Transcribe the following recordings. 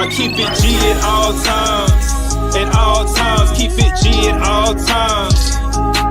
I keep it G at all times. At all times, keep it G at all times.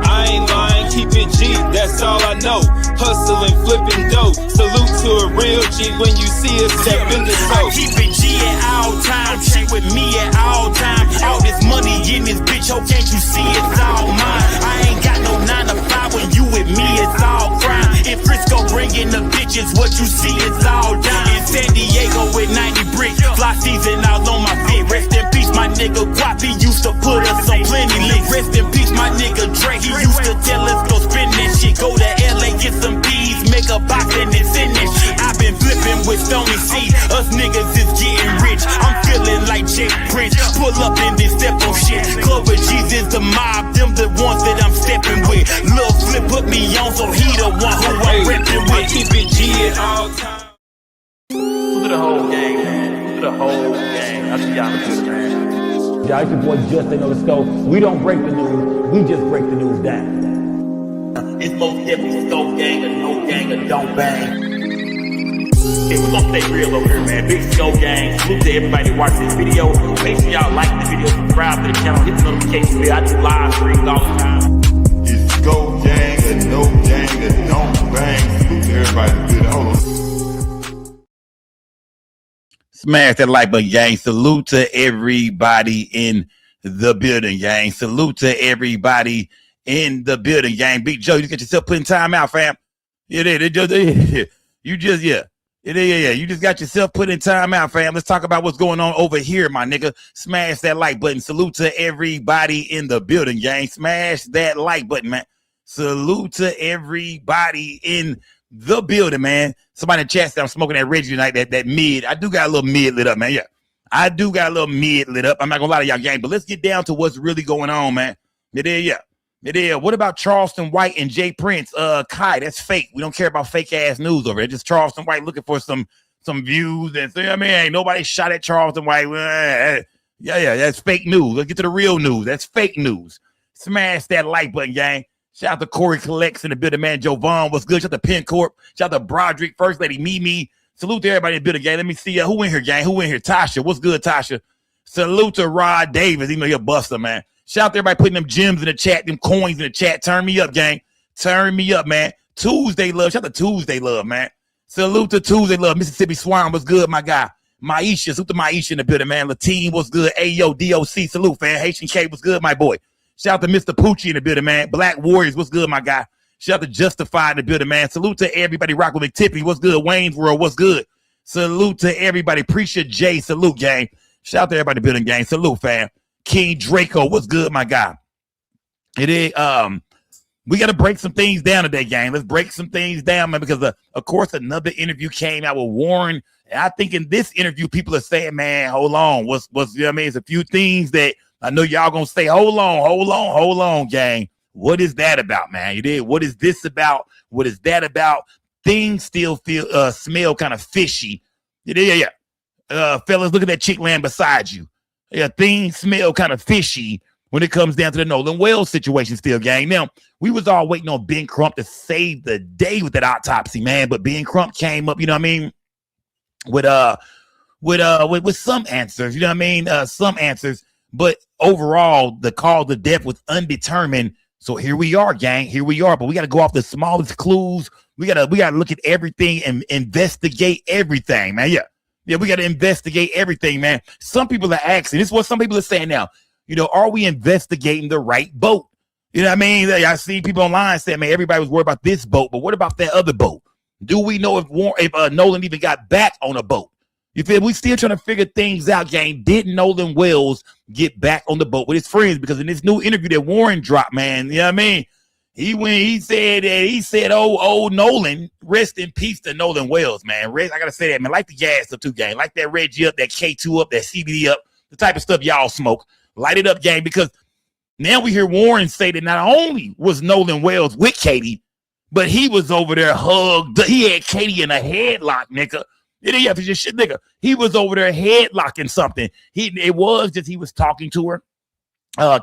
I ain't lying, keep it G, that's all I know. Hustling, flipping dope. Salute to a real G when you see us step in the toe. I keep it G at all times. She with me at all times. All this money in this bitch, oh, can't you see it's all mine? I ain't got no 9 to 5 when you with me, it's all crime. In Frisco bringing the bitches, what you see is all dime. In San Diego with 90 bricks, fly season all on my feet. Rest in peace, my nigga Guap, he used to put us on plenty links. Rest in peace, my nigga Dre, he used to tell us go spend that shit. Go to LA, get some bees, make a box and then send that shit. I've been flipping with Stony C, us niggas is getting rich. I'm feeling like Jake Prince, pull up and then step on shit. Clover G's is the mob, them the ones that I'm stepping with. Lil Flip put me on, so he the one who I'm repping with. I keep it G at all times. To the whole gang, man. To the whole gang. I see y'all good, man. Yeah, it's your boy Justin on the scope. We don't break the news, we just break the news down. It's most definitely Scope gang or no gang or don't bang. Hey, we're gonna stay real over here, man. Big Scope gang. Salute to everybody watching this video. Make sure y'all like the video, subscribe to the channel, hit the notification bell. I do live streams all the time. It's Scope gang or no gang or don't bang. Salute to everybody. Good. Hold on. Smash that like button, gang. Salute to everybody in the building, gang. Salute to everybody in the building, gang. Big Joe, you get yourself putting time out, fam. You just got yourself putting time out, fam. Let's talk about what's going on over here, my nigga. Smash that like button. Salute to everybody in the building, gang. Smash that like button, man. Salute to everybody in the building, man. Somebody in the chat said I'm smoking that Reggie tonight, that mid. I do got a little mid lit up, man. Yeah, I do got a little mid lit up. I'm not gonna lie to y'all, gang, but let's get down to what's really going on, man. It is. What about Charleston White and Jay Prince? Kai, that's fake. We don't care about fake ass news over there. Just Charleston White looking for some views and say, I mean, ain't nobody shot at Charleston White. Yeah, that's fake news. Let's get to the real news. That's fake news. Smash that like button, gang. Shout out to Corey Collects in the building, man. Jovan, what's good? Shout out to Penn Corp. Shout out to Broderick, First Lady Mimi. Salute to everybody in the building, gang. Let me see who in here, gang. Who in here? Tasha, what's good, Tasha? Salute to Rod Davis. Even though you're a buster, man. Shout out to everybody putting them gems in the chat, them coins in the chat. Turn me up, gang. Turn me up, man. Tuesday love. Shout out to Tuesday love, man. Salute to Tuesday love. Mississippi Swan, what's good, my guy? Maisha, salute to Maisha in the building, man. Latine, what's good? Ayo, DOC, salute, fan. H&K, what's good, my boy? Shout out to Mr. Poochie in the building, man. Black Warriors, what's good, my guy? Shout out to Justified in the building, man. Salute to everybody. Rock with McTiffany, what's good? Wayne's World, what's good? Salute to everybody. Appreciate Jay, salute, gang. Shout out to everybody in the building, gang. Salute, fam. King Draco, what's good, my guy? It is. We got to break some things down today, gang. Let's break some things down, man, because of course another interview came out with Warren. And I think in this interview, people are saying, man, hold on. What's you know what I mean? It's a few things that I know y'all gonna say, hold on, gang. What is that about, man? You did. What is this about? What is that about? Things still smell kind of fishy. Yeah. Fellas, look at that chick laying beside you. Yeah, things smell kind of fishy when it comes down to the Nolan Wells situation still, gang. Now, we was all waiting on Ben Crump to save the day with that autopsy, man. But Ben Crump came up, you know what I mean, with some answers, you know what I mean? Some answers. But overall, the cause of death was undetermined. So here we are, gang. Here we are. But we got to go off the smallest clues. We gotta look at everything and investigate everything, man. Yeah, we got to investigate everything, man. Some people are asking, this is what some people are saying now, you know, are we investigating the right boat? You know what I mean? I see people online saying, man, everybody was worried about this boat, but what about that other boat? Do we know if Nolan even got back on a boat? You feel? We still trying to figure things out, gang. Did Nolan Wells get back on the boat with his friends? Because in this new interview that Warren dropped, man, you know what I mean? He said, oh, Nolan, rest in peace to Nolan Wells, man. I gotta say that, man. Like the gas up too, gang. Like that Reggie up, that K2 up, that CBD up, the type of stuff y'all smoke. Light it up, gang, because now we hear Warren say that not only was Nolan Wells with Katie, but he was over there hugged. He had Katie in a headlock, nigga. Yeah, just shit, nigga. He was over there headlocking something. It was just he was talking to her.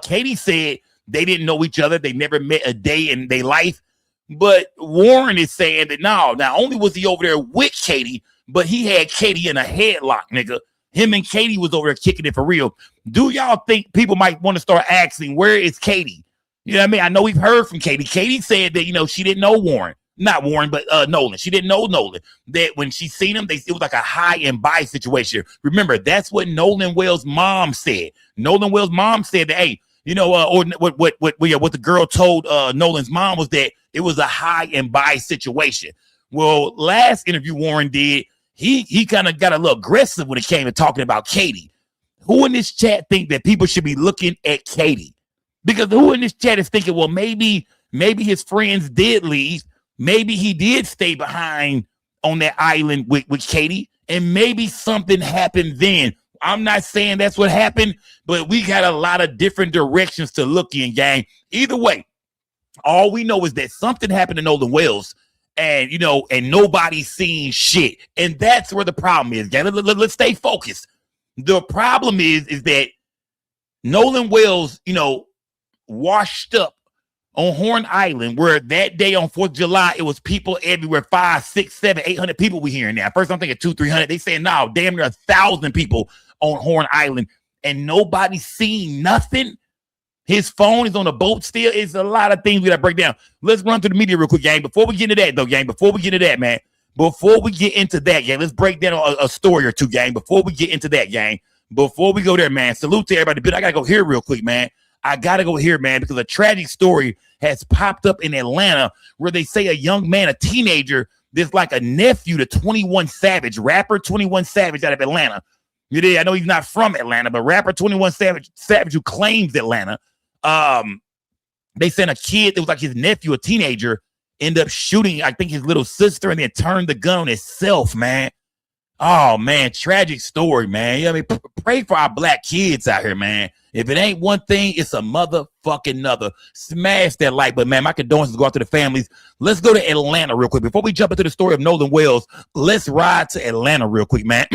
Katie said they didn't know each other. They never met a day in their life. But Warren is saying that no, not only was he over there with Katie, but he had Katie in a headlock, nigga. him and Katie was over there kicking it for real. Do y'all think people might want to start asking, where is Katie? You know what I mean? I know we've heard from Katie. Katie said that, you know, she didn't know Warren. Not Warren, but Nolan. She didn't know Nolan. That when she seen him, it was like a high and by situation. Remember, that's what Nolan Wells' mom said. Nolan Wells' mom said that, hey, you know, or what the girl told Nolan's mom was that it was a high and by situation. Well, last interview Warren did, he kind of got a little aggressive when it came to talking about Katie. Who in this chat think that people should be looking at Katie? Because who in this chat is thinking, well, maybe his friends did leave. Maybe he did stay behind on that island with Katie, and maybe something happened then. I'm not saying that's what happened, but we got a lot of different directions to look in, gang. Either way, all we know is that something happened to Nolan Wells, and you know, and nobody's seeing shit. And that's where the problem is, gang. Let's stay focused. The problem is that Nolan Wells, you know, washed up on Horn Island, where that day on 4th of July, it was people everywhere, 500, 600, 700, 800 people we hearing now. First, I'm thinking 200, 300. They saying, no, damn near 1,000 people on Horn Island, and nobody's seeing nothing. His phone is on a boat still. It's a lot of things we got to break down. Let's run through the media real quick, gang. Before we get into that, though, gang, before we get into that, man, before we get into that, gang, let's break down a story or two, gang, before we get into that, gang. Before we go there, man, salute to everybody. But I got to go here real quick, man. I got to go here, man, because a tragic story has popped up in Atlanta where they say a young man, a teenager, there's like a nephew to 21 Savage, rapper 21 Savage out of Atlanta. I know he's not from Atlanta, but rapper 21 Savage who claims Atlanta. They sent a kid, it was like his nephew, a teenager, end up shooting, I think, his little sister, and then turned the gun on himself, man. Oh, man, tragic story, man. You know what I mean? Pray for our black kids out here, man. If it ain't one thing, it's a motherfucking another. Smash that like button, man. My condolences go out to the families. Let's go to Atlanta real quick. Before we jump into the story of Nolan Wells, let's ride to Atlanta real quick, man.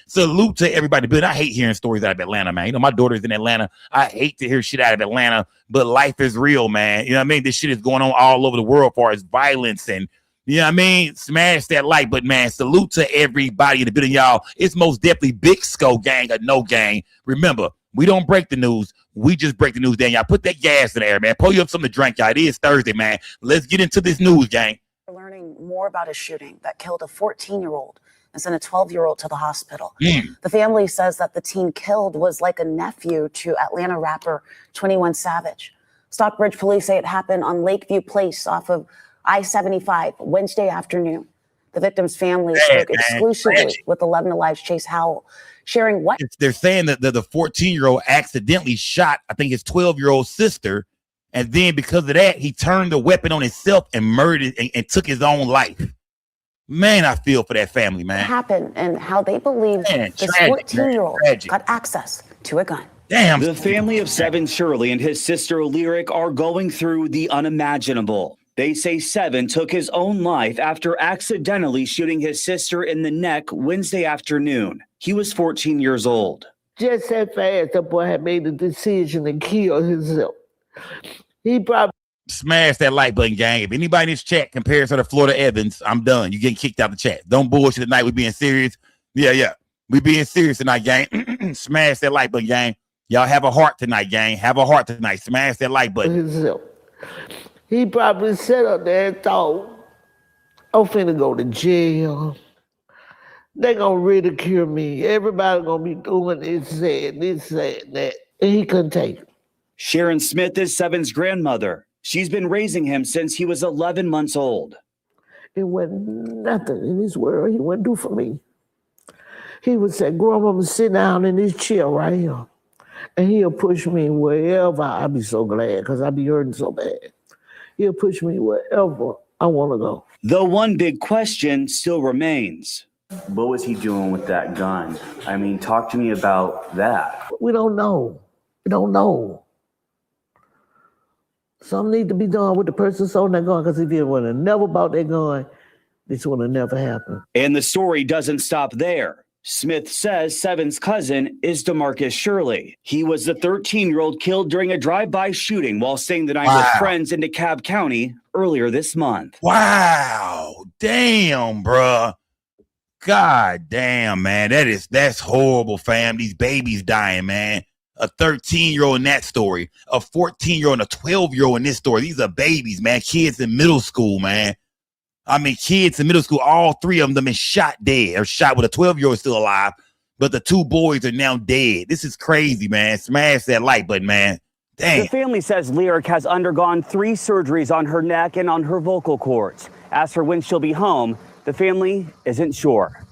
Salute to everybody. But I hate hearing stories out of Atlanta, man. You know, my daughter's in Atlanta. I hate to hear shit out of Atlanta, but life is real, man. You know what I mean? This shit is going on all over the world as far as violence and, you know what I mean? Smash that like button, man. Salute to everybody in the building, y'all. It's most definitely Big Skull gang or no gang. Remember, we don't break the news. We just break the news, Dan. Y'all put that gas in the air, man. Pull you up something to drink, y'all. It is Thursday, man. Let's get into this news, gang. We're learning more about a shooting that killed a 14-year-old and sent a 12-year-old to the hospital. The family says that the teen killed was like a nephew to Atlanta rapper 21 Savage. Stockbridge police say it happened on Lakeview Place off of I-75 Wednesday afternoon. The victim's family spoke exclusively with 11 Alive's Chase Howell, sharing what they're saying that the 14-year-old accidentally shot, I think, his 12-year-old sister, and then because of that, he turned the weapon on himself and murdered and took his own life. Man, I feel for that family, man. What happened and how they believe this 14-year-old got access to a gun. Damn. The family of Seven Shirley and his sister Lyric are going through the unimaginable. They say Seven took his own life after accidentally shooting his sister in the neck Wednesday afternoon. He was 14 years old. Just that fast, the boy had made the decision to kill himself. He probably smash that like button, gang. If anybody in this chat compares her to Florida Evans, I'm done. You getting kicked out the chat. Don't bullshit tonight. We being serious. Yeah. We being serious tonight, gang. Smash that like button, gang. Y'all have a heart tonight, gang. Have a heart tonight. Smash that like button. Himself. He probably sat up there and thought, I'm finna go to jail. They gonna ridicule me. Everybody gonna be doing this, that. And he couldn't take it. Sharon Smith is Seven's grandmother. She's been raising him since he was 11 months old. It wasn't nothing in this world he wouldn't do for me. He would say, Grandma, sit down in this chair right here. And he'll push me wherever. I'll be so glad because I'll be hurting so bad. He'll push me wherever I want to go. The one big question still remains. What was he doing with that gun? I mean, talk to me about that. We don't know. We don't know. Something needs to be done with the person selling that gun, because if he would have never bought that gun, this would have never happened. And the story doesn't stop there. Smith says Seven's cousin is DeMarcus Shirley. He was the 13-year-old killed during a drive-by shooting while staying the night with friends in DeKalb County earlier this month. Wow. Damn, bruh. God damn, man. That's horrible, fam. These babies dying, man. A 13-year-old in that story, a 14-year-old and a 12-year-old in this story. These are babies, man. Kids in middle school, man. I mean, kids in middle school, all three of them been shot dead, or shot with a 12-year-old still alive, but the two boys are now dead. This is crazy, man. Smash that like button, man. Damn. The family says Lyric has undergone 3 surgeries on her neck and on her vocal cords. As for when she'll be home, the family isn't sure.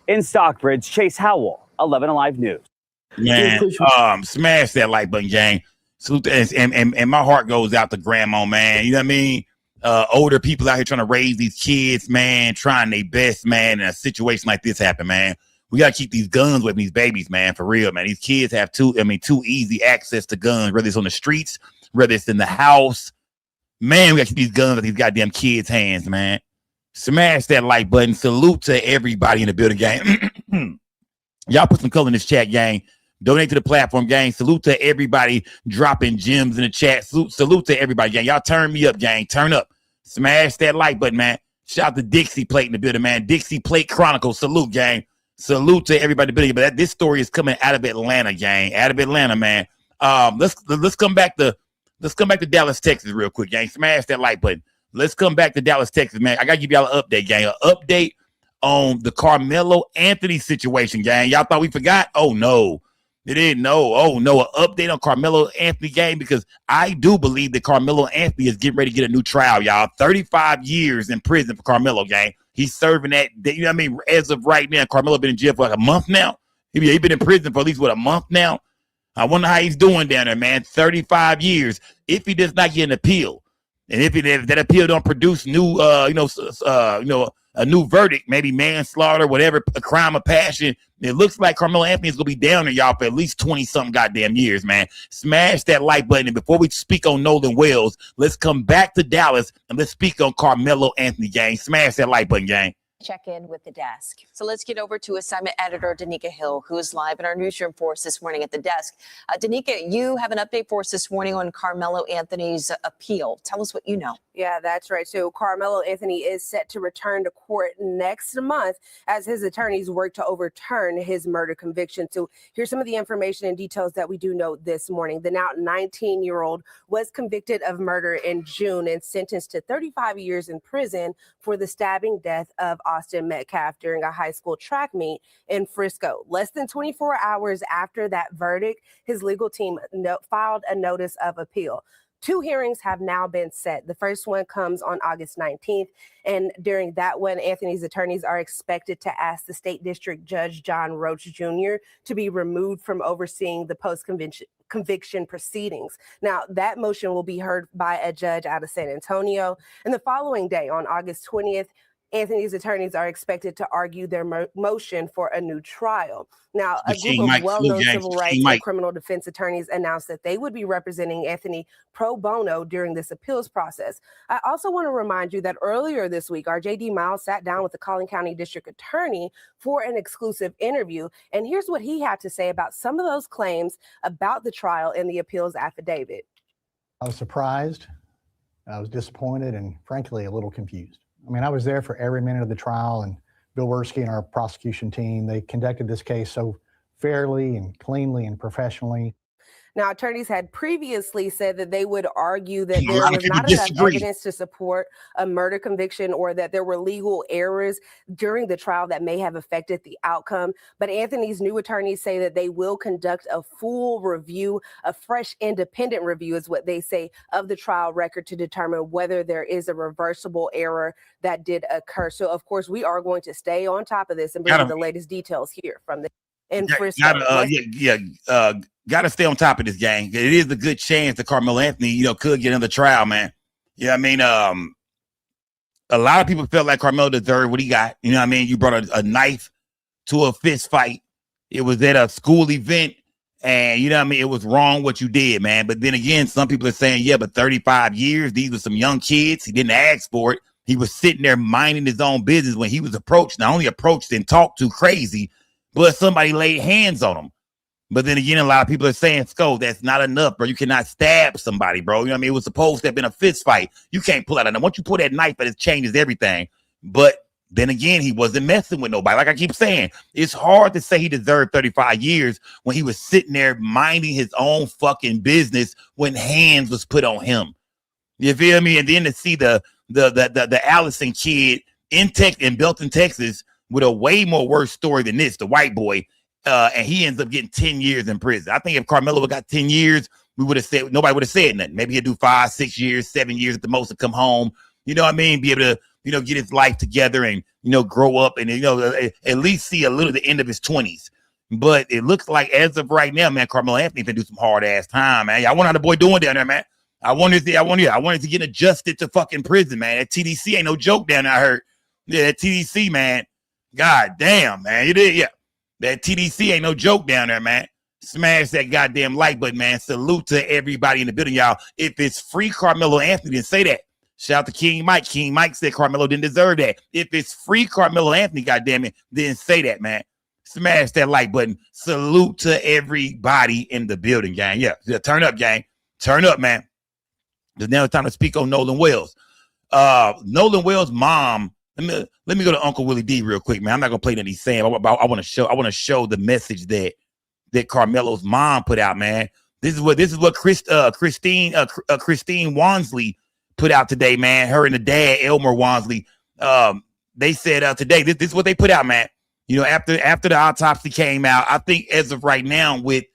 In Stockbridge, Chase Howell, 11 Alive News. Man, smash that like button, gang. Salute and my heart goes out to grandma, man. You know what I mean? Older people out here trying to raise these kids, man, trying their best, man. In a situation like this happen, man. We gotta keep these guns with these babies, man, for real, man. These kids have too easy access to guns, whether it's on the streets, whether it's in the house. Man, we gotta keep these guns in these goddamn kids' hands, man. Smash that like button. Salute to everybody in the building, gang. Y'all put some color in this chat, gang. Donate to the platform, gang. Salute to everybody dropping gems in the chat. Salute to everybody, gang. Y'all turn me up, gang. Turn up. Smash that like button, man. Shout out to Dixie Plate in the building, man. Dixie Plate Chronicles. Salute, gang. Salute to everybody in the building. But this story is coming out of Atlanta, gang. Out of Atlanta, man. Let's come back to Dallas, Texas, real quick, gang. Smash that like button. Let's come back to Dallas, Texas, man. I gotta give y'all an update, gang. An update on the Carmelo Anthony situation, gang. Y'all thought we forgot? Oh no. They didn't know. Oh no, an update on Carmelo Anthony, gang, because I do believe that Carmelo Anthony is getting ready to get a new trial, y'all. 35 years in prison for Carmelo, gang. He's serving that, you know what I mean? As of right now, Carmelo been in jail for like a month now. He been in prison for at least, a month now? I wonder how he's doing down there, man. 35 years. If he does not get an appeal, and if that appeal don't produce new, a new verdict, maybe manslaughter, whatever, a crime of passion, it looks like Carmelo Anthony is going to be down there, y'all, for at least 20-something goddamn years, man. Smash that like button. And before we speak on Nolan Wells, let's come back to Dallas and let's speak on Carmelo Anthony, gang. Smash that like button, gang. Check in with the desk. So let's get over to assignment editor Danica Hill, who is live in our newsroom for us this morning at the desk. Danica, you have an update for us this morning on Carmelo Anthony's appeal. Tell us what you know. Yeah, that's right. So Carmelo Anthony is set to return to court next month as his attorneys work to overturn his murder conviction. So here's some of the information and details that we do know this morning. The now 19-year-old was convicted of murder in June and sentenced to 35 years in prison for the stabbing death of Austin Metcalf during a high school track meet in Frisco. Less than 24 hours after that verdict, his legal team filed a notice of appeal. 2 hearings have now been set. The first one comes on August 19th. And during that one, Anthony's attorneys are expected to ask the state district judge, John Roach Jr., to be removed from overseeing the post-conviction proceedings. Now, that motion will be heard by a judge out of San Antonio. And the following day, on August 20th, Anthony's attorneys are expected to argue their motion for a new trial. Now, a group of well-known civil rights and criminal defense attorneys announced that they would be representing Anthony pro bono during this appeals process. I also want to remind you that earlier this week, our J.D. Miles sat down with the Collin County District Attorney for an exclusive interview. And here's what he had to say about some of those claims about the trial in the appeals affidavit. I was surprised, I was disappointed, and frankly, a little confused. I mean, I was there for every minute of the trial, and Bill Wursky and our prosecution team, they conducted this case so fairly and cleanly and professionally. Now, attorneys had previously said that they would argue that there was not enough evidence to support a murder conviction or that there were legal errors during the trial that may have affected the outcome. But Anthony's new attorneys say that they will conduct a full review, a fresh independent review is what they say, of the trial record to determine whether there is a reversible error that did occur. So, of course, we are going to stay on top of this and bring you the latest details here from the Gotta stay on top of this, gang. It is a good chance that Carmelo Anthony, could get another trial, man. Yeah, I mean, a lot of people felt like Carmelo deserved what he got. You know what I mean? You brought a knife to a fist fight. It was at a school event, and you know what I mean? It was wrong what you did, man. But then again, some people are saying, yeah, but 35 years, these were some young kids. He didn't ask for it. He was sitting there minding his own business when he was approached. Not only approached and talked to crazy, but somebody laid hands on him. But then again, a lot of people are saying, Sco, that's not enough, bro. You cannot stab somebody, bro. You know what I mean? It was supposed to have been a fist fight. You can't pull out a knife. Once you pull that knife, it changes everything. But Then again, he wasn't messing with nobody. Like I keep saying, it's hard to say he deserved 35 years when he was sitting there minding his own fucking business when hands was put on him. You feel me? And then to see the Allison kid in Belton, Texas, with a way more worse story than this, the white boy, and he ends up getting 10 years in prison. I think if Carmelo would got 10 years, we would have said, nobody would have said nothing. Maybe he'd do 5, 6 years, 7 years at the most to come home. You know what I mean? Be able to, get his life together and, grow up and, at least see a little the end of his 20s. But it looks like as of right now, man, Carmelo Anthony can do some hard ass time, man. I wonder how the boy doing down there, man. I wanted to get adjusted to fucking prison, man. That TDC ain't no joke down there, I heard. Yeah, that TDC, man. God damn, man. You did, yeah. That TDC ain't no joke down there, man. Smash that goddamn like button, man. Salute to everybody in the building, y'all. If it's free Carmelo Anthony, then say that. Shout out to King Mike. King Mike said Carmelo didn't deserve that. If it's free Carmelo Anthony, goddamn it, then say that, man. Smash that like button. Salute to everybody in the building, gang. Yeah, turn up, gang. Turn up, man. There's now time to speak on Nolan Wells. Nolan Wells' mom. Let me go to Uncle Willie D real quick, man. I'm not gonna play that he's saying. I want to show the message that Carmelo's mom put out, man. This is what Christine Wansley put out today, man. Her and the dad, Elmer Wansley. They said today, this is what they put out, man. After the autopsy came out, I think as of right now, with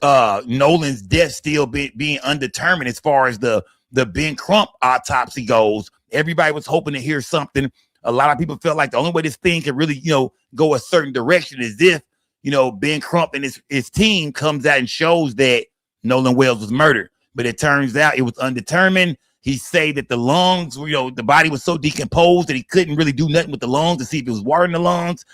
Nolan's death still being undetermined as far as the Ben Crump autopsy goes, everybody was hoping to hear something. A lot of people felt like the only way this thing can really, go a certain direction is if, Ben Crump and his team comes out and shows that Nolan Wells was murdered. But it turns out it was undetermined. He said that the lungs, the body was so decomposed that he couldn't really do nothing with the lungs to see if it was water in the lungs.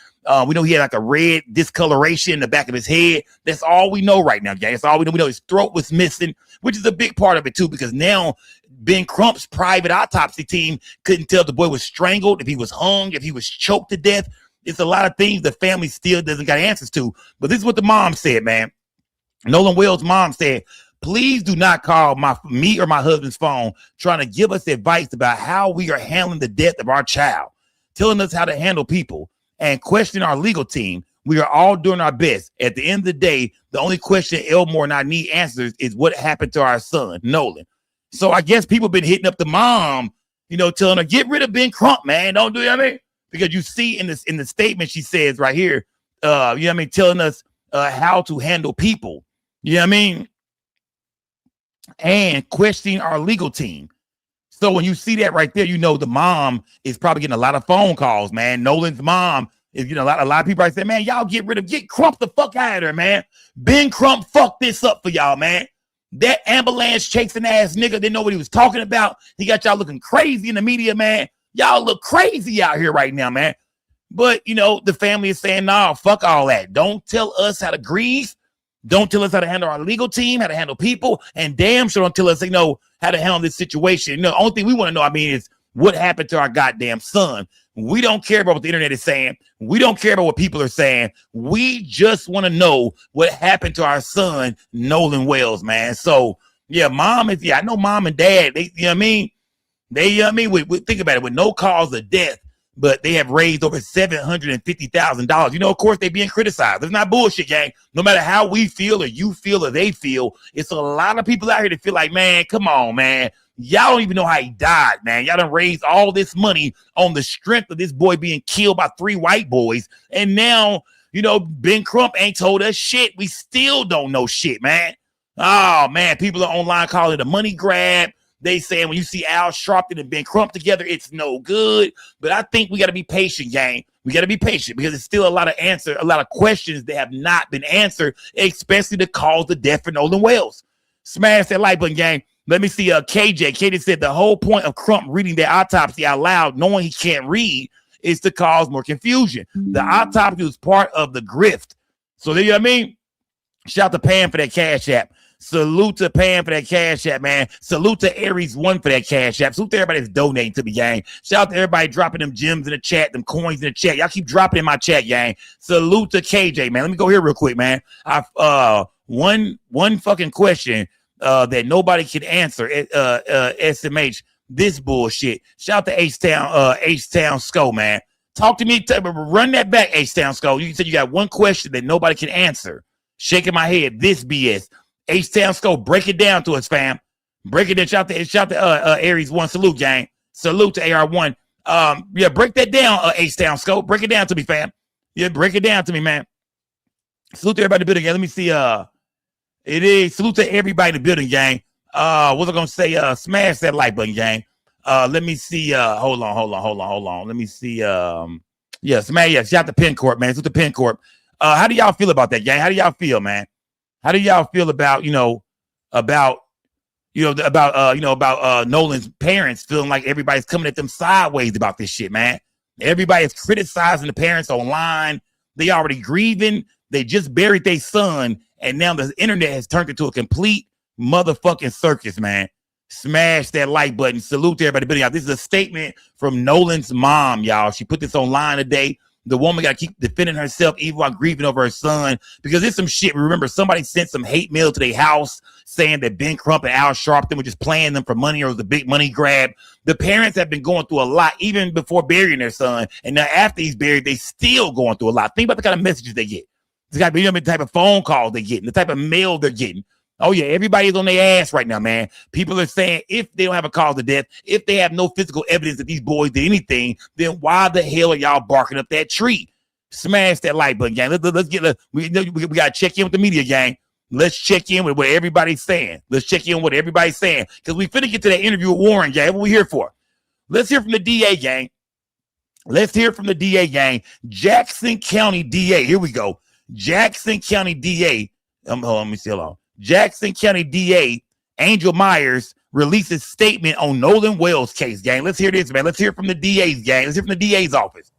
We know he had like a red discoloration in the back of his head. That's all we know right now, guys. That's all we know. We know his throat was missing, which is a big part of it too, because now Ben Crump's private autopsy team couldn't tell if the boy was strangled, if he was hung, if he was choked to death. It's a lot of things the family still doesn't got answers to. But this is what the mom said, man. Nolan Wells' mom said, "Please do not call me or my husband's phone trying to give us advice about how we are handling the death of our child, telling us how to handle people, and questioning our legal team. We are all doing our best. At the end of the day, the only question Elmore and I need answers is what happened to our son, Nolan." So I guess people been hitting up the mom, telling her, get rid of Ben Crump, man. Don't do it. I mean, because you see in the statement she says right here, telling us how to handle people. You know what I mean? And questioning our legal team. So when you see that right there, the mom is probably getting a lot of phone calls, man. Nolan's mom is getting a lot of people. I say, man, y'all get Crump the fuck out of there, man. Ben Crump fucked this up for y'all, man. That ambulance chasing ass nigga didn't know what he was talking about. He got y'all looking crazy in the media, man. Y'all look crazy out here right now, man. But, the family is saying, nah, fuck all that. Don't tell us how to grieve. Don't tell us how to handle our legal team, how to handle people, and damn sure don't tell us, how to handle this situation. The only thing we want to know, is what happened to our goddamn son. We don't care about what the internet is saying. We don't care about what people are saying. We just want to know what happened to our son, Nolan Wells, man. So, yeah, I know mom and dad, they, think about it, with no cause of death, but they have raised over $750,000. Of course, they being criticized. It's not bullshit, gang. No matter how we feel or you feel or they feel, it's a lot of people out here that feel like, man, come on, man. Y'all don't even know how he died, man. Y'all done raised all this money on the strength of this boy being killed by 3 white boys. And now, Ben Crump ain't told us shit. We still don't know shit, man. Oh, man, people are online calling it a money grab. They saying when you see Al Sharpton and Ben Crump together, it's no good. But I think we got to be patient, gang. We got to be patient because there's still a lot of questions that have not been answered, especially the cause of death for Nolan Wells. Smash that like button, gang. Let me see. KJ. KJ said the whole point of Crump reading the autopsy out loud, knowing he can't read, is to cause more confusion. The autopsy was part of the grift. So there you know what I mean? Shout out to Pam for that Cash App. Salute to Pam for that Cash App, man. Salute to Aries 1 for that Cash App. Salute to everybody that's donating to the gang. Shout out to everybody dropping them gems in the chat, them coins in the chat. Y'all keep dropping in my chat, gang. Salute to KJ, man. Let me go here real quick, man. One fucking question that nobody can answer. SMH, this bullshit. Shout out to H-Town Sco, man. Talk to me. Run that back, H-Town Skull. You said you got one question that nobody can answer. Shaking my head. This BS. H-Town Skull, break it down to us, fam. Break it down. Shout to Aries 1. Salute, gang. Salute to AR1. Yeah, break that down, H-Town Skull. Break it down to me, fam. Yeah, break it down to me, man. Salute to everybody in the building, gang. Let me see. It is salute to everybody in the building, gang. What was I gonna say? Smash that like button, gang. Let me see. Hold on. Let me see. Smash. Yeah, shout out to Penn Corp, man. Salute to Penn Corp. How do y'all feel about that, gang? How do y'all feel, man? How do y'all feel about Nolan's parents feeling like everybody's coming at them sideways about this shit, man? Everybody is criticizing the parents online. They already grieving. They just buried their son, and now the internet has turned into a complete motherfucking circus, man. Smash that like button. Salute to everybody. Y'all. This is a statement from Nolan's mom, y'all. She put this online today. The woman got to keep defending herself even while grieving over her son, because there's some shit. Remember, somebody sent some hate mail to their house saying that Ben Crump and Al Sharpton were just playing them for money, or it was a big money grab. The parents have been going through a lot even before burying their son, and now after he's buried, they still going through a lot. Think about the kind of messages they get. It's got to be the type of phone calls they're getting, the type of mail they're getting. Oh, yeah, everybody's on their ass right now, man. People are saying if they don't have a cause of death, if they have no physical evidence that these boys did anything, then why the hell are y'all barking up that tree? Smash that like button, gang. Let's get we got to check in with the media, gang. Let's check in with what everybody's saying. Let's check in with what everybody's saying, because we finna get to that interview with Warren, gang. What we here for? Let's hear from the DA, gang. Let's hear from the DA, gang. Jackson County DA. Here we go. Jackson County DA. Hold on, let me see. Hold on. Jackson County DA Angel Myers releases statement on Nolan Wells case, gang. Let's hear this, man. Let's hear from the DA's, gang. Let's hear from the DA's office.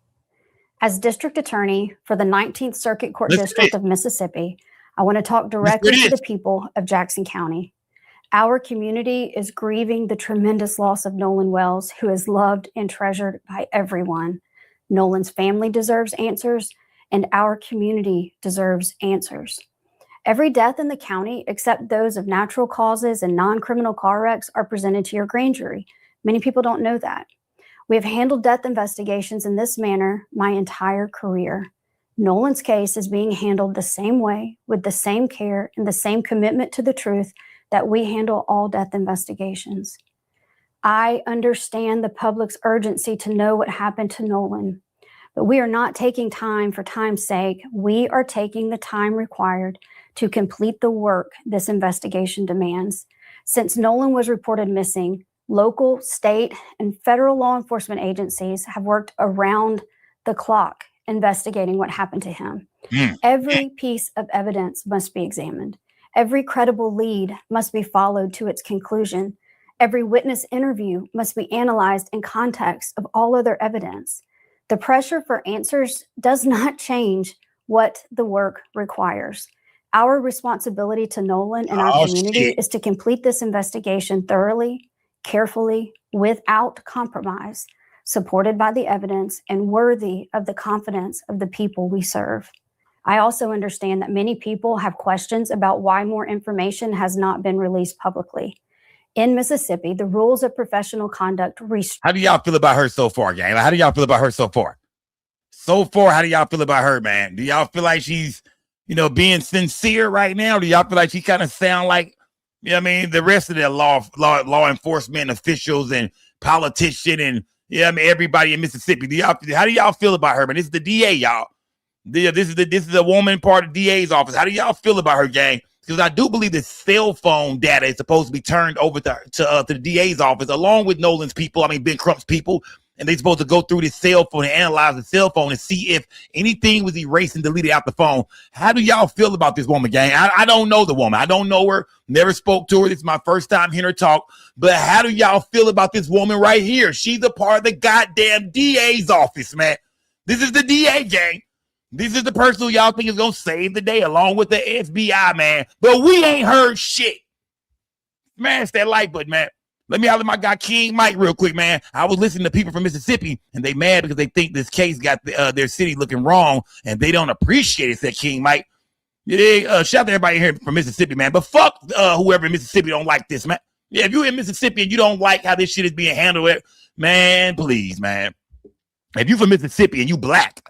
As District Attorney for the 19th Circuit Court District of Mississippi, I want to talk directly to the people of Jackson County. Our community is grieving the tremendous loss of Nolan Wells, who is loved and treasured by everyone. Nolan's family deserves answers, and our community deserves answers. Every death in the county, except those of natural causes and non-criminal car wrecks, are presented to your grand jury. Many people don't know that. We have handled death investigations in this manner my entire career. Nolan's case is being handled the same way, with the same care and the same commitment to the truth that we handle all death investigations. I understand the public's urgency to know what happened to Nolan, but we are not taking time for time's sake. We are taking the time required to complete the work this investigation demands. Since Nolan was reported missing, local, state, and federal law enforcement agencies have worked around the clock investigating what happened to him. Every piece of evidence must be examined. Every credible lead must be followed to its conclusion. Every witness interview must be analyzed in context of all other evidence. The pressure for answers does not change what the work requires. Our responsibility to Nolan and our community is to complete this investigation thoroughly, carefully, without compromise, supported by the evidence and worthy of the confidence of the people we serve. I also understand that many people have questions about why more information has not been released publicly. In Mississippi, the rules of professional conduct How do y'all feel about her so far, gang? How do y'all feel about her so far? So far, how do y'all feel about her, man? Do y'all feel like she's, being sincere right now? Do y'all feel like she kind of sound like, the rest of the law enforcement officials and politicians and everybody in Mississippi? How do y'all feel about her, man? This is the DA, y'all. This is a woman part of the DA's office. How do y'all feel about her, gang? Because I do believe the cell phone data is supposed to be turned over to the DA's office, along with Nolan's people. Ben Crump's people. And they're supposed to go through this cell phone and analyze the cell phone and see if anything was erased and deleted out the phone. How do y'all feel about this woman, gang? I don't know the woman. I don't know her. Never spoke to her. This is my first time hearing her talk. But how do y'all feel about this woman right here? She's a part of the goddamn DA's office, man. This is the DA, gang. This is the person who y'all think is going to save the day along with the FBI, man. But we ain't heard shit. Smash that like button, man. Let me holler at my guy King Mike real quick, man. I was listening to people from Mississippi, and they mad because they think this case got their city looking wrong, and they don't appreciate it, said King Mike. Shout out to everybody here from Mississippi, man. But fuck whoever in Mississippi don't like this, man. Yeah, if you're in Mississippi and you don't like how this shit is being handled, man, please, man. If you from Mississippi and you black,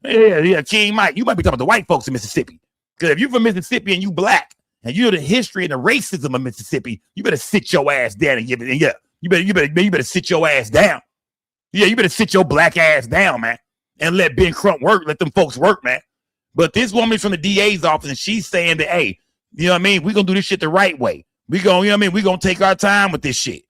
yeah, King Mike, you might be talking about the white folks in Mississippi. Because if you from Mississippi and you black, and you know the history and the racism of Mississippi, you better sit your ass down and give it. And yeah, you better sit your ass down. Yeah, you better sit your black ass down, man, and let Ben Crump work. Let them folks work, man. But this woman is from the DA's office, and she's saying that, hey, you know what I mean? We're gonna do this shit the right way. We gonna, you know what I mean? We're gonna take our time with this shit.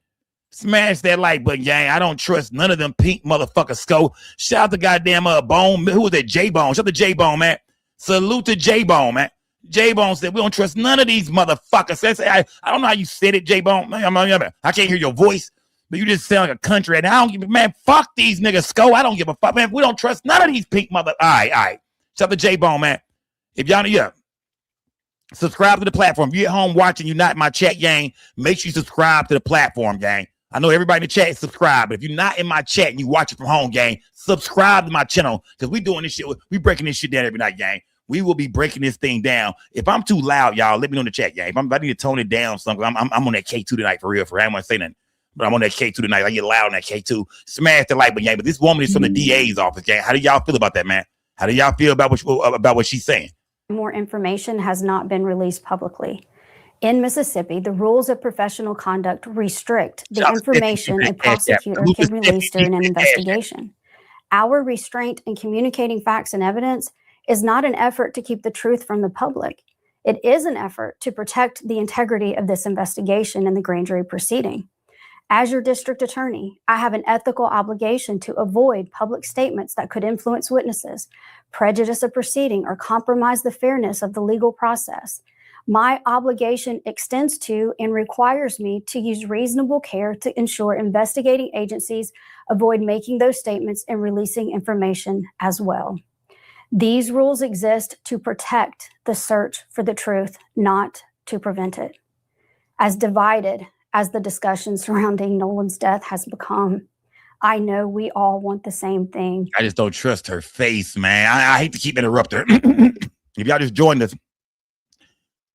Smash that like button, gang. I don't trust none of them pink motherfuckers. Sco. Shout out to goddamn Bone. Who was that? J-Bone. Shout out to J-Bone, man. Salute to J-Bone, man. J-Bone said, we don't trust none of these motherfuckers. I don't know how you said it, J-Bone. I can't hear your voice, but you just sound like a country. And I don't give a man, fuck these niggas, Sco. I don't give a fuck, man. We don't trust none of these pink mother. All right. Shout out to J-Bone, man. If y'all, subscribe to the platform. If you're at home watching, you're not in my chat, gang, make sure you subscribe to the platform, gang. I know everybody in the chat is subscribed, but if you're not in my chat and you watch it from home, gang, subscribe to my channel because we doing this shit. We breaking this shit down every night, gang. We will be breaking this thing down. If I'm too loud, y'all, let me know in the chat, gang. If I need to tone it down, something. I'm on that K2 tonight for real. I don't want to say nothing, but I'm on that K2 tonight. I get loud on that K2. Smash the like button, gang. But this woman is from the DA's office, gang. How do y'all feel about that, man? How do y'all feel about what she's saying? More information has not been released publicly. In Mississippi, the rules of professional conduct restrict the information a prosecutor can release during an investigation. Our restraint in communicating facts and evidence is not an effort to keep the truth from the public. It is an effort to protect the integrity of this investigation and the grand jury proceeding. As your district attorney, I have an ethical obligation to avoid public statements that could influence witnesses, prejudice a proceeding, or compromise the fairness of the legal process. My obligation extends to and requires me to use reasonable care to ensure investigating agencies avoid making those statements and releasing information as well. These rules exist to protect the search for the truth, not to prevent it. As divided as the discussion surrounding Nolan's death has become, I know we all want the same thing. I just don't trust her face, man. I hate to keep interrupting her. If y'all just joined us,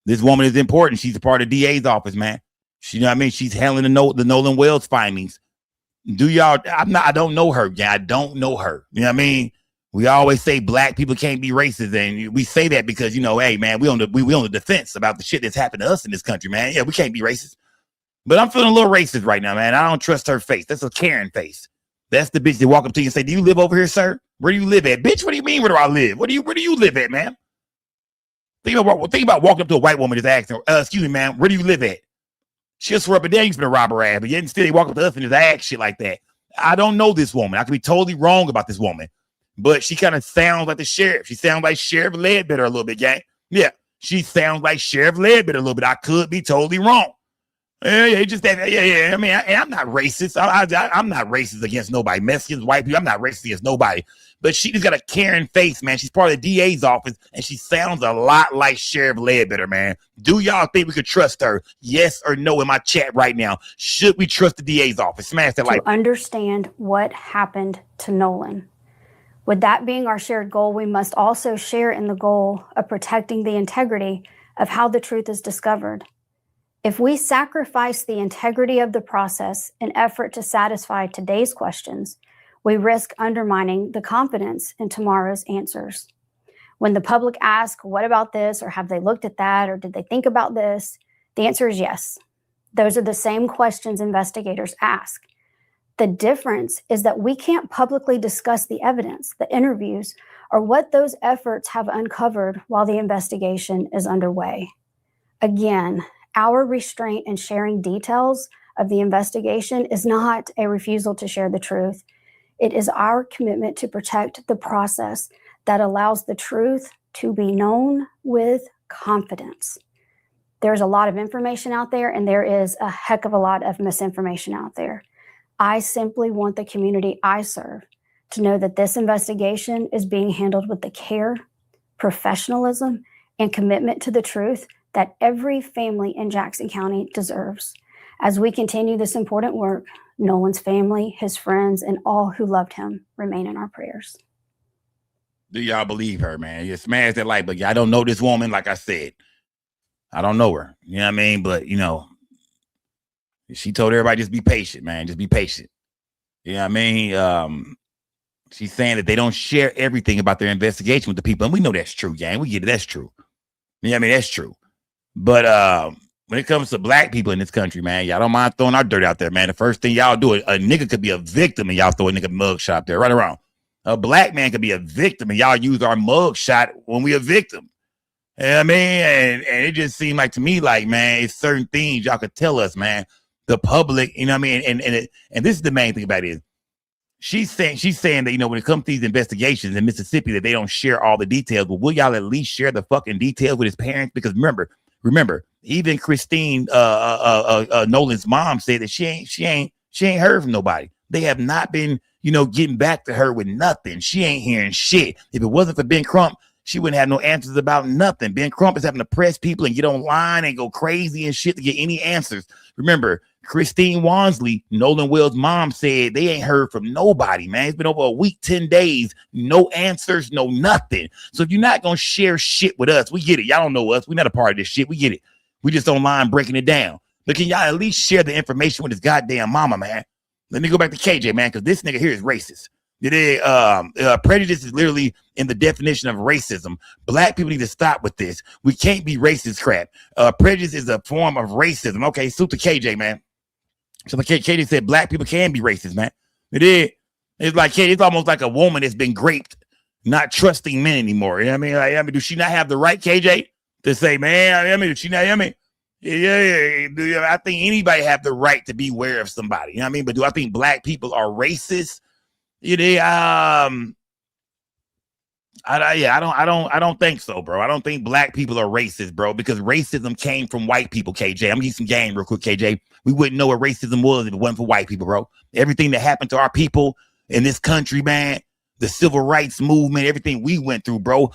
this woman is important. She's a part of the DA's office, man. She, you know what I mean? She's handling the Nolan Wells findings. I don't know her, yeah. I don't know her. You know what I mean? We always say black people can't be racist, and we say that because, hey, man, we on the defense about the shit that's happened to us in this country, man. Yeah, we can't be racist. But I'm feeling a little racist right now, man. I don't trust her face. That's a Karen face. That's the bitch that walk up to you and say, do you live over here, sir? Where do you live at? Bitch, what do you mean, where do I live? Where do you live at, man? Think about walking up to a white woman and just asking her, excuse me, man, where do you live at? She'll swear up and down you've been a robber ass, but yet still they walk up to us and just ask shit like that. I don't know this woman. I could be totally wrong about this woman, but she kind of sounds like the sheriff. She sounds like Sheriff Ledbetter a little bit, gang. Yeah, she sounds like Sheriff Ledbetter a little bit. I could be totally wrong. Yeah, just that. Yeah. I mean, I'm not racist. I'm not racist against nobody. Mexicans, white people. I'm not racist against nobody. But she just got a Karen face, man. She's part of the DA's office, and she sounds a lot like Sheriff Ledbetter, man. Do y'all think we could trust her? Yes or no in my chat right now. Should we trust the DA's office? Smash that like. To understand what happened to Nolan. With that being our shared goal, we must also share in the goal of protecting the integrity of how the truth is discovered. If we sacrifice the integrity of the process in effort to satisfy today's questions, we risk undermining the confidence in tomorrow's answers. When the public asks, what about this? Or have they looked at that? Or did they think about this? The answer is yes. Those are the same questions investigators ask. The difference is that we can't publicly discuss the evidence, the interviews, or what those efforts have uncovered while the investigation is underway. Again, our restraint in sharing details of the investigation is not a refusal to share the truth. It is our commitment to protect the process that allows the truth to be known with confidence. There's a lot of information out there, and there is a heck of a lot of misinformation out there. I simply want the community I serve to know that this investigation is being handled with the care, professionalism, and commitment to the truth that every family in Jackson County deserves. As we continue this important work, Nolan's family, his friends, and all who loved him remain in our prayers. Do y'all believe her, man? You smash that like, but I don't know this woman, like I said. I don't know her. You know what I mean? But, she told everybody just be patient, man. Just be patient. You know what I mean? She's saying that they don't share everything about their investigation with the people. And we know that's true, gang. We get it. That's true. Yeah, I mean, that's true. But when it comes to black people in this country, man, y'all don't mind throwing our dirt out there, man. The first thing y'all do, a nigga could be a victim and y'all throw a nigga mugshot there, right around. A black man could be a victim and y'all use our mugshot when we a victim. You know what I mean? And it just seemed like to me, like, man, it's certain things y'all could tell us, man. The public, you know what I mean? And this is the main thing about it. She's saying that, you know, when it comes to these investigations in Mississippi, that they don't share all the details. But will y'all at least share the fucking details with his parents? Because remember, even Christine, Nolan's mom said that she ain't heard from nobody. They have not been, you know, getting back to her with nothing. She ain't hearing shit. If it wasn't for Ben Crump, she wouldn't have no answers about nothing. Ben Crump is having to press people and get online and go crazy and shit to get any answers. Remember, Christine Wansley, Nolan Wells' mom, said they ain't heard from nobody, man. It's been over a week, 10 days, no answers, no nothing. So if you're not going to share shit with us, we get it. Y'all don't know us. We're not a part of this shit. We get it. We just online breaking it down. But can y'all at least share the information with his goddamn mama, man? Let me go back to KJ, man, because this nigga here is racist. Prejudice is literally in the definition of racism. Black people need to stop with this. We can't be racist crap. Prejudice is a form of racism. Okay, suit to KJ, man. So like KJ said, black people can be racist, man. It is. It's like it's almost like a woman that's been raped, not trusting men anymore. You know what I mean? Do she not have the right, KJ, to say, man? Does she not? Yeah. I think anybody have the right to be aware of somebody. You know what I mean? But do I think black people are racist? I don't think so, bro. I don't think black people are racist, bro, because racism came from white people, KJ. I'm gonna give you some game real quick, KJ. We wouldn't know what racism was if it wasn't for white people, bro. Everything that happened to our people in this country, man, the civil rights movement, everything we went through, bro.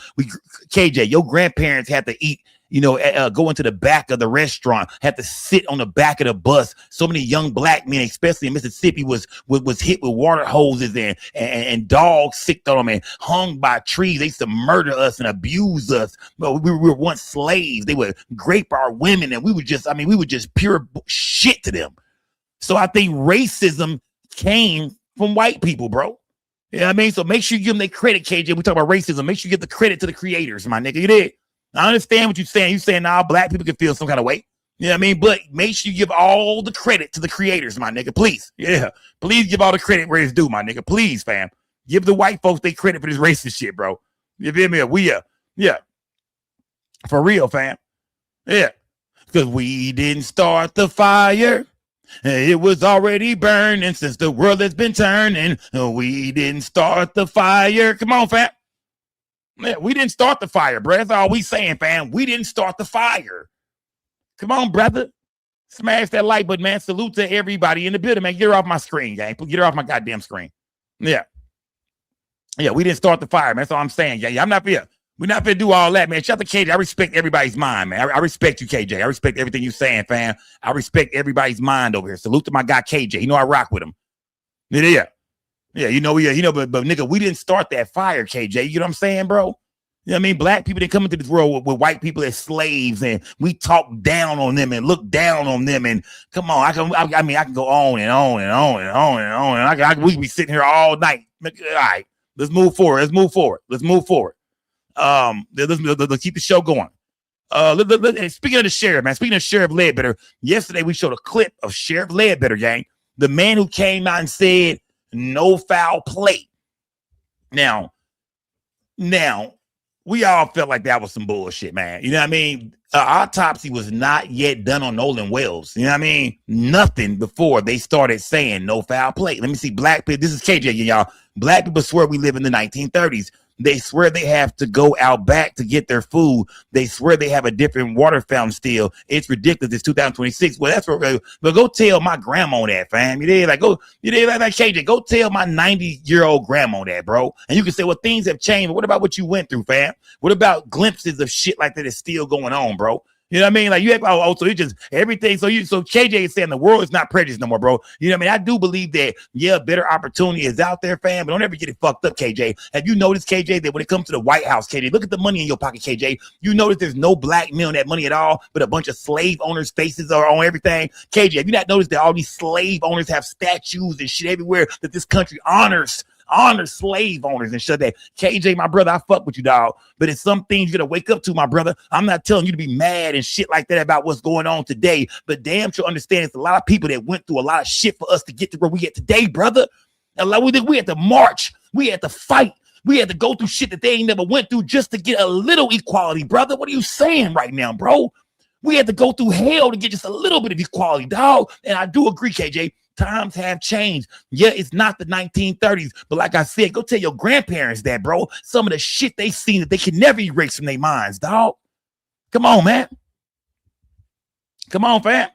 KJ, your grandparents had to eat, you know, go into the back of the restaurant, had to sit on the back of the bus. So many young black men, especially in Mississippi, was hit with water hoses and dogs sicked on them and hung by trees. They used to murder us and abuse us. Well, we were once slaves. They would grape our women, and we were just pure shit to them. So I think racism came from white people, bro. You know what I mean? So make sure you give them their credit, KJ. We talk about racism. Make sure you give the credit to the creators, my nigga. You did. I understand what you're saying. You're saying now black people can feel some kind of way. You know what I mean? But make sure you give all the credit to the creators, my nigga. Please. Yeah. Please give all the credit where it's due, my nigga. Please, fam. Give the white folks their credit for this racist shit, bro. You feel me? Yeah. For real, fam. Yeah. Because we didn't start the fire. It was already burning since the world has been turning. We didn't start the fire. Come on, fam. Yeah, we didn't start the fire, bro. That's all we saying, fam. We didn't start the fire. Come on, brother. Smash that like button, man. Salute to everybody in the building, man. Get her off my screen, gang. Get her off my goddamn screen. Yeah. Yeah, we didn't start the fire, man. That's all I'm saying, gang. I'm not here. We're not gonna do all that, man. Shout out to KJ. I respect everybody's mind, man. I respect you, KJ. I respect everything you're saying, fam. I respect everybody's mind over here. Salute to my guy, KJ. You know I rock with him. Yeah. Yeah, but nigga, we didn't start that fire, KJ. You know what I'm saying, bro? You know what I mean? Black people didn't come into this world with white people as slaves, and we talk down on them and look down on them. And come on, I can go on and on and on and on and on. And we be sitting here all night. All right, let's move forward. Let's keep the show going. Speaking of the sheriff, man. Speaking of Sheriff Ledbetter, yesterday we showed a clip of Sheriff Ledbetter, gang, the man who came out and said no foul play. Now, we all felt like that was some bullshit, man. You know what I mean? Autopsy was not yet done on Nolan Wells. You know what I mean? Nothing before they started saying no foul play. Let me see. Black people, this is KJ, y'all. Black people swear we live in the 1930s. They swear they have to go out back to get their food. They swear they have a different water fountain still. It's ridiculous. It's 2026. Well, that's what. But go tell my grandma that, fam. You did like KJ. Go tell my 90-year-old grandma that, bro. And you can say, well, things have changed. But what about what you went through, fam? What about glimpses of shit like that is still going on, bro? You know what I mean? Like you act, so you just everything. So KJ is saying the world is not prejudiced no more, bro. You know what I mean? I do believe that, yeah, better opportunity is out there, fam. But don't ever get it fucked up, KJ. Have you noticed, KJ, that when it comes to the White House, KJ, look at the money in your pocket, KJ. You notice there's no black men on that money at all, but a bunch of slave owners' faces are on everything. KJ, have you not noticed that all these slave owners have statues and shit everywhere that this country honors honor slave owners and shut that. KJ, my brother, I fuck with you, dog. But it's some things you gotta wake up to, my brother. I'm not telling you to be mad and shit like that about what's going on today, but damn sure understand it's a lot of people that went through a lot of shit for us to get to where we at today, brother. And like we had to march, we had to fight, we had to go through shit that they ain't never went through just to get a little equality, brother. What are you saying right now, bro? We had to go through hell to get just a little bit of equality, dog. And I do agree, KJ. Times have changed. Yeah, it's not the 1930s, but like I said, go tell your grandparents that, bro. Some of the shit they seen that they can never erase from their minds, dog. Come on, man. Come on, fam.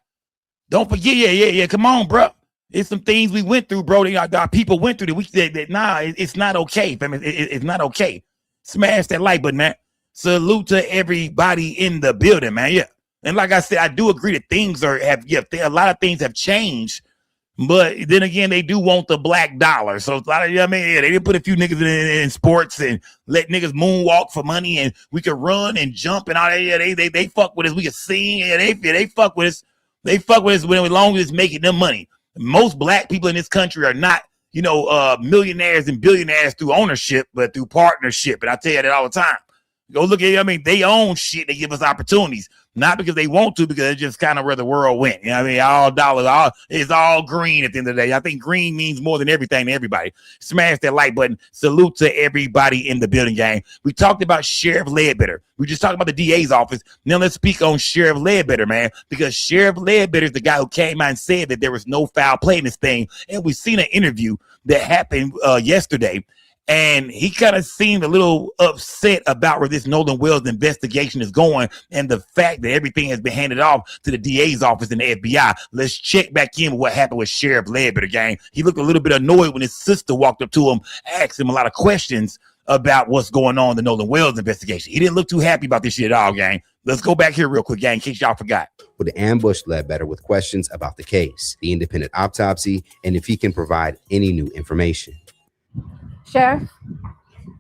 Don't forget, yeah. Come on, bro. It's some things we went through, bro. Our people went through that. We said that, nah, it's not okay, fam. It's not okay. Smash that like button, man. Salute to everybody in the building, man. Yeah. And like I said, I do agree that things a lot of things have changed, but then again, they do want the black dollar. So a lot of, they did put a few niggas in sports and let niggas moonwalk for money, and we could run and jump and all that. Yeah, they fuck with us. We could sing. Yeah, they fuck with us. They fuck with us as long as it's making them money. Most black people in this country are not, millionaires and billionaires through ownership, but through partnership. And I tell you that all the time. Go look at it. They own shit. They give us opportunities, not because they want to, because it's just kind of where the world went. All dollars, it's all green at the end of the day. I think green means more than everything to everybody. Smash that like button. Salute to everybody in the building, gang. We talked about Sheriff Ledbetter. We just talked about the DA's office. Now let's speak on Sheriff Ledbetter, man, because Sheriff Ledbetter is the guy who came out and said that there was no foul play in this thing. And we've seen an interview that happened yesterday. And he kind of seemed a little upset about where this Nolan Wells investigation is going and the fact that everything has been handed off to the DA's office and the FBI. Let's check back in with what happened with Sheriff Ledbetter, gang. He looked a little bit annoyed when his sister walked up to him, asked him a lot of questions about what's going on in the Nolan Wells investigation. He didn't look too happy about this shit at all, gang. Let's go back here real quick, gang, in case y'all forgot. Would ambush Ledbetter with questions about the case, the independent autopsy, and if he can provide any new information. Sheriff?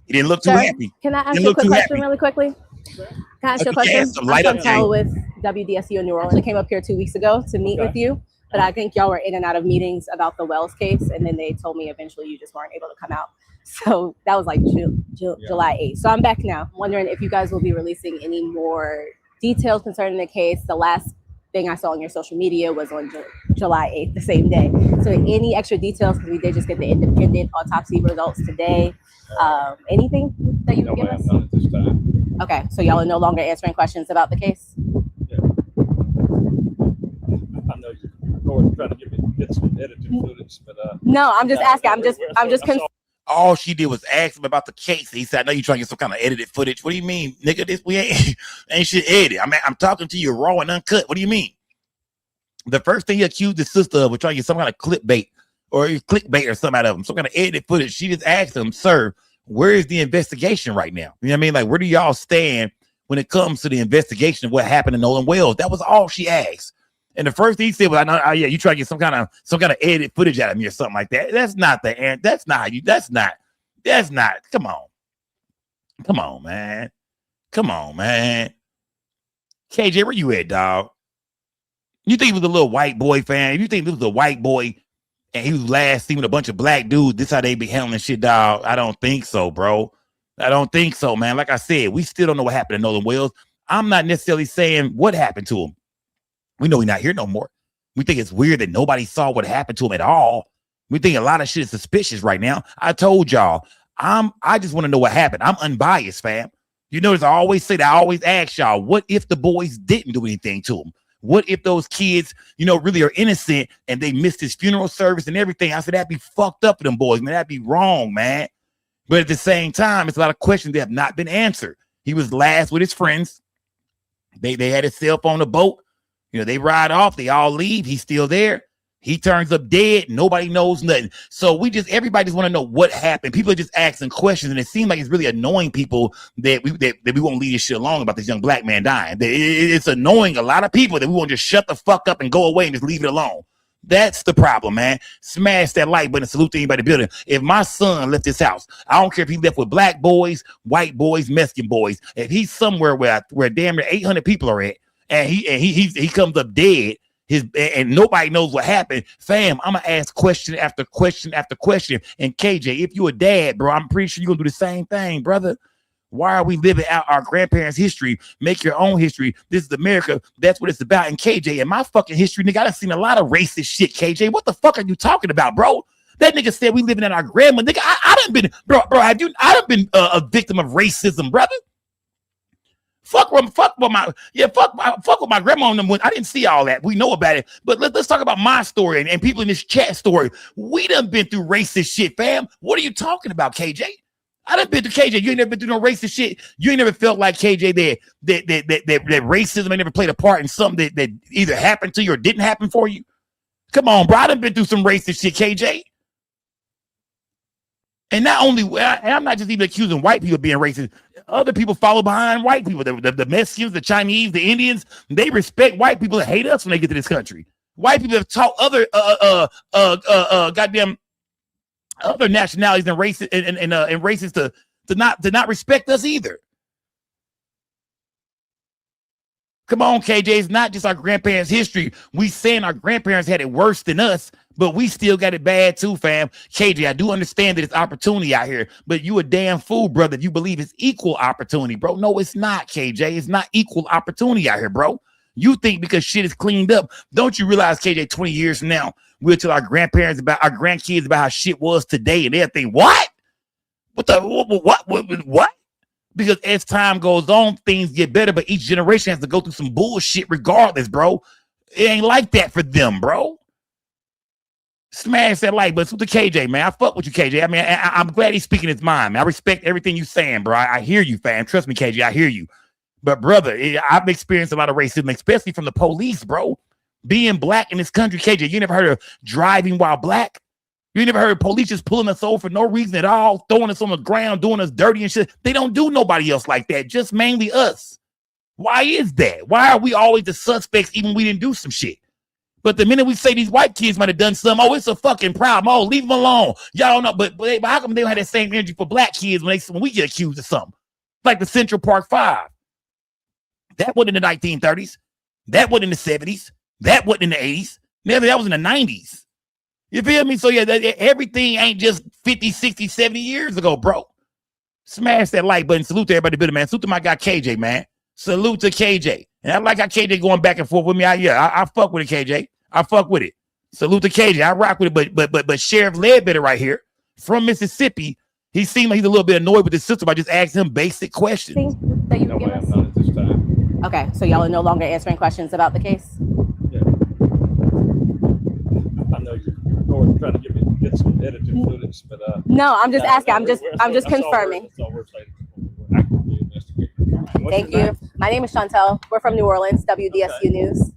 He didn't look too happy. Can I ask you a quick question really quickly? Can I ask you a question? I'm Chantel with WDSU in New Orleans. I came up here 2 weeks ago to meet with you, but I think y'all were in and out of meetings about the Wells case, and then they told me eventually you just weren't able to come out. So that was like July 8th. So I'm back now. I'm wondering if you guys will be releasing any more details concerning the case. The last thing I saw on your social media was on July 8th, the same day. So any extra details, because we did just get the independent autopsy results today. Anything that you can give us? None at this time. Okay, so y'all are no longer answering questions about the case? Yeah. I know you're trying to get some edited footage, but no, I'm just asking. I'm just all she did was ask him about the case. He said, I know you're trying to get some kind of edited footage. What do you mean, nigga? We ain't shit edited. I'm talking to you raw and uncut. What do you mean? The first thing he accused his sister of was trying to get some kind of clickbait or something out of him, some kind of edited footage. She just asked him, sir, where is the investigation right now? You know what I mean? Like, where do y'all stand when it comes to the investigation of what happened to Nolan Wells? That was all she asked. And the first thing he said was, yeah, you try to get some kind of edited footage out of me or something like that. That's not the end. That's not. Come on, man. KJ, where you at, dog? You think he was a little white boy fan? If you think this was a white boy and he was last seen with a bunch of black dudes, this how they be handling shit, dog? I don't think so, bro. I don't think so, man. Like I said, we still don't know what happened to Nolan Wells. I'm not necessarily saying what happened to him. We know he's not here no more. We think it's weird that nobody saw what happened to him at all. We think a lot of shit is suspicious right now. I told y'all, I just want to know what happened. I'm unbiased, fam. You notice I always say that. I always ask y'all, what if the boys didn't do anything to him? What if those kids, really are innocent and they missed his funeral service and everything? I said, that'd be fucked up for them boys, man. That'd be wrong, man. But at the same time, it's a lot of questions that have not been answered. He was last with his friends. They had his cell phone on the boat. They ride off, they all leave. He's still there. He turns up dead. Nobody knows nothing. So everybody just want to know what happened. People are just asking questions, and it seems like it's really annoying people that we won't leave this shit alone about this young black man dying. It's annoying a lot of people that we won't just shut the fuck up and go away and just leave it alone. That's the problem, man. Smash that like button. Salute to anybody building. If my son left this house, I don't care if he left with black boys, white boys, Mexican boys. If he's somewhere where damn near 800 people are at, and he comes up dead, and nobody knows what happened. Fam, I'm gonna ask question after question after question. And KJ, if you a dad, bro, I'm pretty sure you're gonna do the same thing, brother. Why are we living out our grandparents' history? Make your own history. This is America. That's what it's about. And KJ, in my fucking history, nigga, I done seen a lot of racist shit, KJ. What the fuck are you talking about, bro? That nigga said we living in our grandma. Nigga, I done been, bro, I done been a victim of racism, brother. Fuck with my grandma. I didn't see all that. We know about it. But let's talk about my story and people in this chat story. We done been through racist shit, fam. What are you talking about, KJ? I done been through KJ. You ain't never been through no racist shit. You ain't never felt like KJ that racism ain't never played a part in something that either happened to you or didn't happen for you. Come on, bro. I done been through some racist shit, KJ. And not only, and I'm not just even accusing white people of being racist. Other people follow behind white people. The Mexicans, the Chinese, the Indians, they respect white people and hate us when they get to this country. White people have taught other goddamn other nationalities and races and races to not respect us either. Come on, KJ, it's not just our grandparents' history. We saying our grandparents had it worse than us, but we still got it bad too, fam. KJ, I do understand that it's opportunity out here, but you a damn fool, brother, if you believe it's equal opportunity, bro. No, it's not, KJ. It's not equal opportunity out here, bro. You think because shit is cleaned up. Don't you realize, KJ, 20 years from now, we'll tell our grandparents about our grandkids about how shit was today, and they'll think, what? What? Because as time goes on, things get better, but each generation has to go through some bullshit regardless, bro. It ain't like that for them, bro. Smash that like button. Salute to KJ, man. I fuck with you, KJ. I mean, I'm glad he's speaking his mind, man. I respect everything you saying, bro. I hear you, fam. Trust me, KJ, I hear you. But, brother, I've experienced a lot of racism, especially from the police, bro. Being black in this country, KJ, you never heard of driving while black? You never heard police just pulling us over for no reason at all, throwing us on the ground, doing us dirty and shit? They don't do nobody else like that, just mainly us. Why is that? Why are we always the suspects even when we didn't do some shit? But the minute we say these white kids might have done something, oh, it's a fucking problem. Oh, leave them alone. Y'all don't know. But how come they don't have that same energy for black kids when we get accused of something? Like the Central Park 5. That wasn't in the 1930s. That wasn't in the 70s. That wasn't in the 80s. Never, that was in the 90s. You feel me? So, yeah, everything ain't just 50, 60, 70 years ago, bro. Smash that like button. Salute to everybody, man. Salute to my guy, KJ, man. Salute to KJ. And I like how KJ going back and forth with me. I fuck with it, KJ. I fuck with it. Salute to KJ. I rock with it. But Sheriff Ledbetter right here from Mississippi, he seemed like he's a little bit annoyed with his system. I just asked him basic questions. That you no, give us? Not at this time. Okay, so y'all are no longer answering questions about the case? Yeah. I know you're trying to get some edited footage, but no, I'm just asking. I'm just confirming. Thank you. My name is Chantel. We're from New Orleans, WDSU News.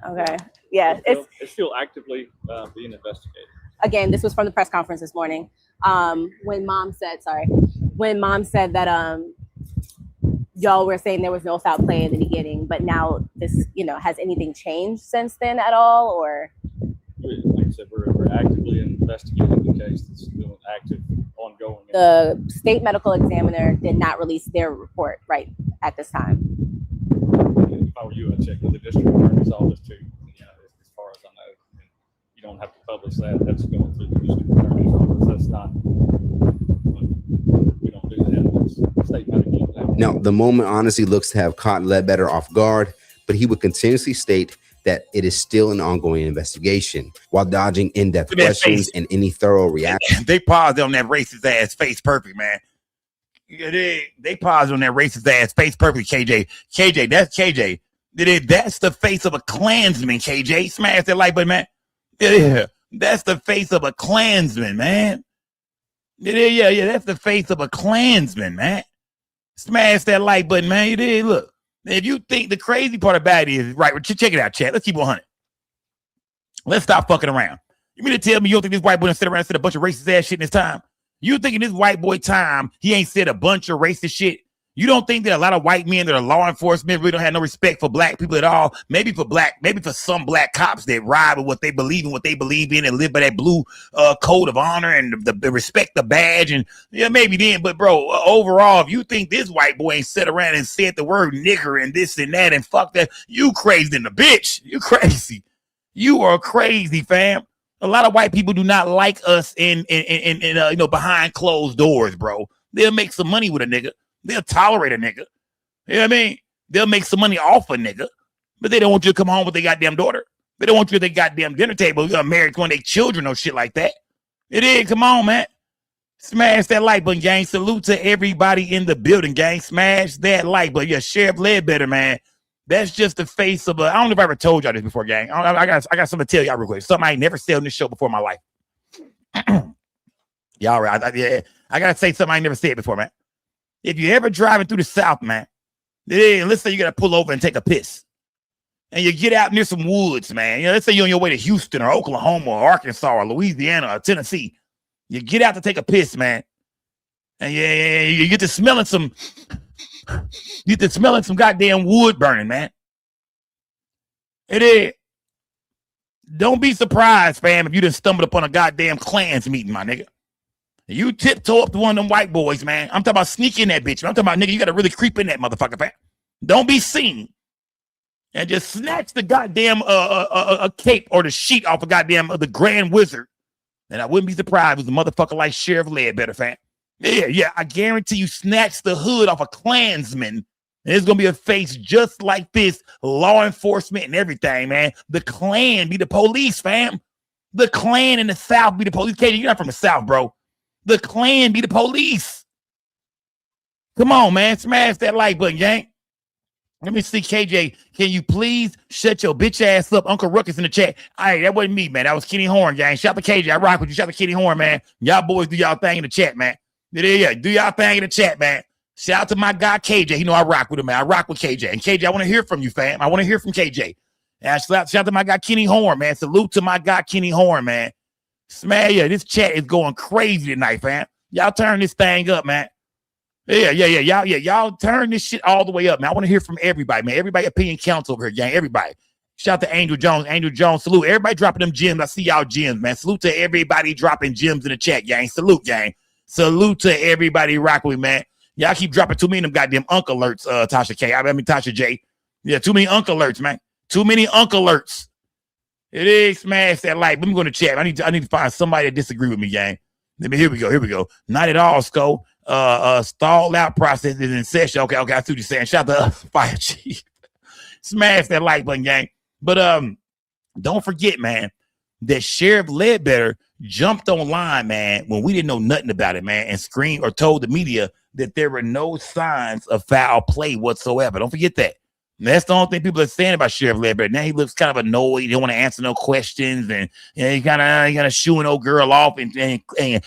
Okay. Yeah. It's still actively being investigated. Again, this was from the press conference this morning. When mom said that y'all were saying there was no foul play in the beginning, but now this, has anything changed since then at all, or? Like I said, we're actively investigating the case. It's still active, ongoing. The state medical examiner did not release their report right at this time. If I were you, I'd check with the district attorney's office too. As far as I know, you don't have to publish that. That's going through the district attorney's office. That's not. We don't do that. That's state medical examiner. Now, the moment honestly looks to have caught Ledbetter off guard, but he would continuously state that it is still an ongoing investigation while dodging in-depth questions and any thorough reaction. They paused on that racist ass face perfect, man. They paused on that racist ass face perfect, KJ. KJ, that's KJ. That's the face of a Klansman, KJ. Smash that like button, man. Yeah, that's the face of a Klansman, man. Yeah, that's the face of a Klansman, man. Smash that like button, man. You did, look. If you think the crazy part about it is, right, check it out, chat. Let's keep 100. Let's stop fucking around. You mean to tell me you don't think this white boy done sit around and said a bunch of racist ass shit in his time? You think in this white boy time, he ain't said a bunch of racist shit? You don't think that a lot of white men that are law enforcement really don't have no respect for black people at all? Maybe for some black cops that ride with what they believe in and live by that blue code of honor and the respect the badge, and yeah, maybe then. But bro, overall, if you think this white boy ain't sat around and said the word nigger and this and that and fuck that, you crazy than the bitch. You crazy. You are crazy, fam. A lot of white people do not like us in behind closed doors, bro. They'll make some money with a nigga. They'll tolerate a nigga. You know what I mean? They'll make some money off a nigga, but they don't want you to come home with their goddamn daughter. They don't want you at their goddamn dinner table. You're married to one of their children or shit like that. It is. Come on, man. Smash that like button, gang. Salute to everybody in the building, gang. Smash that like button. Yeah, Sheriff Ledbetter, man. That's just the face of a. I don't know if I ever told y'all this before, gang. I got something to tell y'all real quick. Something I ain't never said on this show before in my life. Y'all right? I gotta say something I ain't never said before, man. If you're ever driving through the South, man, let's say you got to pull over and take a piss. And you get out near some woods, man. You know, let's say you're on your way to Houston or Oklahoma or Arkansas or Louisiana or Tennessee. You get out to take a piss, man. And you get to smelling some goddamn wood burning, man. It is. Don't be surprised, fam, if you done stumbled upon a goddamn Klans meeting, my nigga. You tiptoe up to one of them white boys, man. I'm talking about sneaking that bitch. I'm talking about, nigga, you got to really creep in that motherfucker, fam. Don't be seen. And just snatch the goddamn a cape or the sheet off of goddamn the Grand Wizard. And I wouldn't be surprised if it was a motherfucker like Sheriff Ledbetter, fam. Yeah. I guarantee you snatch the hood off a Klansman. And there's going to be a face just like this. Law enforcement and everything, man. The Klan be the police, fam. The Klan in the South be the police. KJ, you're not from the South, bro. The Klan be the police. Come on, man. Smash that like button, gang. Let me see, KJ. Can you please shut your bitch ass up? Uncle Ruckus in the chat. All right, that wasn't me, man. That was Kenny Horn, gang. Shout out to KJ. I rock with you. Shout out to Kenny Horn, man. Y'all boys do y'all thing in the chat, man. Yeah. Do y'all thing in the chat, man. Shout out to my guy, KJ. You know I rock with him, man. I rock with KJ. And KJ, I want to hear from you, fam. I want to hear from KJ. And shout out to my guy, Kenny Horn, man. Salute to my guy, Kenny Horn, man. Smash, this chat is going crazy tonight, fam. Y'all turn this thing up, man. Yeah. Y'all turn this shit all the way up, man. I want to hear from everybody, man. Everybody opinion counts over here, gang. Everybody. Shout out to Angel Jones. Angel Jones, salute. Everybody dropping them gems. I see y'all gems, man. Salute to everybody dropping gems in the chat, gang. Salute, gang. Salute to everybody rocking with, man. Y'all keep dropping too many of them goddamn unk alerts, Tasha K. Tasha J. Yeah, too many unk alerts, man. Too many unk alerts. It is. Smash that like. Let me go to chat. I need to find somebody that disagree with me, gang. Here we go. Not at all, Sco. Stalled out process is in session. Okay, I see what you're saying. Shout out to Fire Chief. Smash that like button, gang. But don't forget, man, that Sheriff Ledbetter jumped online, man, when we didn't know nothing about it, man, and screamed or told the media that there were no signs of foul play whatsoever. Don't forget that. And that's the only thing people are saying about Sheriff Ledbetter. Now he looks kind of annoyed. He don't want to answer no questions, and he kind of shooing old girl off and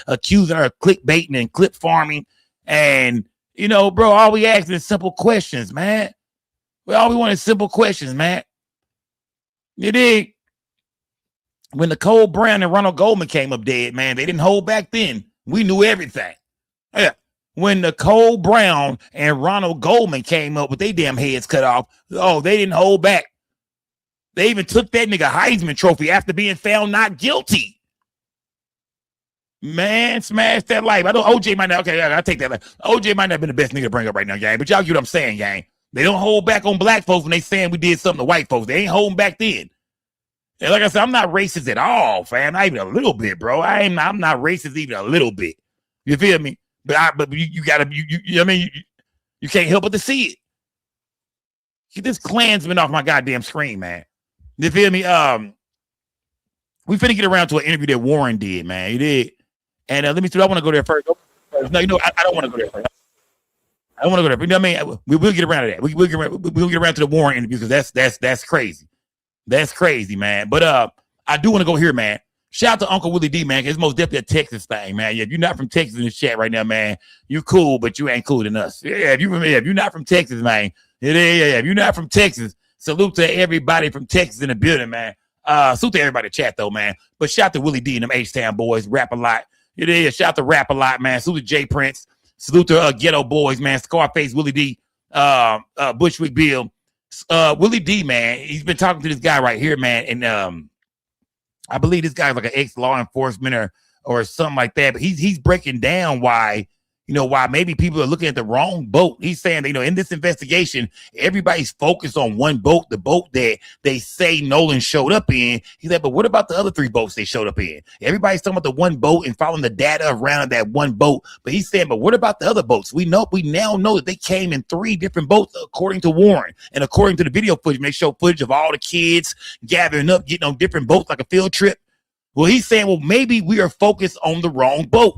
accusing her of clickbaiting and clip farming. And bro, all we asking is simple questions, man. All we want is simple questions, man. You dig? When Nicole Brown and Ronald Goldman came up dead, man, they didn't hold back then. We knew everything. Yeah. When Nicole Brown and Ronald Goldman came up with their damn heads cut off, they didn't hold back. They even took that nigga Heisman Trophy after being found not guilty. Man, smash that like. I know OJ might not. Okay, I'll take that. OJ might not have been the best nigga to bring up right now, gang. But y'all get what I'm saying, gang. They don't hold back on black folks when they saying we did something to white folks. They ain't holding back then. And like I said, I'm not racist at all, fam. Not even a little bit, bro. I'm not racist even a little bit. You feel me? But you gotta, I mean, you can't help but to see it. Get this Klansman off my goddamn screen, man. You feel me? We finna get around to an interview that Warren did, man. He did. And let me see. I want to go there first. No, I don't want to go there first. I don't want to go there. You know what I mean? We will get around to that. We'll get around to the Warren interview because that's crazy. That's crazy, man. But I do want to go here, man. Shout out to Uncle Willie D, man. It's most definitely a Texas thing, man. Yeah, if you're not from Texas in the chat right now, man, you cool, but you ain't cooler than us. Yeah, if you're not from Texas, man. If you're not from Texas, salute to everybody from Texas in the building, man. Salute to everybody in chat though, man. But shout out to Willie D and them H-Town boys, rap a lot. Shout out to Rap a Lot, man. Salute to Jay Prince. Salute to Ghetto Boys, man. Scarface, Willie D, Bushwick Bill. Willie D, man, he's been talking to this guy right here, man. And I believe this guy's like an ex-law enforcement or something like that. But he's breaking down why maybe people are looking at the wrong boat. He's saying, in this investigation, everybody's focused on one boat, the boat that they say Nolan showed up in. He's like, but what about the other 3 boats they showed up in? Everybody's talking about the one boat and following the data around that one boat. But he's saying, but what about the other boats? We now know that they came in 3 different boats, according to Warren. And according to the video footage, they show footage of all the kids gathering up, getting on different boats like a field trip. Well, he's saying, well, maybe we are focused on the wrong boat.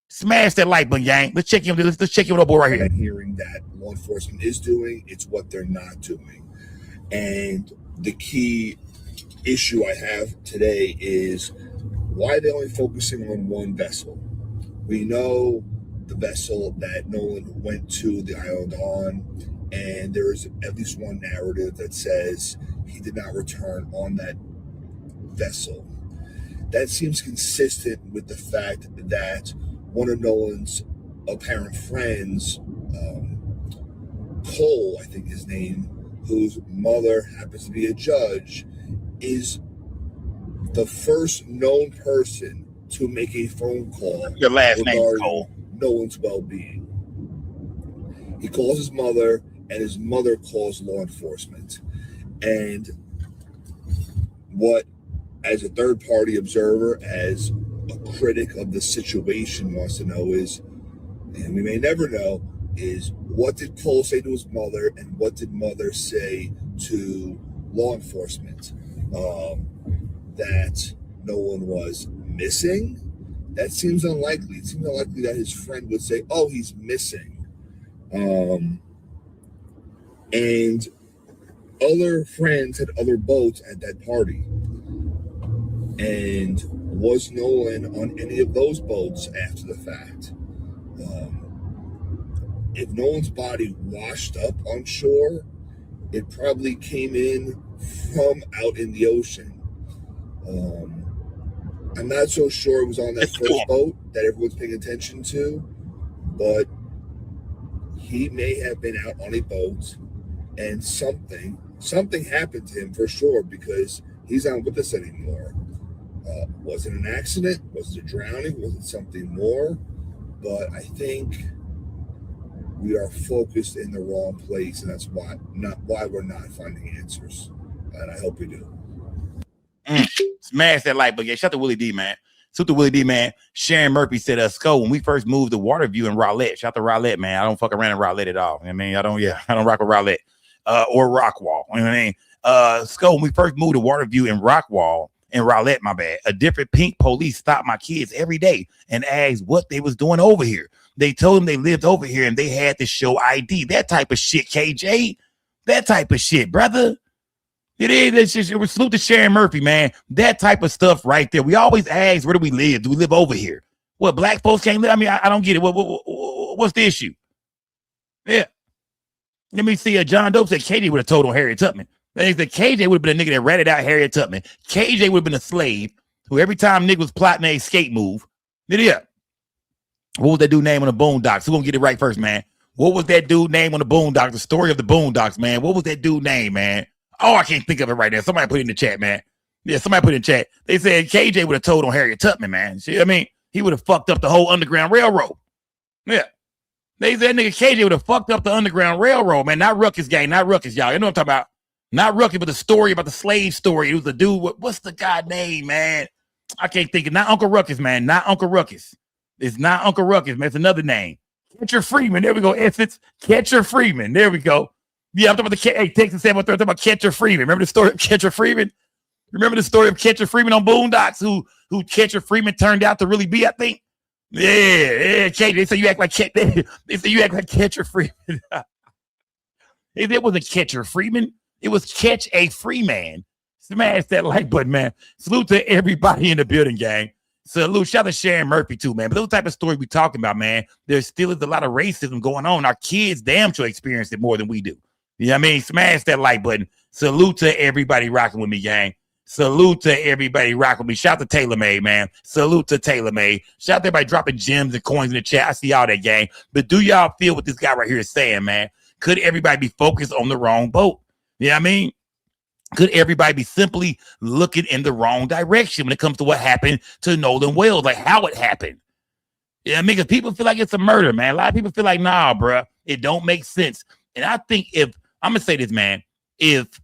Smash that like button, gang. Let's check in. Let's check in with our boy right here. Hearing that law enforcement is doing, it's what they're not doing. And the key issue I have today is why are they only focusing on one vessel? We know the vessel that Nolan went to the island on, and there is at least one narrative that says he did not return on that vessel. That seems consistent with the fact that one of Nolan's apparent friends, Cole, I think his name, whose mother happens to be a judge, is the first known person to make a phone call Your last name is Cole. Nolan's well-being. He calls his mother, and his mother calls law enforcement. And what, as a third-party observer, as a critic of the situation wants to know is, and we may never know, is what did Cole say to his mother and what did mother say to law enforcement? That Nolan was missing? That seems unlikely. It seems unlikely that his friend would say, oh, he's missing. And other friends had other boats at that party. And was Nolan on any of those boats after the fact? If Nolan's body washed up on shore, it probably came in from out in the ocean. I'm not so sure it was on that first boat that everyone's paying attention to, but he may have been out on a boat and something happened to him for sure, because he's not with us anymore. Was it an accident? Was it a drowning? Was it something more? But I think we are focused in the wrong place, and that's why we're not finding answers. And I hope we do. Smash that like button. Yeah, shout out to Willie D, man. Shout out to Willie D, man. Sharon Murphy said, Sco, when we first moved to Waterview in Rowlett. Shout out to Rowlett, man. I don't fuck around in Rowlett at all. I mean, I don't rock with Rowlett or Rockwall. You know what I mean? Sco, when we first moved to Waterview in Rowlett, my bad, a different pink police stopped my kids every day and asked what they was doing over here. They told them they lived over here and they had to show ID. That type of shit, KJ. That type of shit, brother. It is. It's just, it was salute to Sharon Murphy, man. That type of stuff right there. We always ask, where do we live? Do we live over here? What, black folks can't live? I mean, I don't get it. What's the issue? Yeah. Let me see. John Dope said KJ would have told on Harriet Tubman. That KJ would have been a nigga that ratted out Harriet Tubman. KJ would have been a slave who every time nigga was plotting a escape move. Yeah. What was that dude name on the Boondocks? Who gonna get it right first, man? What was that dude name on the Boondocks? The story of the Boondocks, man. What was that dude name, man? Oh, I can't think of it right now. Somebody put it in the chat, man. Yeah, somebody put it in the chat. They said KJ would have told on Harriet Tubman, man. See, I mean, he would have fucked up the whole Underground Railroad. Yeah. They said nigga KJ would have fucked up the Underground Railroad, man. Not Ruckus gang, not Ruckus, y'all. You know what I'm talking about? Not Ruckus, but the story about the slave story. It was the dude. What's the guy name, man? I can't think of. Not Uncle Ruckus, man. Not Uncle Ruckus. It's not Uncle Ruckus, man. It's another name. Catcher Freeman. There we go. Essence. Catcher Freeman. There we go. Yeah, I'm talking about the Texas 713. I'm talking about Catcher Freeman. Remember the story of Catcher Freeman? Remember the story of Catcher Freeman on Boondocks? Who Catcher Freeman turned out to really be, I think. Yeah. They say you act like they say you act like Catcher Freeman. It wasn't Catcher Freeman. It was Catch a Free Man. Smash that like button, man. Salute to everybody in the building, gang. Salute. Shout out to Sharon Murphy, too, man. But those type of stories we talking about, man, there still is a lot of racism going on. Our kids damn sure experience it more than we do. You know what I mean? Smash that like button. Salute to everybody rocking with me, gang. Salute to everybody rocking me. Shout out to Taylor May, man. Salute to Taylor May. Shout out to everybody dropping gems and coins in the chat. I see all that, gang. But do y'all feel what this guy right here is saying, man? Could everybody be focused on the wrong boat? You know what I mean? Could everybody be simply looking in the wrong direction when it comes to what happened to Nolan Wells, like how it happened? Yeah, I mean, because people feel like it's a murder, man. A lot of people feel like, nah, bro, it don't make sense. And I think if I'm gonna say this, man, if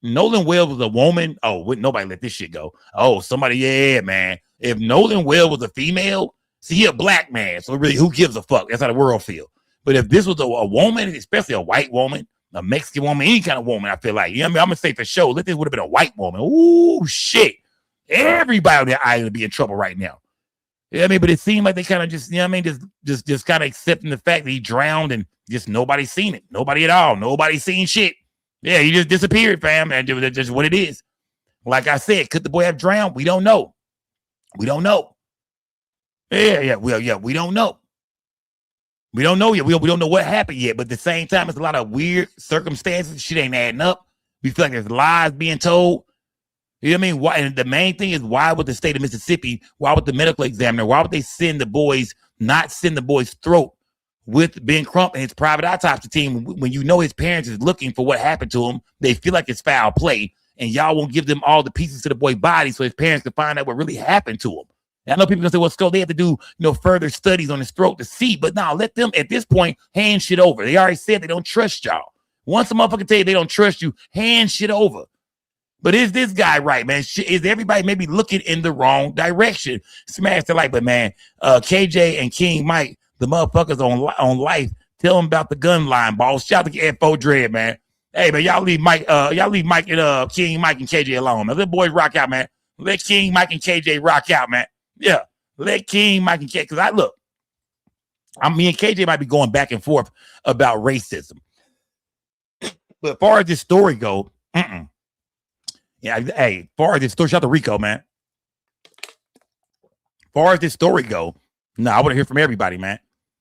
Nolan Wells was a woman, oh, wouldn't nobody let this shit go? Oh, somebody, yeah, man. If Nolan Wells was a female, see, he a black man, so really, who gives a fuck? That's how the world feel. But if this was a woman, especially a white woman, a Mexican woman, any kind of woman, I feel like, you know what I mean? I'm gonna say for sure, let this would have been a white woman. Ooh, shit. Everybody on the island would be in trouble right now. Yeah, I mean, but it seemed like they kind of just, you know what I mean, just kind of accepting the fact that he drowned and just nobody seen it. Nobody at all. Nobody seen shit. Yeah, he just disappeared, fam. And that's just what it is. Like I said, could the boy have drowned? We don't know. We don't know. Yeah, we don't know. We don't know yet. We don't know what happened yet. But at the same time, it's a lot of weird circumstances. Shit ain't adding up. We feel like there's lies being told. You know what I mean? Why? And the main thing is, why would the state of Mississippi, why would the medical examiner, why would they not send the boy's throat with Ben Crump and his private autopsy team when you know his parents is looking for what happened to him? They feel like it's foul play, and y'all won't give them all the pieces to the boy's body so his parents can find out what really happened to him. And I know people gonna say, well, Skull, they have to do further studies on his throat to see, but no, let them at this point hand shit over. They already said they don't trust y'all. Once a motherfucker tell you they don't trust you, hand shit over. But is this guy right, man? Is everybody maybe looking in the wrong direction? Smash the like, but man, KJ and King Mike, the motherfuckers on life, tell them about the gun line, boss. Shout out to F4 Dread, man. Hey, man, y'all leave Mike and King Mike and KJ alone, man. Let boys rock out, man. Let King Mike and KJ rock out, man. Yeah, let King Mike and KJ, because me and KJ might be going back and forth about racism. But as far as this story go, yeah, hey, far as this story, shout out to Rico, man. Far as this story go, I want to hear from everybody, man.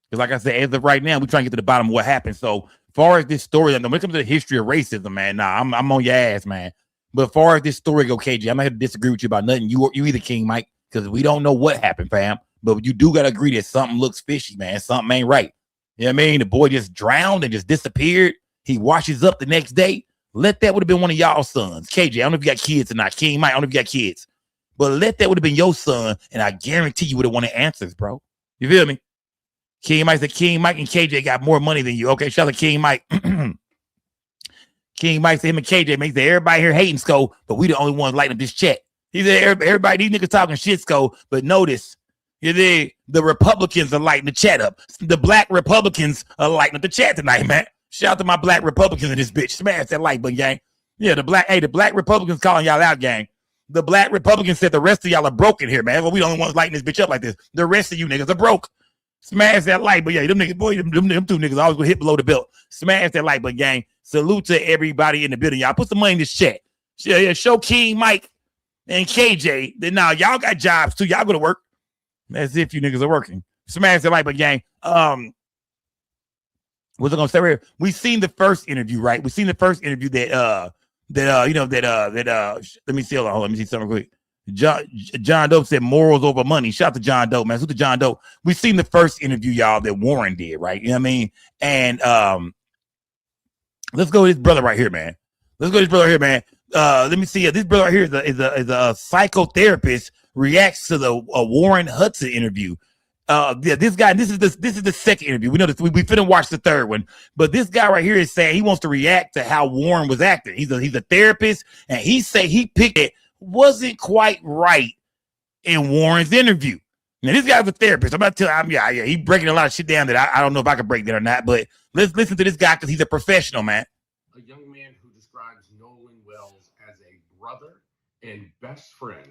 Because like I said, as of right now, we're trying to get to the bottom of what happened. So far as this story, when it comes to the history of racism, man, I'm on your ass, man. But far as this story go, KJ, I'm not going to disagree with you about nothing. You either, King Mike, because we don't know what happened, fam. But you do got to agree that something looks fishy, man. Something ain't right. You know what I mean? The boy just drowned and just disappeared. He washes up the next day. Let that would have been one of y'all sons. KJ, I don't know if you got kids or not. King Mike, I don't know if you got kids. But let that would have been your son, and I guarantee you would have wanted answers, bro. You feel me? King Mike said King Mike and KJ got more money than you. Okay, shout out to King Mike. King Mike said him and KJ makes everybody here hating Skull, but we the only ones lighting up this chat. He said everybody, these niggas talking shit, Skull, but notice, the Republicans are lighting the chat up. The black Republicans are lighting up the chat tonight, man. Shout out to my black Republicans in this bitch. Smash that like button, gang. Yeah, the black Republicans calling y'all out, gang. The black Republicans said the rest of y'all are broken here, man. Well, we the only ones lighting this bitch up like this. The rest of you niggas are broke. Smash that like, but yeah, them niggas, boy, them two niggas always gonna hit below the belt. Smash that like, but gang. Salute to everybody in the building, y'all. Put some money in this chat. Yeah, show King Mike and KJ that now y'all got jobs too. Y'all go to work. As if you niggas are working. Smash that like, but gang. What's I gonna say right here? We seen the first interview, right? We seen the first interview that let me see. Hold on, let me see something quick. John Dope said morals over money. Shout out to John Dope, man. Who's the John Dope? We seen the first interview, y'all, that Warren did, right? You know what I mean? And let's go with this brother right here, man. Let me see. This brother right here is a psychotherapist. Reacts to the Warren Hudson interview. This guy, this is the second interview. We know this. We finna watch the third one, but this guy right here is saying he wants to react to how Warren was acting. He's a therapist, and he say he picked it wasn't quite right in Warren's interview. Now this guy's a therapist. I'm not telling. He breaking a lot of shit down that I don't know if I can break that or not. But let's listen to this guy because he's a professional, man. A young man who describes Nolan Wells as a brother and best friend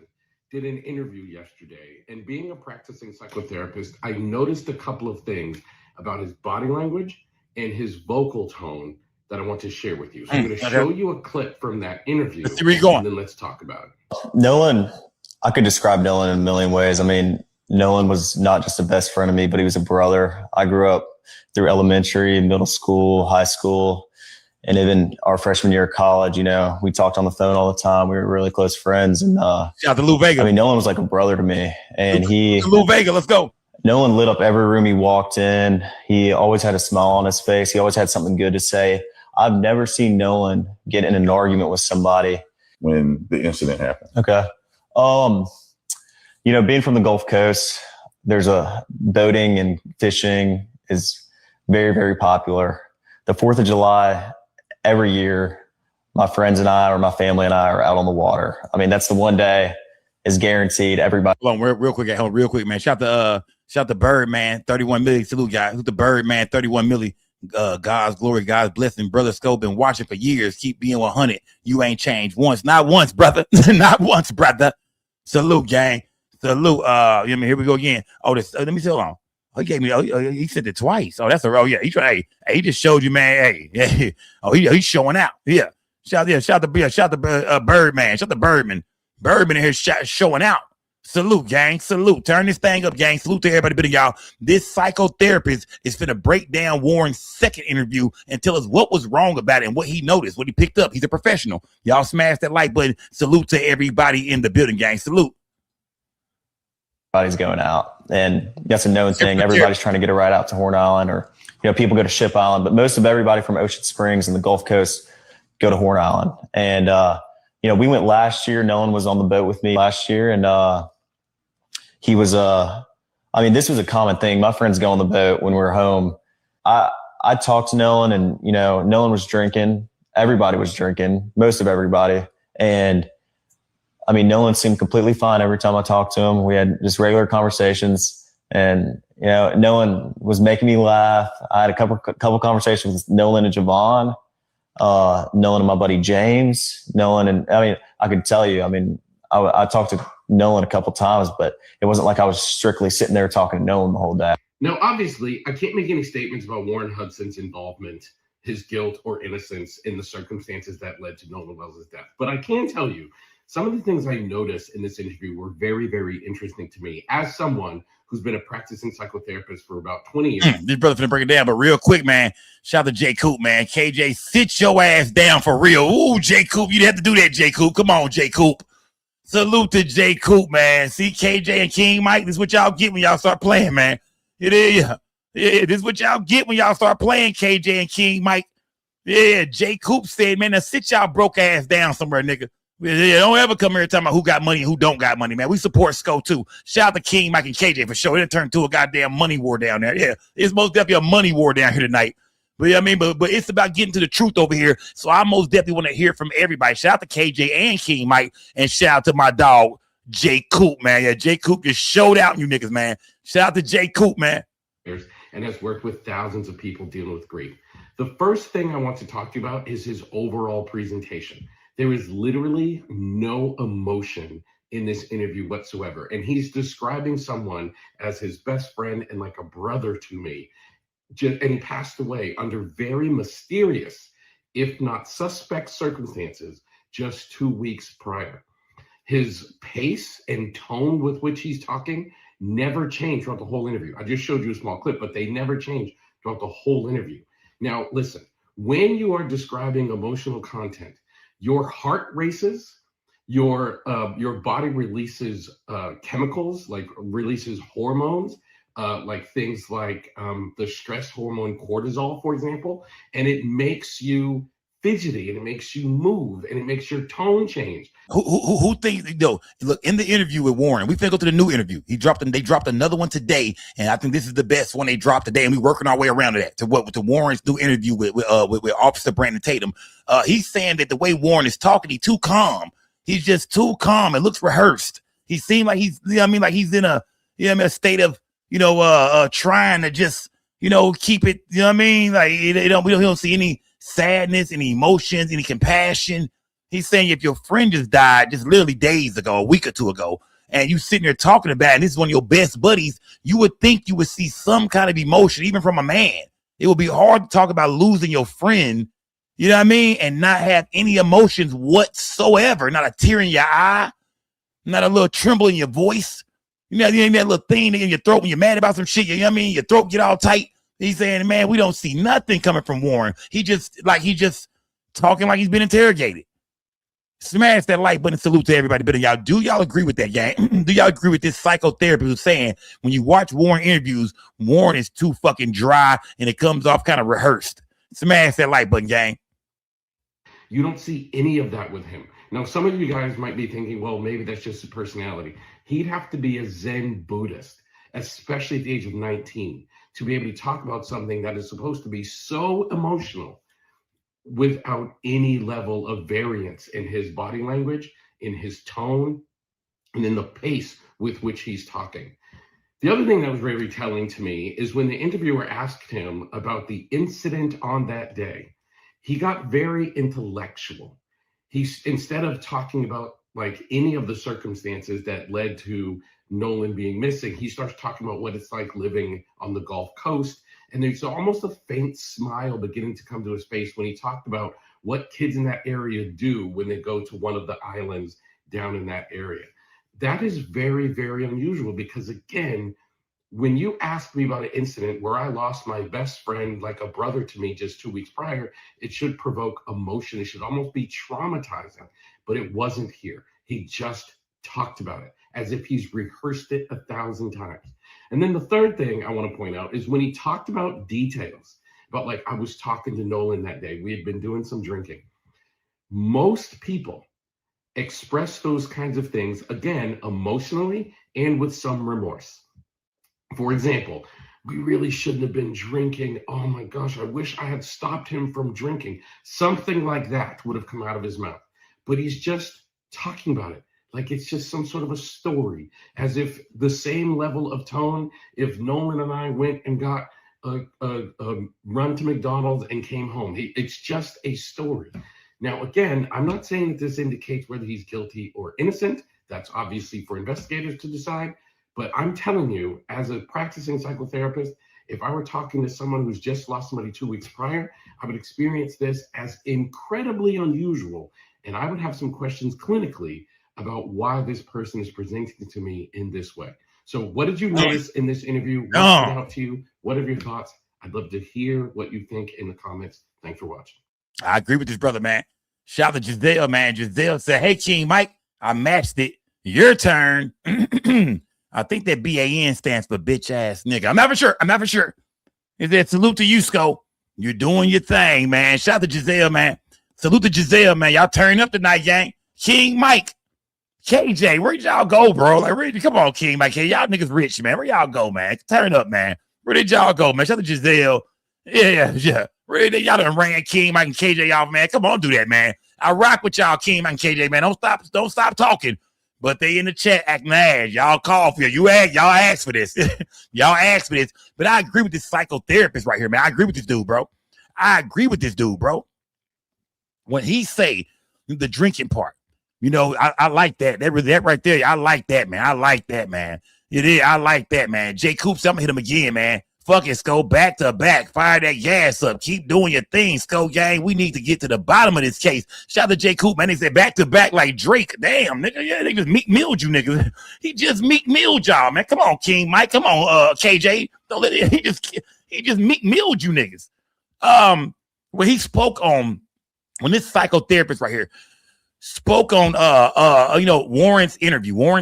did an interview yesterday, and being a practicing psychotherapist, I noticed a couple of things about his body language and his vocal tone that I want to share with you. So I'm going to show you a clip from that interview. Let's see where you're going. And then let's talk about it. Nolan, I could describe Nolan in a million ways. I mean, Nolan was not just a best friend of me, but he was a brother. I grew up through elementary, middle school, high school, And even our freshman year of college, you know, we talked on the phone all the time. We were really close friends. And shout out to Lou Vega. I mean, Nolan was like a brother to me. And Lou Vega, let's go. Nolan lit up every room he walked in. He always had a smile on his face. He always had something good to say. I've never seen Nolan get in an argument with somebody when the incident happened. Okay. You know, being from the Gulf Coast, there's a boating and fishing is very, very popular. The 4th of July, every year, my friends and I, or my family and I, are out on the water. I mean, that's the one day is guaranteed. Everybody. Hold on, real quick, man. Shout to Birdman, 31 million. Salute, guys. Who's the Birdman, 31 million. God's glory, God's blessing. Brother Scope been watching for years. Keep being 100. You ain't changed once. Not once, brother. Not once, brother. Salute, gang. Salute. Here we go again. Oh, this. Let me see. Hold on. Oh, he gave me. He said it twice. Oh, that's a. Oh, yeah. He tried. Hey, he just showed you, man. Hey. Oh, he's showing out. Yeah. Shout the Birdman. Shout the Birdman. Birdman in here showing out. Salute, gang. Salute. Turn this thing up, gang. Salute to everybody. But y'all, this psychotherapist is finna break down Warren's second interview and tell us what was wrong about it and what he noticed, what he picked up. He's a professional. Y'all smash that like button. Salute to everybody in the building, gang. Salute. Everybody's going out, and that's a known thing. Everybody's trying to get a ride out to Horn Island, or people go to Ship Island, but most of everybody from Ocean Springs and the Gulf Coast go to Horn Island. And we went last year. Nolan was on the boat with me last year, and he was this was a common thing. My friends go on the boat when we were home. I talked to Nolan, and Nolan was drinking. Everybody was drinking, most of everybody. And I mean, Nolan seemed completely fine every time I talked to him. We had just regular conversations, and Nolan was making me laugh. I had a couple conversations with Nolan and Javon, Nolan and my buddy James, Nolan, and I could tell you. I talked to Nolan a couple times, but it wasn't like I was strictly sitting there talking to Nolan the whole day. Now, obviously, I can't make any statements about Warren Hudson's involvement, his guilt or innocence in the circumstances that led to Nolan Wells' death. But I can tell you, some of the things I noticed in this interview were very, very interesting to me as someone who's been a practicing psychotherapist for about 20 years. This brother finna break it down, but real quick, man, shout out to J. Coop, man. KJ, sit your ass down for real. Ooh, J. Coop, you have to do that, J. Coop. Come on, J. Coop. Salute to J. Coop, man. See, KJ and King Mike, this is what y'all get when y'all start playing, man. It is. Yeah, this is what y'all get when y'all start playing, KJ and King Mike. Yeah, J. Coop said, man, now sit y'all broke ass down somewhere, nigga. Yeah, don't ever come here talking about who got money and who don't got money, man. We support SCO too. Shout out to King, Mike, and KJ for sure. It turned into a goddamn money war down there. Yeah, it's most definitely a money war down here tonight. But but it's about getting to the truth over here. So I most definitely want to hear from everybody. Shout out to KJ and King Mike, and shout out to my dog J. Coop, man. Yeah, J. Coop just showed out, you niggas, man. Shout out to J. Coop, man. And has worked with thousands of people dealing with grief. The first thing I want to talk to you about is his overall presentation. There is literally no emotion in this interview whatsoever. And he's describing someone as his best friend and like a brother to me. And he passed away under very mysterious, if not suspect circumstances, just 2 weeks prior. His pace and tone with which he's talking never changed throughout the whole interview. I just showed you a small clip, but they never changed throughout the whole interview. Now, listen, when you are describing emotional content, your heart races, your body releases chemicals, like releases hormones, like things like the stress hormone cortisol, for example, and it makes you fidgety, and it makes you move, and it makes your tone change. Who thinks, look, in the interview with Warren, we finna go to the new interview. They dropped another one today, and I think this is the best one they dropped today, and we're working our way around to that, to Warren's new interview with Officer Brandon Tatum. He's saying that the way Warren is talking, he's too calm. He's just too calm. It looks rehearsed. He seemed like he's, like he's in a, a state of, trying to just, keep it, like we don't see any sadness, any emotions, any compassion. He's saying if your friend just died just literally days ago, a week or two ago, and you sitting there talking about it, and this is one of your best buddies, you would think you would see some kind of emotion, even from a man. It would be hard to talk about losing your friend, and not have any emotions whatsoever, not a tear in your eye, not a little tremble in your voice. That little thing in your throat when you're mad about some shit, your throat get all tight. He's saying, man, we don't see nothing coming from Warren. He just talking like he's been interrogated. Smash that like button. Salute to everybody. But y'all, do y'all agree with that, gang? Do y'all agree with this psychotherapist who's saying when you watch Warren interviews, Warren is too fucking dry and it comes off kind of rehearsed? Smash that like button, gang. You don't see any of that with him. Now, some of you guys might be thinking, well, maybe that's just a personality. He'd have to be a Zen Buddhist, especially at the age of 19, to be able to talk about something that is supposed to be so emotional without any level of variance in his body language, in his tone, and in the pace with which he's talking. The other thing that was very telling to me is when the interviewer asked him about the incident on that day, he got very intellectual. He's, instead of talking about like any of the circumstances that led to Nolan being missing, he starts talking about what it's like living on the Gulf Coast. And there's almost a faint smile beginning to come to his face when he talked about what kids in that area do when they go to one of the islands down in that area. That is very, very unusual because, again, when you ask me about an incident where I lost my best friend, like a brother to me just 2 weeks prior, it should provoke emotion. It should almost be traumatizing, but it wasn't here. He just talked about it as if he's rehearsed it 1,000 times. And then the third thing I want to point out is when he talked about details, about like I was talking to Nolan that day, we had been doing some drinking. Most people express those kinds of things, again, emotionally and with some remorse. For example, we really shouldn't have been drinking. Oh my gosh, I wish I had stopped him from drinking. Something like that would have come out of his mouth. But he's just talking about it like it's just some sort of a story, as if the same level of tone, if Nolan and I went and got a run to McDonald's and came home. It's just a story. Now, again, I'm not saying that this indicates whether he's guilty or innocent. That's obviously for investigators to decide. But I'm telling you, as a practicing psychotherapist, if I were talking to someone who's just lost somebody 2 weeks prior, I would experience this as incredibly unusual. And I would have some questions clinically about why this person is presenting to me in this way. So what did you notice in this interview? What stood out to you? What are your thoughts? I'd love to hear what you think in the comments. Thanks for watching. I agree with this brother, man. Shout out to Giselle, man. Giselle said, hey, King Mike, I matched it. Your turn. I think that BAN stands for bitch ass nigga. I'm not for sure. Is that salute to you, Sco? You're doing your thing, man. Shout out to Giselle, man. Salute to Giselle, man. Y'all turn up tonight, gang. King Mike. KJ, where y'all go, bro? Like, really, come on, King Mike. Y'all niggas rich, man. Where y'all go, man? Turn up, man. Where did y'all go, man? Shout out to Giselle. Yeah. Where did y'all done ran King Mike and KJ off, man? Come on, do that, man. I rock with y'all, King Mike and KJ, man. Don't stop talking. But they in the chat acting ass. Y'all call for y'all asked for this. Y'all asked for this. But I agree with this psychotherapist right here, man. I agree with this dude, bro. When he say the drinking part, you know, I like that. That right there. I like that, man. It is. I like that, man. Jay Coops, I'm gonna hit him again, man. Fuck it, Sco. Back to back. Fire that gas up. Keep doing your thing, Sco gang. We need to get to the bottom of this case. Shout out to Jay Coop, man. They said back to back like Drake. Damn, nigga. Yeah, they just Meek Milled you, nigga. He just Meek Milled y'all, man. Come on, King Mike. Come on, KJ. Don't let it. He just Meek Milled you niggas. When he spoke on, when this psychotherapist right here spoke on Warren's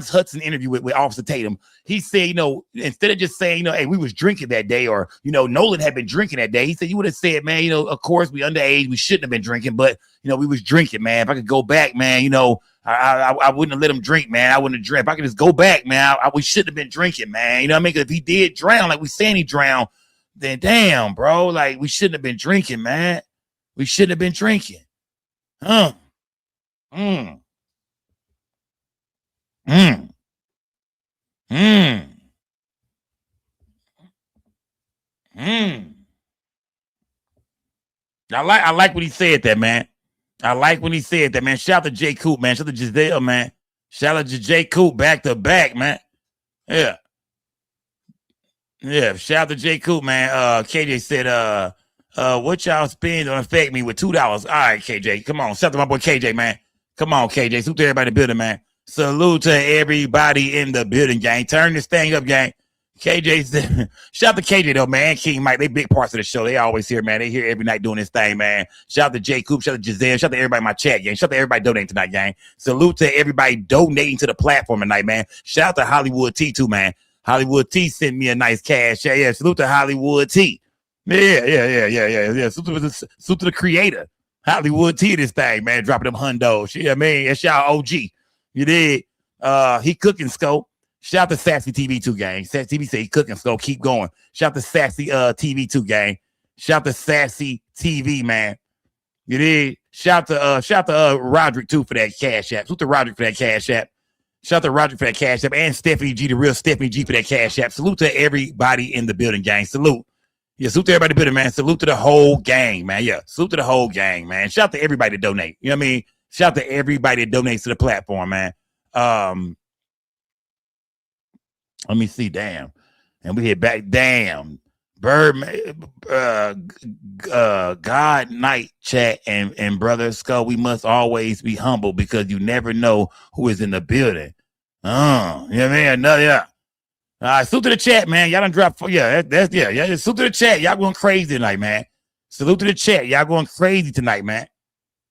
Hudson interview with Officer Tatum. He said, you know, instead of just saying, you know, hey, we was drinking that day, or, you know, Nolan had been drinking that day, he said, you would have said, man, you know, of course we underage, we shouldn't have been drinking, but, you know, we was drinking, man. If I could go back, man, you know, I wouldn't have let him drink, man. I wouldn't have drank. If I could just go back, man, we shouldn't have been drinking, man. You know what I mean? 'Cause if he did drown, like we saying he drowned, then damn, bro, like we shouldn't have been drinking, man. We shouldn't have been drinking. I like when he said that, man. Shout out to Jay Coop, man. Shout out to Giselle, man. Shout out to Jay Coop back to back, man. Yeah. Shout out to Jay Coop, man. KJ said, what y'all spend on affect me with $2. All right, KJ. Come on. Shout out to my boy KJ, man. Come on, KJ. Salute to everybody in the building, man. Salute to everybody in the building, gang. Turn this thing up, gang. KJ said, shout out to KJ though, man. King Mike, they big parts of the show. They always here, man. They here every night doing this thing, man. Shout out to J Coop, shout out to Giselle, shout out to everybody in my chat, gang. Shout out to everybody donating tonight, gang. Salute to everybody donating to the platform tonight, man. Shout out to Hollywood T too, man. Hollywood T sent me a nice cash. Yeah. Salute to Hollywood T. Yeah. Salute to the creator. Hollywood T this thing, man. Dropping them hundos. Yeah, man. That's y'all OG. You did. He cooking scope. Shout out to Sassy TV 2 gang. Sassy TV say he cooking, so keep going. Shout out to Sassy TV 2 gang. Shout out to Sassy TV, man. You did. Shout out to Roderick too for that cash app. Salute to Roderick for that cash app. Shout out to Roderick for that cash app. And Stephanie G, the real Stephanie G for that cash app. Salute to everybody in the building, gang. Salute. Yeah, salute to everybody in the building, man. Salute to the whole gang, man. Yeah, salute to the whole gang, man. Shout out to everybody that donate. You know what I mean? Shout out to everybody that donates to the platform, man. Let me see. Damn. And we hit back. Damn. Birdman, God Night chat and Brother Skull. We must always be humble because you never know who is in the building. You know what I mean? No, yeah. All right, salute to the chat, man. Y'all done dropped. Yeah. Salute to the chat. Y'all going crazy tonight, man. Salute to the chat. Y'all going crazy tonight, man.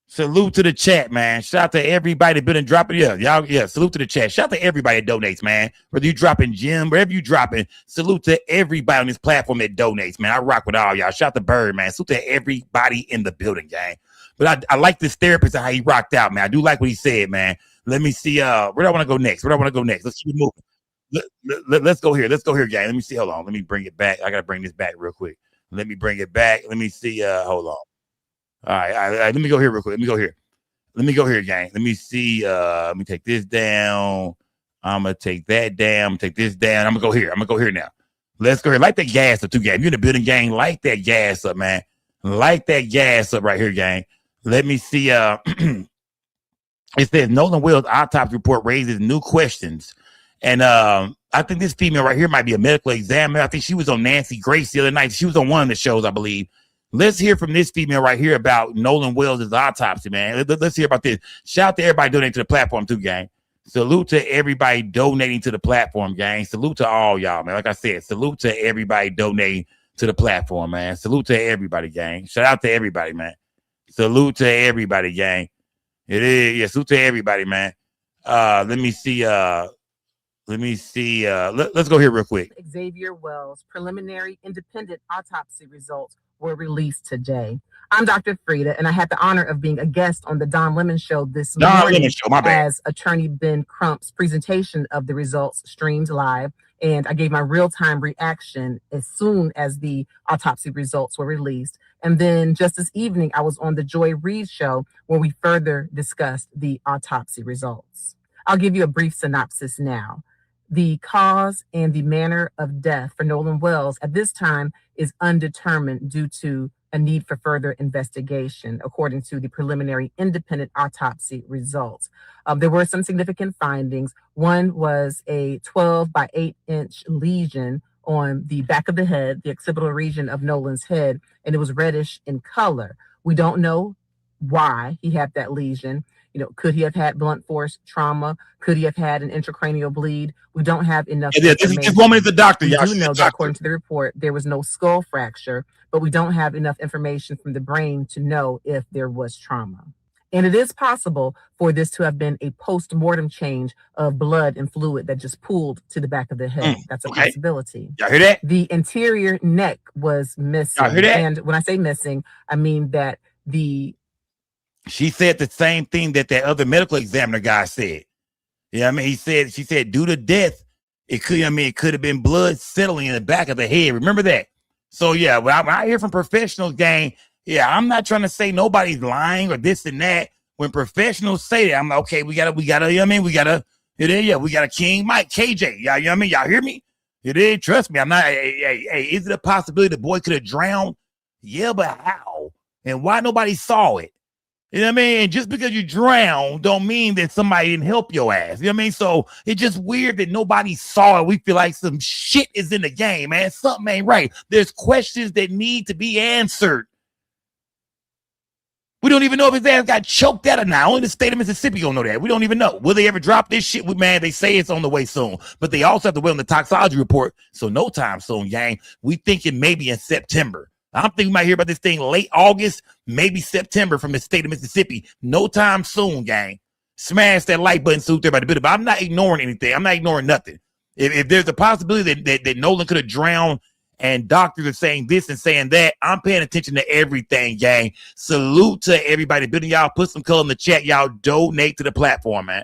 Salute to the chat, man. Shout out to everybody that been and dropping. Yeah. Salute to the chat. Shout out to everybody that donates, man. Whether you dropping gym, wherever you dropping, salute to everybody on this platform that donates, man. I rock with all y'all. Shout out to Bird, man. Salute to everybody in the building, gang. But I like this therapist and how he rocked out, man. I do like what he said, man. Let me see. Where do I want to go next? Let's keep it moving. Let's go here. Let's go here, gang. Let me see. Hold on. Let me bring it back. I gotta bring this back real quick. Let me bring it back. Let me see. Hold on. All right, let me go here real quick. Let me go here, gang. Let me see. Let me take this down. I'm gonna take that down. Take this down. I'm gonna go here now. Let's go here. Light that gas up too, gang. You're in the building, gang. Light that gas up, man. Light that gas up right here, gang. Let me see. It says Nolan Will's autopsy report raises new questions. And I think this female right here might be a medical examiner. I think she was on Nancy Grace the other night. She was on one of the shows, I believe. Let's hear from this female right here about Nolan Wells' autopsy, man. Let's hear about this. Shout out to everybody donating to the platform too, gang. Salute to everybody donating to the platform, gang. Salute to all y'all, man. Like I said, salute to everybody donating to the platform, man. Salute to everybody, gang. Shout out to everybody, man. Salute to everybody, gang. It is, yeah, salute to everybody, man. Let me see. Let's go here real quick. Xavier Wells' preliminary independent autopsy results were released today. I'm Dr. Frida, and I had the honor of being a guest on the Don Lemon Show this morning as attorney Ben Crump's presentation of the results streamed live. And I gave my real-time reaction as soon as the autopsy results were released. And then just this evening, I was on the Joy Reid Show where we further discussed the autopsy results. I'll give you a brief synopsis now. The cause and the manner of death for Nolan Wells at this time is undetermined due to a need for further investigation, according to the preliminary independent autopsy results. There were some significant findings. One was a 12 by 8 inch lesion on the back of the head, the occipital region of Nolan's head, and it was reddish in color. We don't know why he had that lesion. You know, could he have had blunt force trauma? Could he have had an intracranial bleed? We don't have enough information. This woman is a doctor, y'all. We do know that according to the report, there was no skull fracture, but we don't have enough information from the brain to know if there was trauma. And it is possible for this to have been a post-mortem change of blood and fluid that just pooled to the back of the head. That's a possibility. Y'all hear that? The anterior neck was missing. Y'all hear that? And when I say missing, I mean that she said the same thing that other medical examiner guy said. Yeah, I mean, she said, due to death, it could have been blood settling in the back of the head. Remember that? So yeah, when I hear from professionals, gang, yeah, I'm not trying to say nobody's lying or this and that. When professionals say that, I'm like, okay, we gotta, you know what I mean? We got a King Mike, KJ. Y'all, you know what I mean? Y'all hear me? It is, trust me. I'm not, hey, is it a possibility the boy could have drowned? Yeah, but how? And why nobody saw it? You know what I mean? And just because you drown don't mean that somebody didn't help your ass. You know what I mean? So it's just weird that nobody saw it. We feel like some shit is in the game, man. Something ain't right. There's questions that need to be answered. We don't even know if his ass got choked out or not. Only the state of Mississippi gonna know that. We don't even know. Will they ever drop this shit? Man, they say it's on the way soon, but they also have to wait on the toxicology report. So no time soon, gang. We thinking maybe in September. I'm thinking we might hear about this thing late August, maybe September from the state of Mississippi. No time soon, gang. Smash that like button, suit everybody. But I'm not ignoring anything. I'm not ignoring nothing. If there's a possibility that Nolan could have drowned, and doctors are saying this and saying that, I'm paying attention to everything, gang. Salute to everybody. Building y'all, put some color in the chat. Y'all donate to the platform, man.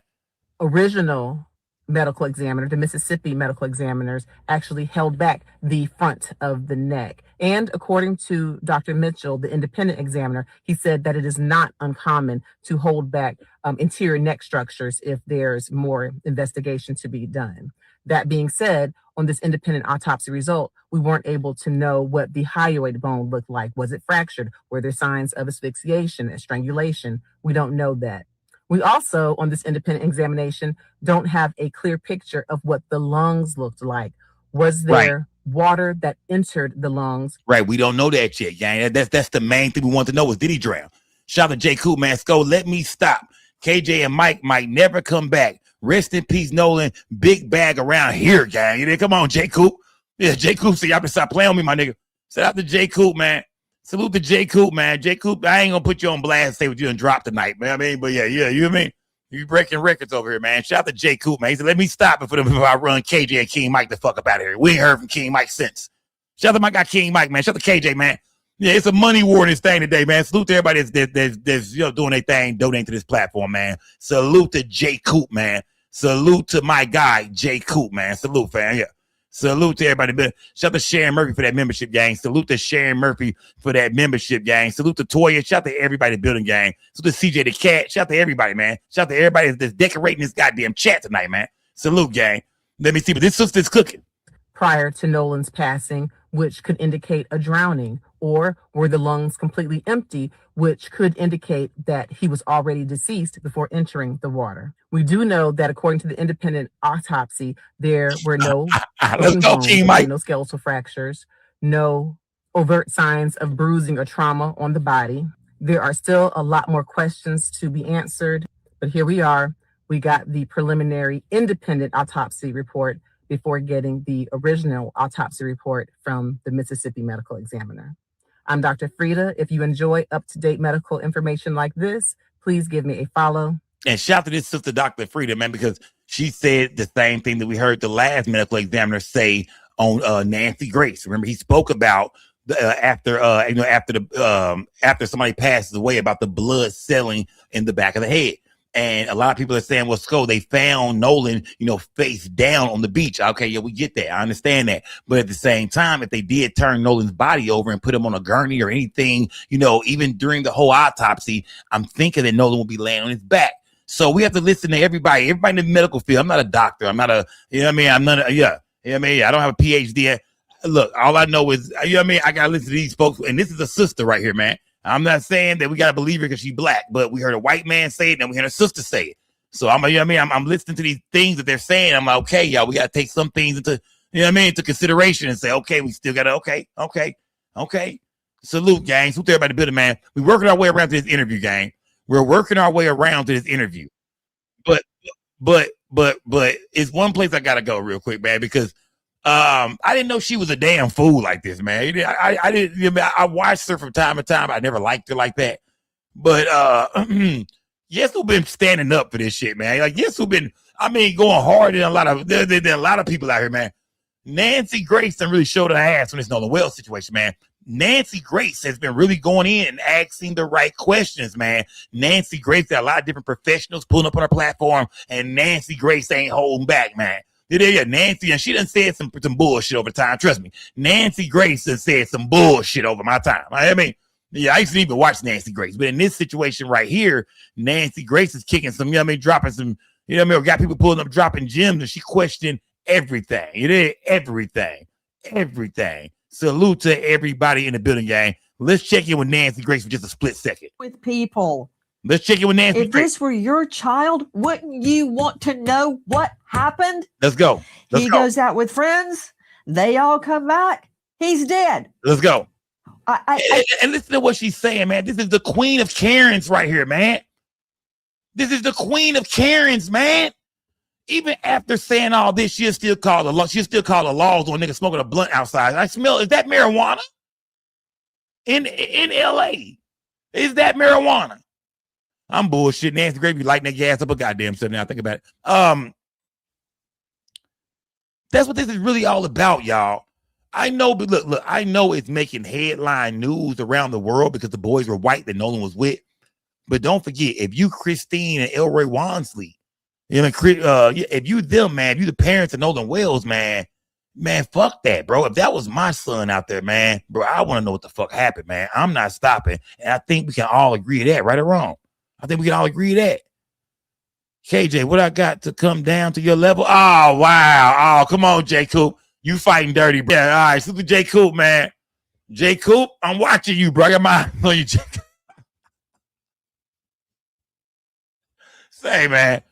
Original medical examiner, the Mississippi medical examiners, actually held back the front of the neck. And according to Dr. Mitchell, the independent examiner, he said that it is not uncommon to hold back interior neck structures if there's more investigation to be done. That being said, on this independent autopsy result, we weren't able to know what the hyoid bone looked like. Was it fractured? Were there signs of asphyxiation and strangulation? We don't know that. We also, on this independent examination, don't have a clear picture of what the lungs looked like. Was there water that entered the lungs? Right, we don't know that yet, gang. That's the main thing we want to know is, did he drown? Shout out to J. Coop, man. Sco, let me stop. KJ and Mike might never come back. Rest in peace, Nolan. Big bag around here, gang. Come on, J. Coop. Yeah, J. Coop, so y'all better stop playing with me, my nigga. Shout out to J. Coop, man. Salute to J. Coop, man. J. Coop, I ain't gonna put you on blast and say what you done dropped tonight, man. I mean, but yeah, you know what I mean? You breaking records over here, man. Shout out to J. Coop, man. He said, let me stop it before I run KJ and King Mike the fuck up out of here. We ain't heard from King Mike since. Shout out to my guy King Mike, man. Shout out to KJ, man. Yeah, it's a money war in this thing today, man. Salute to everybody that's doing their thing, donating to this platform, man. Salute to J. Coop, man. Salute to my guy, J. Coop, man. Salute, fam. Yeah. Salute to everybody. Shout out to Sharon Murphy for that membership, gang. Salute to Sharon Murphy for that membership, gang. Salute to Toya. Shout out to everybody building, gang. Salute to CJ the Cat. Shout out to everybody, man. Shout out to everybody that's decorating this goddamn chat tonight, man. Salute, gang. Let me see, but this sister's cooking. Prior to Nolan's passing, which could indicate a drowning, or were the lungs completely empty, which could indicate that he was already deceased before entering the water. We do know that according to the independent autopsy, there were no no skeletal fractures, no overt signs of bruising or trauma on the body. There are still a lot more questions to be answered, but here we are. We got the preliminary independent autopsy report before getting the original autopsy report from the Mississippi medical examiner. I'm Dr. Frida. If you enjoy up-to-date medical information like this, please give me a follow. And shout out to this sister, Dr. Frida, man, because she said the same thing that we heard the last medical examiner say on Nancy Grace. Remember, he spoke about after somebody passes away about the blood selling in the back of the head. And a lot of people are saying, well, Sco, they found Nolan, face down on the beach. Okay, yeah, we get that. I understand that. But at the same time, if they did turn Nolan's body over and put him on a gurney or anything, even during the whole autopsy, I'm thinking that Nolan will be laying on his back. So we have to listen to everybody in the medical field. I'm not a doctor. I'm not a, I'm not a, I don't have a PhD. Look, all I know is, I got to listen to these folks. And this is a sister right here, man. I'm not saying that we got to believe her because she's black, but we heard a white man say it and we heard a sister say it. So I'm listening to these things that they're saying. I'm like, okay, y'all, we got to take some things into, into consideration and say, okay, we still got to, okay. Salute, gang. Salute to everybody building, man. We're working our way around to this interview, gang. We're working our way around to this interview. But it's one place I got to go real quick, man, because I didn't know she was a damn fool like this, man. I didn't. I watched her from time to time. I never liked her like that. But yes, who've been standing up for this shit, man. Like yes, who've been. Going hard than a lot of people out here, man. Nancy Grace done really showed her ass when it's Nolan Wells situation, man. Nancy Grace has been really going in and asking the right questions, man. Nancy Grace got a lot of different professionals pulling up on her platform, and Nancy Grace ain't holding back, man. Yeah, Nancy, and she done said some bullshit over time. Trust me, Nancy Grace done said some bullshit over my time. I used to even watch Nancy Grace, but in this situation right here, Nancy Grace is kicking some, dropping some, got people pulling up, dropping gems, and she questioned everything. Everything. Salute to everybody in the building, gang. Let's check in with Nancy Grace for just a split second. With people. Let's check in with Nancy If Grace. this were your child, wouldn't you want to know what happened? Let's go. He goes out with friends. They all come back. He's dead. Let's go. And listen to what she's saying, man. This is the queen of Karens right here, man. This is the queen of Karens, man. Even after saying all this, she'll still call the law. She'll still call the laws on niggas smoking a blunt outside. I smell. Is that marijuana? In LA, is that marijuana? I'm bullshit. Nancy Grace be lighting that gas up a goddamn stuff now. Think about it. That's what this is really all about, y'all. I know, but look, I know it's making headline news around the world because the boys were white that Nolan was with. But don't forget, if you Christine and Elroy Wansley, you know, if you them, man, if you the parents of Nolan Wells, man, fuck that, bro. If that was my son out there, man, bro, I want to know what the fuck happened, man. I'm not stopping. And I think we can all agree to that, right or wrong. I think we can all agree to that. KJ, what I got to come down to your level? Oh, wow. Oh, come on, J. Coop. You fighting dirty, bro. Yeah, all right, super J. Coop, man. J. Coop, I'm watching you, bro. I got my eye on you, J. Say, man.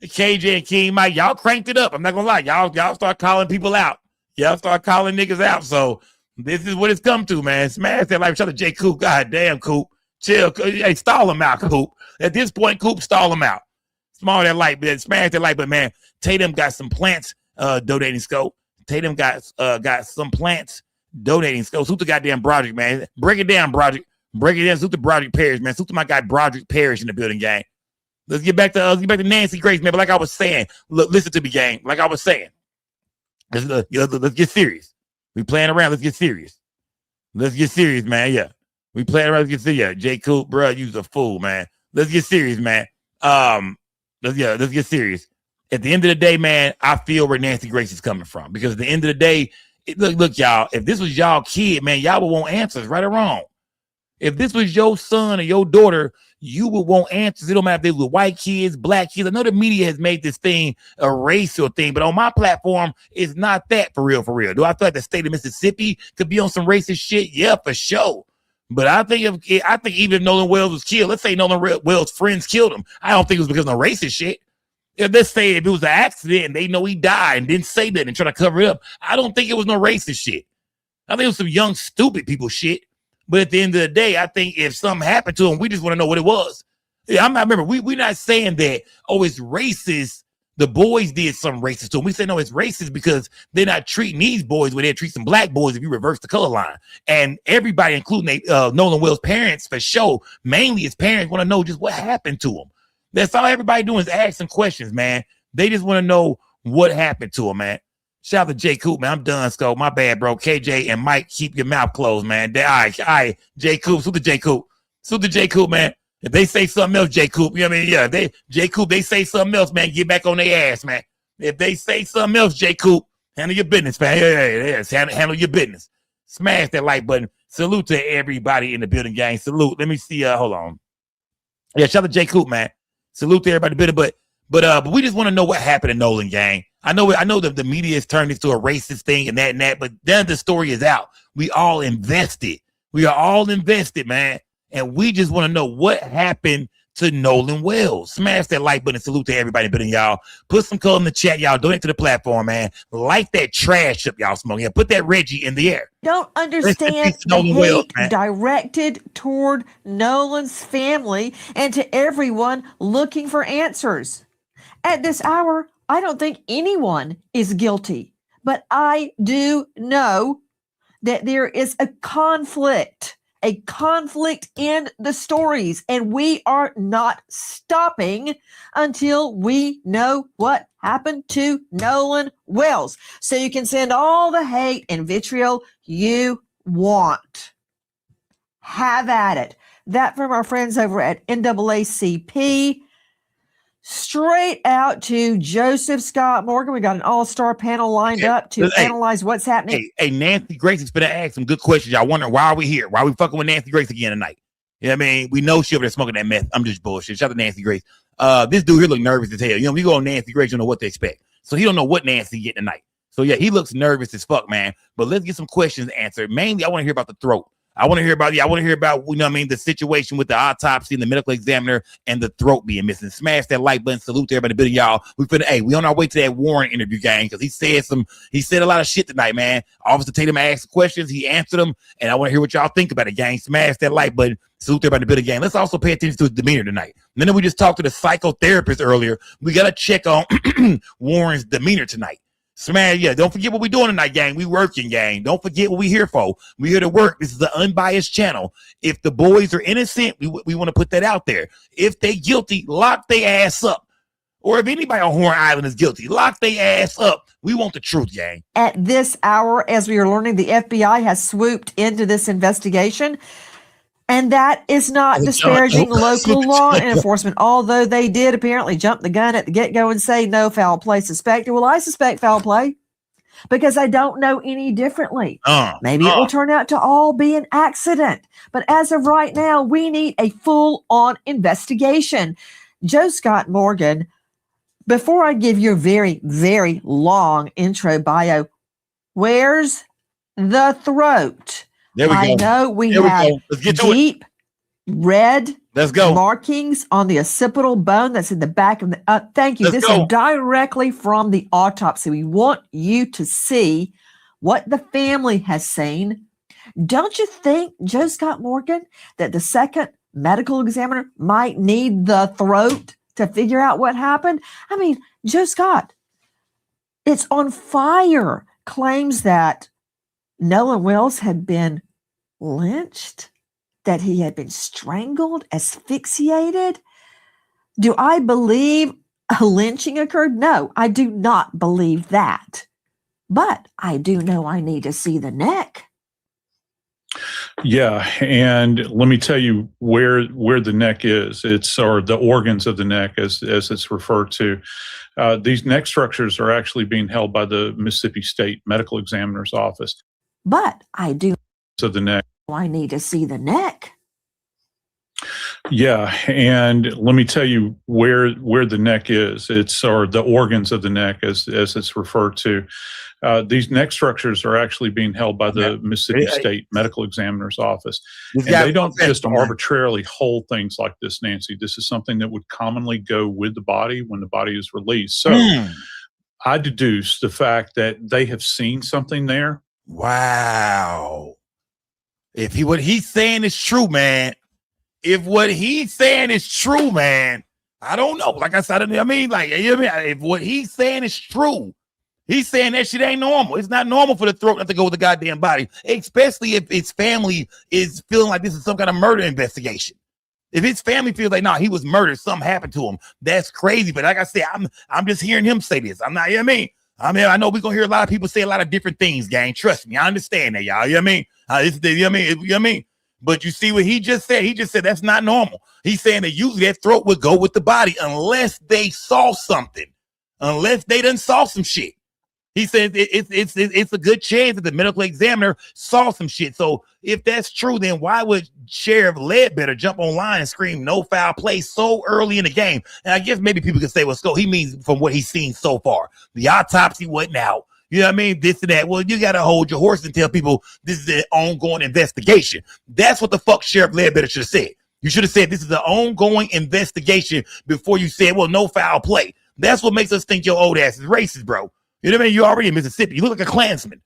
KJ and King Mike, y'all cranked it up. I'm not gonna lie. Y'all start calling people out. Y'all start calling niggas out. So this is what it's come to, man. Smash that like. Shout out to J. Coop. God damn, Coop. Chill. Hey, stall him out, Coop. At this point, Coop, stall him out. Small that light, but smash that light. But man, Tatum got some plants donating scope. Tatum got some plants donating scope. Suit the goddamn Broderick, man. Break it down, Broderick. Break it down. Suit the Broderick Parrish, man. Suit to my guy Broderick Parrish in the building, gang. Let's get back to Nancy Grace, man. But like I was saying, look, listen to me, gang. Like I was saying, let's get serious. We playing around. Let's get serious. Let's get serious, man. Yeah, we playing around. Let's get serious. Yeah, J. Coop, bro, you's a fool, man. Let's get serious, man. Let's get serious. At the end of the day, man, I feel where Nancy Grace is coming from because at the end of the day, look, y'all. If this was y'all kid, man, y'all would want answers, right or wrong. If this was your son or your daughter, you would want answers. It don't matter if they were white kids, black kids. I know the media has made this thing a racial thing, but on my platform, it's not that for real, for real. Do I feel like the state of Mississippi could be on some racist shit? Yeah, for sure. But I think even if Nolan Wells was killed, let's say Nolan Wells' friends killed him. I don't think it was because of racist shit. Let's say if it was an accident and they know he died and didn't say that and try to cover it up, I don't think it was no racist shit. I think it was some young, stupid people shit. But at the end of the day, I think if something happened to him, we just want to know what it was. Yeah, I'm not remember. We're not saying that, oh, it's racist. The boys did something racist to him. We say, no, it's racist because they're not treating these boys where they treat some black boys if you reverse the color line. And everybody, including Nolan Wells' parents, for sure, mainly his parents, want to know just what happened to him. That's all everybody doing is asking questions, man. They just want to know what happened to him, man. Shout out to J. Coop, man. I'm done, Sco. My bad, bro. KJ and Mike, keep your mouth closed, man. All right. J. Coop, salute to J. Coop. Salute to J. Coop, man. If they say something else, J. Coop, you know what I mean? Yeah, J. Coop, they say something else, man. Get back on their ass, man. If they say something else, J. Coop, handle your business, man. Yeah. Handle your business. Smash that like button. Salute to everybody in the building, gang. Salute. Let me see. Hold on. Yeah, shout out to J. Coop, man. Salute to everybody in the building, but we just want to know what happened to Nolan, gang. I know that the media has turned into a racist thing and that, but then the story is out. We all invested. We are all invested, man. And we just want to know what happened to Nolan Wells. Smash that like button. Salute to everybody in the building, y'all. Put some color in the chat, y'all. Donate to the platform, man. Light that trash up, y'all smoking. Yeah, put that Reggie in the air. Don't understand the hate Wells, directed toward Nolan's family and to everyone looking for answers. At this hour, I don't think anyone is guilty, but I do know that there is a conflict in the stories, and we are not stopping until we know what happened to Nolan Wells. So you can send all the hate and vitriol you want. Have at it. That from our friends over at NAACP. Straight out to Joseph Scott Morgan. We got an all-star panel lined up to analyze what's happening. Hey, Nancy Grace is going to ask some good questions. Y'all wondering why are we here? Why are we fucking with Nancy Grace again tonight? You know what I mean? We know she over there smoking that meth. I'm just bullshit. Shout out to Nancy Grace. This dude here look nervous as hell. You know, we go on Nancy Grace, you don't know what to expect. So he don't know what Nancy get tonight. So yeah, he looks nervous as fuck, man. But let's get some questions answered. Mainly, I want to hear about the throat. I want to hear about, you know what I mean, the situation with the autopsy and the medical examiner and the throat being missing. Smash that like button. Salute to everybody. Bidding y'all. We on our way to that Warren interview, gang, because he said a lot of shit tonight, man. Officer Tatum asked questions, he answered them, and I want to hear what y'all think about it, gang. Smash that like button. Salute to everybody. Bidding gang. Let's also pay attention to his demeanor tonight. And then we just talked to the psychotherapist earlier. We got to check on Warren's demeanor tonight. Smash, yeah, don't forget what we're doing tonight, gang. We working, gang. Don't forget what we here for. We here to work. This is the unbiased channel. If the boys are innocent, we want to put that out there. If they guilty, lock their ass up. Or if anybody on Horn Island is guilty, lock their ass up. We want the truth, gang. At this hour, as we are learning, the FBI has swooped into this investigation. And that is not disparaging local law enforcement, although they did apparently jump the gun at the get-go and say no foul play suspected. Well, I suspect foul play because I don't know any differently. Maybe it will turn out to all be an accident. But as of right now, we need a full-on investigation. Joe Scott Morgan, before I give you a very, very long intro bio, where's the throat? There we go. I know we have deep red markings on the occipital bone that's in the back of the. Thank you. This is directly from the autopsy. We want you to see what the family has seen. Don't you think, Joe Scott Morgan, that the second medical examiner might need the throat to figure out what happened? I mean, Joe Scott, it's on fire, claims that Nolan Wells had been lynched, that he had been strangled, asphyxiated. Do I believe a lynching occurred? No, I do not believe that. But I do know I need to see the neck. Yeah, and let me tell you where the neck is. Or the organs of the neck, as it's referred to. These neck structures are actually being held by the Mississippi State Medical Examiner's Office. But I do. So the neck. I need to see the neck. Yeah, and let me tell you where the neck is. Or the organs of the neck, as it's referred to. These neck structures are actually being held by the Mississippi State Medical Examiner's Office. And they don't just arbitrarily hold things like this, Nancy. This is something that would commonly go with the body when the body is released. So I deduce the fact that they have seen something there. Wow. If what he's saying is true, man. If what he's saying is true, man, I don't know. Like I said, I mean, like, if what he's saying is true, he's saying that shit ain't normal. It's not normal for the throat not to go with the goddamn body, especially if his family is feeling like this is some kind of murder investigation. If his family feels like, nah, he was murdered, something happened to him, that's crazy. But like I said, I'm just hearing him say this. I'm not, you know what I mean? I know we're going to hear a lot of people say a lot of different things, gang. Trust me. I understand that, y'all. You know what I mean? You know what I mean? But you see what he just said? He just said that's not normal. He's saying that usually that throat would go with the body unless they saw something. Unless they done saw some shit. He said it's a good chance that the medical examiner saw some shit. So if that's true, then why would Sheriff Ledbetter jump online and scream no foul play so early in the game? And I guess maybe people could say, well, he means from what he's seen so far. The autopsy wasn't out. You know what I mean? This and that. Well, you got to hold your horse and tell people this is an ongoing investigation. That's what the fuck Sheriff Ledbetter should have said. You should have said this is an ongoing investigation before you said, well, no foul play. That's what makes us think your old ass is racist, bro. You know what I mean? You're already in Mississippi. You look like a Klansman.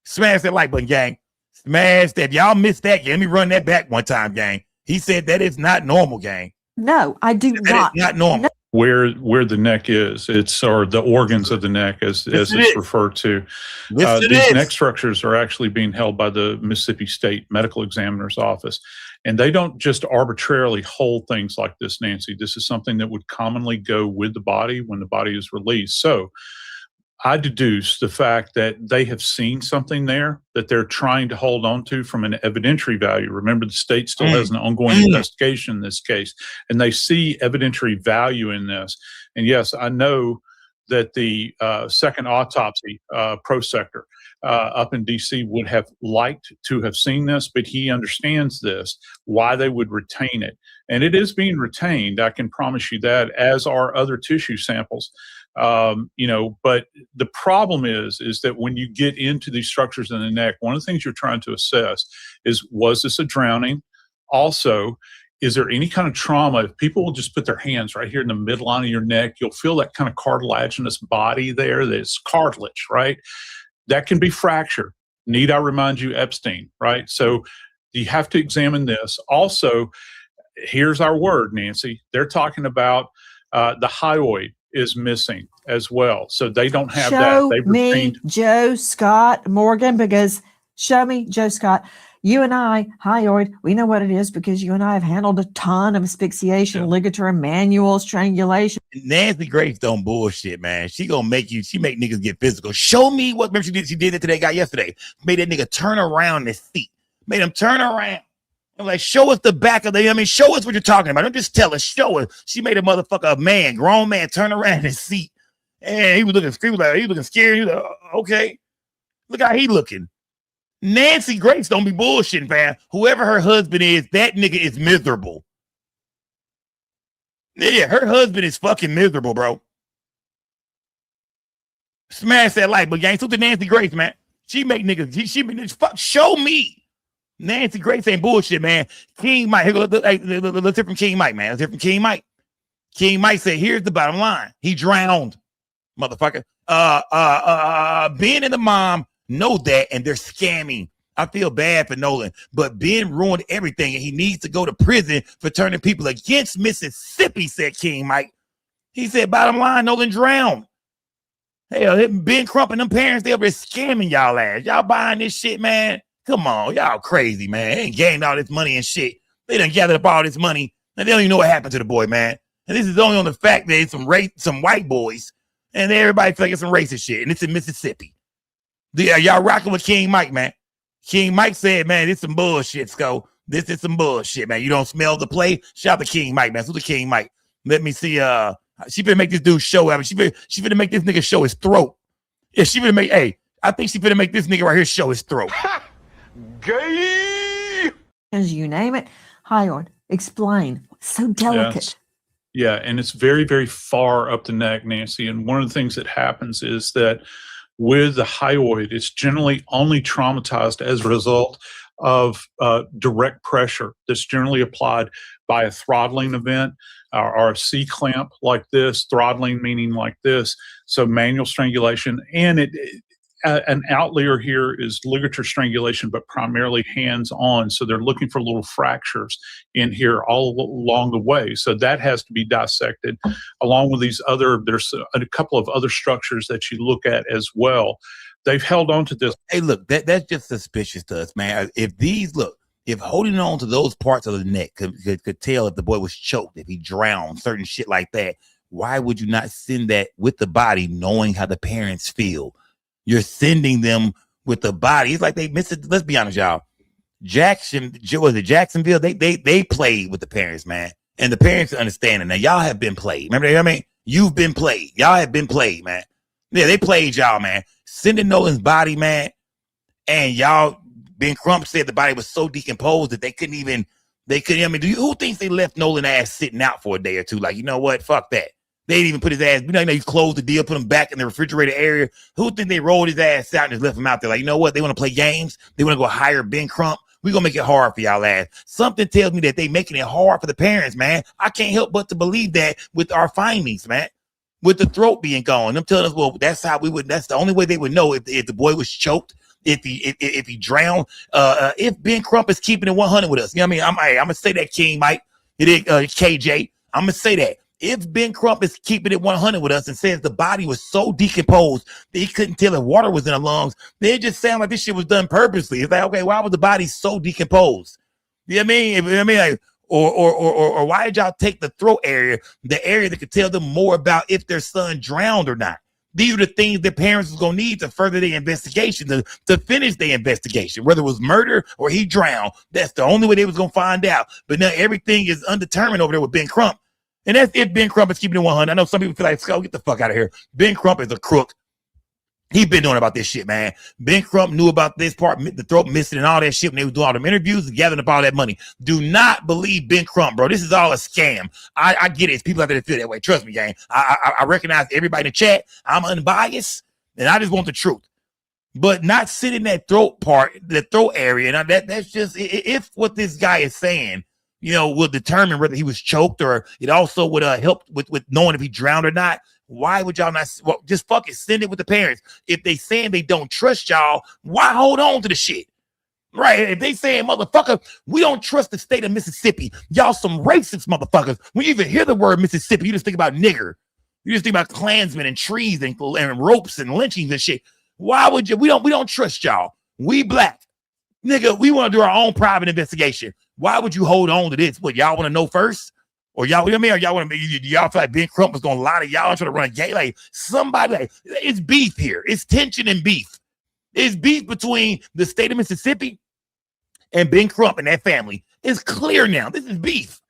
Smash that like button, gang. Smash that. If y'all missed that, let me run that back one time, gang. He said that is not normal, gang. No, I do not. That is not normal. No. Where the neck is, or the organs of the neck, as it's referred to. These neck structures are actually being held by the Mississippi State Medical Examiner's Office. And they don't just arbitrarily hold things like this, Nancy. This is something that would commonly go with the body when the body is released. So I deduce the fact that they have seen something there that they're trying to hold on to from an evidentiary value. Remember, the state still has an ongoing investigation in this case, and they see evidentiary value in this. And yes, I know that the second autopsy prosector up in D.C. would have liked to have seen this, but he understands this, why they would retain it. And it is being retained, I can promise you that, as are other tissue samples But the problem is that when you get into these structures in the neck, one of the things you're trying to assess is, was this a drowning? Also, is there any kind of trauma? If people will just put their hands right here in the midline of your neck, you'll feel that kind of cartilaginous body there. That's cartilage, right? That can be fractured. Need I remind you, Epstein, right? So you have to examine this. Also, here's our word, Nancy. They're talking about the hyoid is missing as well. So they don't have that. Show me Joe Scott Morgan, because show me Joe Scott. You and I, hyoid, we know what it is because you and I have handled a ton of asphyxiation, ligature, and manual strangulation. Nancy Grace don't bullshit, man. She make niggas get physical. Show me what, remember she did it to that guy yesterday. Made that nigga turn around in his seat. Made him turn around. I'm like, show us the back of show us what you're talking about. Don't just tell us, show us. She made a motherfucker, a man, grown man, turn around in his seat. And he was looking scared. He was looking scared. He was like, okay. Look how he looking. Nancy Grace don't be bullshitting, fam. Whoever her husband is, that nigga is miserable. Yeah, her husband is fucking miserable, bro. Smash that like, but gang, so to Nancy Grace, man. She make niggas, she make niggas, fuck, show me. Nancy Grace ain't bullshit, man. King Mike, let's hear from King Mike, man. Let's hear from King Mike. King Mike said, here's the bottom line. He drowned, motherfucker. Ben and the mom know that, and they're scamming. I feel bad for Nolan, but Ben ruined everything, and he needs to go to prison for turning people against Mississippi, said King Mike. He said, bottom line, Nolan drowned. Hell, Ben Crump and them parents, they over there scamming y'all ass. Y'all buying this shit, man? Come on, y'all crazy, man. They ain't gained all this money and shit. They done gathered up all this money, and they don't even know what happened to the boy, man. And this is only on the fact that it's some white boys, and everybody feel like it's some racist shit, and it's in Mississippi. Y'all rocking with King Mike, man. King Mike said, man, this some bullshit, Sco. This is some bullshit, man. You don't smell the play? Shout out to King Mike, man. So the King Mike. Let me see. She finna make this dude show. I mean, she finna make this nigga show his throat. Yeah, she finna make, I think she finna make this nigga right here show his throat. Gay! As you name it. Hyoid, explain. So delicate. Yes. Yeah, and it's very, very far up the neck, Nancy. And one of the things that happens is that with the hyoid, it's generally only traumatized as a result of direct pressure that's generally applied by a throttling event or a C-clamp like this, throttling meaning like this, so manual strangulation. And an outlier here is ligature strangulation, but primarily hands-on. So they're looking for little fractures in here all along the way. So that has to be dissected, along with these there's a couple of other structures that you look at as well. They've held on to this. Hey, look, that's just suspicious to us, man. If holding on to those parts of the neck could tell if the boy was choked, if he drowned, certain shit like that, why would you not send that with the body, knowing how the parents feel? You're sending them with the body. It's like they missed it. Let's be honest, y'all. Jacksonville? They played with the parents, man. And the parents are understanding. Now, y'all have been played. Remember what I mean? You've been played. Y'all have been played, man. Yeah, they played y'all, man. Sending Nolan's body, man. And y'all, Ben Crump said the body was so decomposed that they couldn't, I mean, who thinks they left Nolan ass sitting out for a day or two? Like, you know what? Fuck that. They didn't even put his ass, you closed the deal, put him back in the refrigerator area. Who think they rolled his ass out and just left him out there? Like, you know what? They want to play games. They want to go hire Ben Crump. We're going to make it hard for y'all ass. Something tells me that they making it hard for the parents, man. I can't help but to believe that with our findings, man. With the throat being gone. Them telling us, well, that's the only way they would know if the boy was choked, if he drowned, if Ben Crump is keeping it 100 with us. You know what I mean? I'm going to say that, King Mike. It is KJ. I'm going to say that. If Ben Crump is keeping it 100 with us and says the body was so decomposed that he couldn't tell if water was in the lungs, then it just sounds like this shit was done purposely. It's like, okay, why was the body so decomposed? You know what I mean? Like, or why did y'all take the throat area, the area that could tell them more about if their son drowned or not? These are the things that parents was gonna need to further their investigation, to finish their investigation, whether it was murder or he drowned. That's the only way they was gonna find out. But now everything is undetermined over there with Ben Crump. And that's if Ben Crump is keeping it 100. I know some people feel like, Scott, get the fuck out of here. Ben Crump is a crook. He been doing about this shit, man. Ben Crump knew about this part, the throat missing and all that shit when they was doing all them interviews and gathering up all that money. Do not believe Ben Crump, bro. This is all a scam. I get it. It's people out there that feel that way. Trust me, gang. I recognize everybody in the chat. I'm unbiased, and I just want the truth. But not sit in that throat part, the throat area. Now that's just, if what this guy is saying, you know, will determine whether he was choked, or it also would help with knowing if he drowned or not. Why would y'all not? Well, just fucking send it with the parents. If they saying they don't trust y'all, why hold on to the shit? Right? If they saying, motherfucker, we don't trust the state of Mississippi. Y'all some racist motherfuckers. When you even hear the word Mississippi, you just think about nigger. You just think about Klansmen and trees and ropes and lynchings and shit. Why would you? We don't trust y'all. We black. Nigga, we want to do our own private investigation. Why would you hold on to this? What, y'all want to know first? Or y'all, you know what I mean? Or y'all want to, y'all feel like Ben Crump was gonna lie to y'all and try to run a game? Like somebody, like, it's beef here. It's tension and beef. It's beef between the state of Mississippi and Ben Crump and that family. It's clear now. This is beef.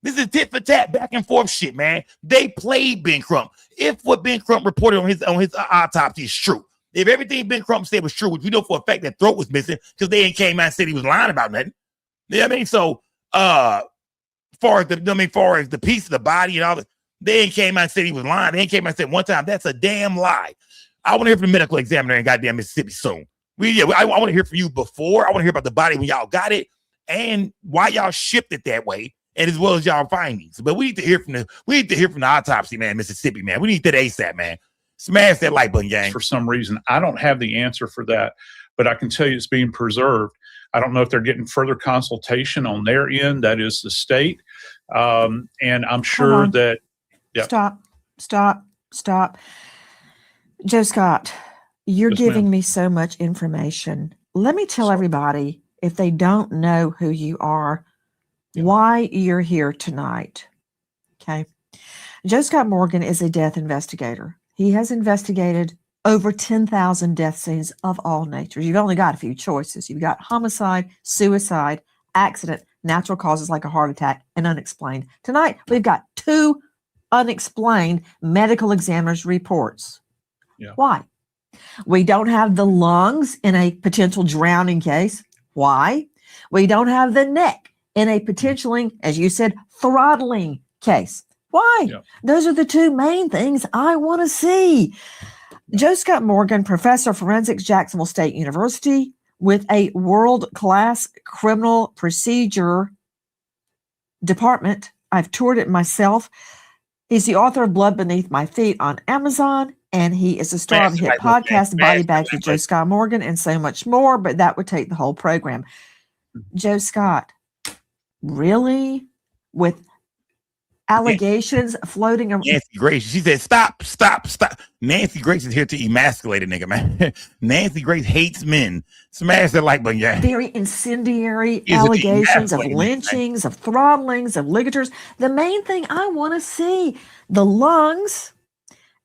This is tit for tat, back and forth shit, man. They played Ben Crump. If what Ben Crump reported on his autopsy is true, if everything Ben Crump said was true, which we know for a fact that throat was missing because they ain't came out and said he was lying about nothing. You know what I mean? So, far as the piece of the body and all that, they ain't came out and said he was lying. They ain't came out and said one time, that's a damn lie. I want to hear from the medical examiner in goddamn Mississippi soon. I want to hear from you before. I want to hear about the body when y'all got it and why y'all shipped it that way, and as well as y'all findings. But we need to hear from the autopsy, man, Mississippi, man. We need that ASAP, man. Smash that like button, gang. For some reason, I don't have the answer for that, but I can tell you it's being preserved. I don't know if they're getting further consultation on their end. That is the state. And I'm sure that. Yeah. Stop. Joe Scott, you're giving me so much information. Let me tell everybody, if they don't know who you are, why you're here tonight. Okay. Joe Scott Morgan is a death investigator. He has investigated over 10,000 death scenes of all natures. You've only got a few choices. You've got homicide, suicide, accident, natural causes like a heart attack, and unexplained. Tonight, we've got 2 unexplained medical examiner's reports. Yeah. Why? We don't have the lungs in a potential drowning case. Why? We don't have the neck in a potentially, as you said, throttling case. Why? Yeah. Those are the 2 main things I want to see. Joe Scott Morgan, professor of forensics, Jacksonville State University, with a world-class criminal procedure department. I've toured it myself. He's the author of Blood Beneath My Feet on Amazon, and he is a star of the hit podcast, Body Bags with Joe Scott Morgan, and so much more, but that would take the whole program. Joe Scott, really? With allegations floating around. Nancy Grace, she said, stop. Nancy Grace is here to emasculate a nigga, man. Nancy Grace hates men. Smash that like button, yeah. Very incendiary allegations of lynchings, of throttlings, of ligatures. The main thing I want to see, the lungs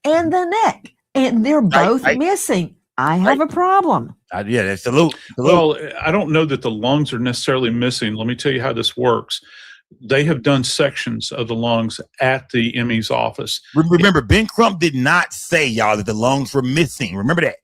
and the neck, and they're both missing. I have a problem. Yeah, salute. Well, I don't know that the lungs are necessarily missing. Let me tell you how this works. They have done sections of the lungs at the ME's office. Remember, Ben Crump did not say, y'all, that the lungs were missing. Remember that.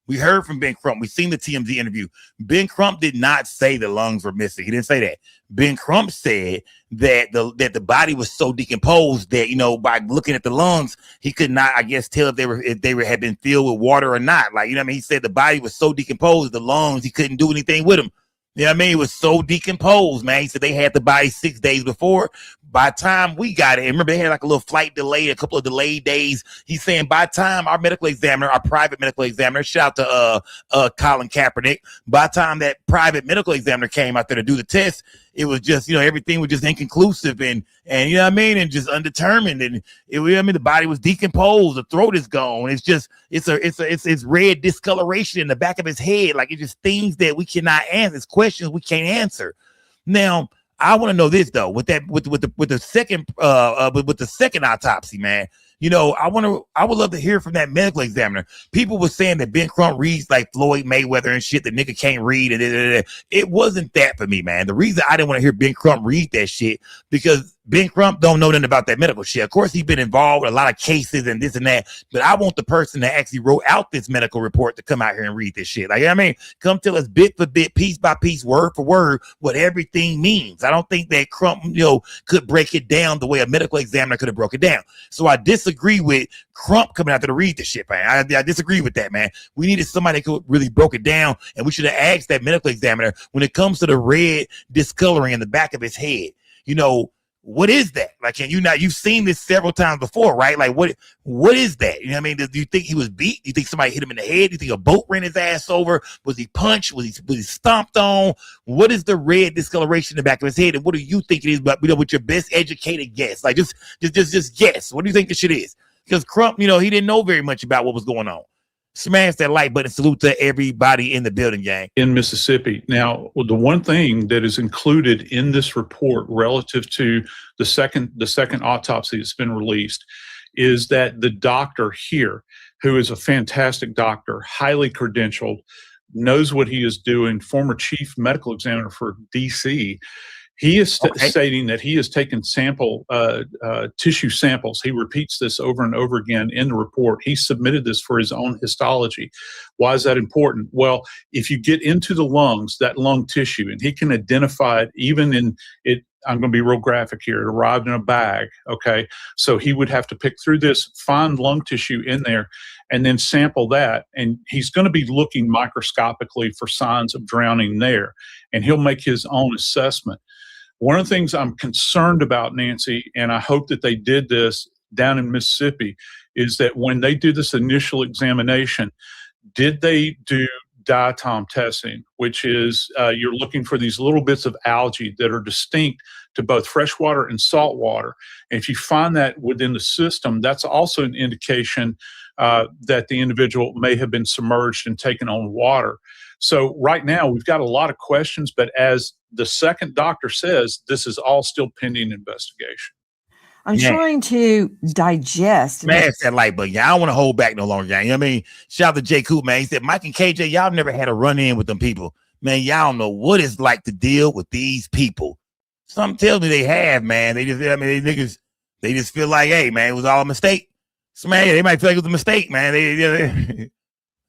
We heard from Ben Crump. We seen the TMZ interview. Ben Crump did not say the lungs were missing. He didn't say that. Ben Crump said that the body was so decomposed that, you know, by looking at the lungs, he could not, I guess, tell if they had been filled with water or not. Like, you know what I mean? He said the body was so decomposed, the lungs, he couldn't do anything with them. You know what I mean? It was so decomposed, man. He said they had the body 6 days before. By the time we got it, and remember they had like a little flight delay, a couple of delayed days. He's saying by the time our medical examiner, our private medical examiner, shout out to Colin Kaepernick, by the time that private medical examiner came out there to do the test, it was just, you know, everything was just inconclusive and you know what I mean, and just undetermined, and the body was decomposed, the throat is gone. It's just it's red discoloration in the back of his head, like it's just things that we cannot answer. It's questions we can't answer. Now, I want to know this though, with the second autopsy, man. You know, I would love to hear from that medical examiner. People were saying that Ben Crump reads like Floyd Mayweather and shit. The nigga can't read. And it wasn't that for me, man. The reason I didn't want to hear Ben Crump read that shit because Ben Crump don't know nothing about that medical shit. Of course, he's been involved with a lot of cases and this and that, but I want the person that actually wrote out this medical report to come out here and read this shit. Like, I mean, come tell us bit for bit, piece by piece, word for word, what everything means. I don't think that Crump, could break it down the way a medical examiner could have broke it down. So I disagree with Crump coming out there to read this shit, man. I disagree with that, man. We needed somebody that could really broke it down, and we should have asked that medical examiner when it comes to the red discoloring in the back of his head. What is that? Like, you've seen this several times before, right? Like, what is that? You know what I mean? Do you think he was beat? Do you think somebody hit him in the head? Do you think a boat ran his ass over? Was he punched? Was he stomped on? What is the red discoloration in the back of his head? And what do you think it is? But with your best educated guess, like just guess. What do you think this shit is? Because Crump, he didn't know very much about what was going on. Smash that like button. Salute to everybody in the building, gang. In Mississippi. Now, the one thing that is included in this report relative to the second autopsy that's been released is that the doctor here, who is a fantastic doctor, highly credentialed, knows what he is doing, former chief medical examiner for DC, he is stating that he has taken tissue samples. He repeats this over and over again in the report. He submitted this for his own histology. Why is that important? Well, if you get into the lungs, that lung tissue, and he can identify it even in it, I'm going to be real graphic here. It arrived in a bag, okay? So he would have to pick through this, find lung tissue in there, and then sample that. And he's going to be looking microscopically for signs of drowning there, and he'll make his own assessment. One of the things I'm concerned about, Nancy, and I hope that they did this down in Mississippi, is that when they do this initial examination, did they do diatom testing, which is you're looking for these little bits of algae that are distinct to both freshwater and saltwater. And if you find that within the system, that's also an indication that the individual may have been submerged and taken on water. So right now we've got a lot of questions, but as the second doctor says, this is all still pending investigation. I'm trying to digest. Smash that like button. Yeah, I don't want to hold back no longer, gang. You know what I mean? Shout out to J. Coop, man. He said, Mike and KJ, y'all never had a run-in with them people. Man, y'all don't know what it's like to deal with these people. Something tells me they have, man. They just feel like, hey, man, it was all a mistake. Smash, they might feel like it was a mistake, man. They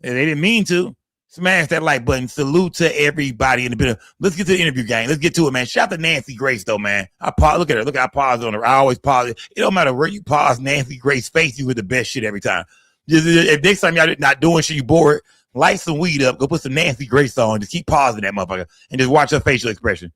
didn't mean to. Smash that like button. Salute to everybody in the building. Let's get to the interview, gang. Let's get to it, man. Shout out to Nancy Grace, though, man. Look at her. Look, I pause on her. I always pause. It don't matter where you pause Nancy Grace's face, you with the best shit every time. If next time y'all not doing shit, you bored, light some weed up, go put some Nancy Grace on, just keep pausing that motherfucker, and just watch her facial expression.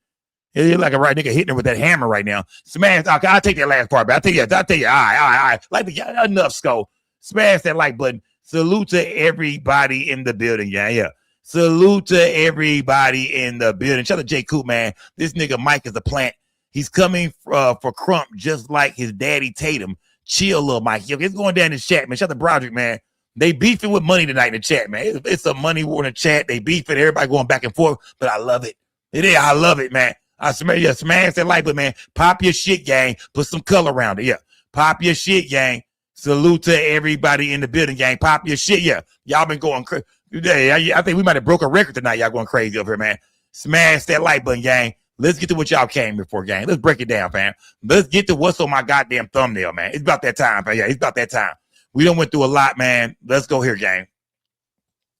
You're like a right nigga hitting her with that hammer right now. Smash. Okay, I'll take that last part, but I'll tell you. All right. Like, enough, Skull. Smash that like button. Salute to everybody in the building, yeah. Salute to everybody in the building. Shout out to J. Coop, man. This nigga Mike is a plant. He's coming for Crump just like his daddy Tatum. Chill, little Mike. Yo, it's going down in the chat, man. Shout out to Broderick, man. They beefing with money tonight in the chat, man. It's a money war in the chat. They beefing, everybody going back and forth, but I love it. I love it, man. Smash that like button, man. Pop your shit, gang. Put some color around it, yeah. Pop your shit, gang. Salute to everybody in the building, gang. Pop your shit, yeah. Y'all been going crazy. I think we might have broke a record tonight. Y'all going crazy over here, man. Smash that like button, gang. Let's get to what y'all came here for, gang. Let's break it down, fam. Let's get to what's on my goddamn thumbnail, man. It's about that time, fam. Yeah, it's about that time. We done went through a lot, man. Let's go here, gang.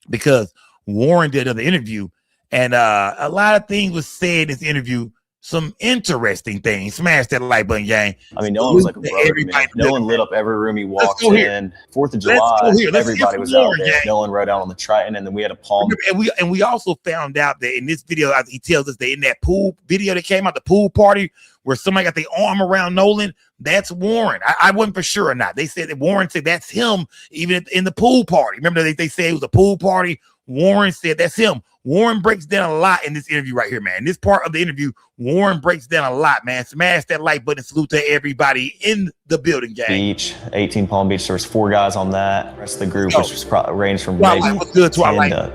Because Warren did another interview, and a lot of things was said in this interview. Some interesting things. Smash that like button, gang. I mean, no one was like a brother, man. No one lit up every room he walked in. 4th of July, everybody was out there. No one rode out on the Triton, and then we had a palm. And we also found out that in this video, he tells us that in that pool video that came out, the pool party, where somebody got their arm around Nolan, that's Warren. I wasn't for sure or not. They said that Warren said that's him, even in the pool party. Remember they said it was a pool party. Warren said that's him. Warren breaks down a lot in this interview right here, man. This part of the interview, Warren breaks down a lot, man. Smash that like button. Salute to everybody in the building, gang. Beach, 18 Palm Beach. There was 4 guys on that. The rest of the group, which was ranged from maybe 10 to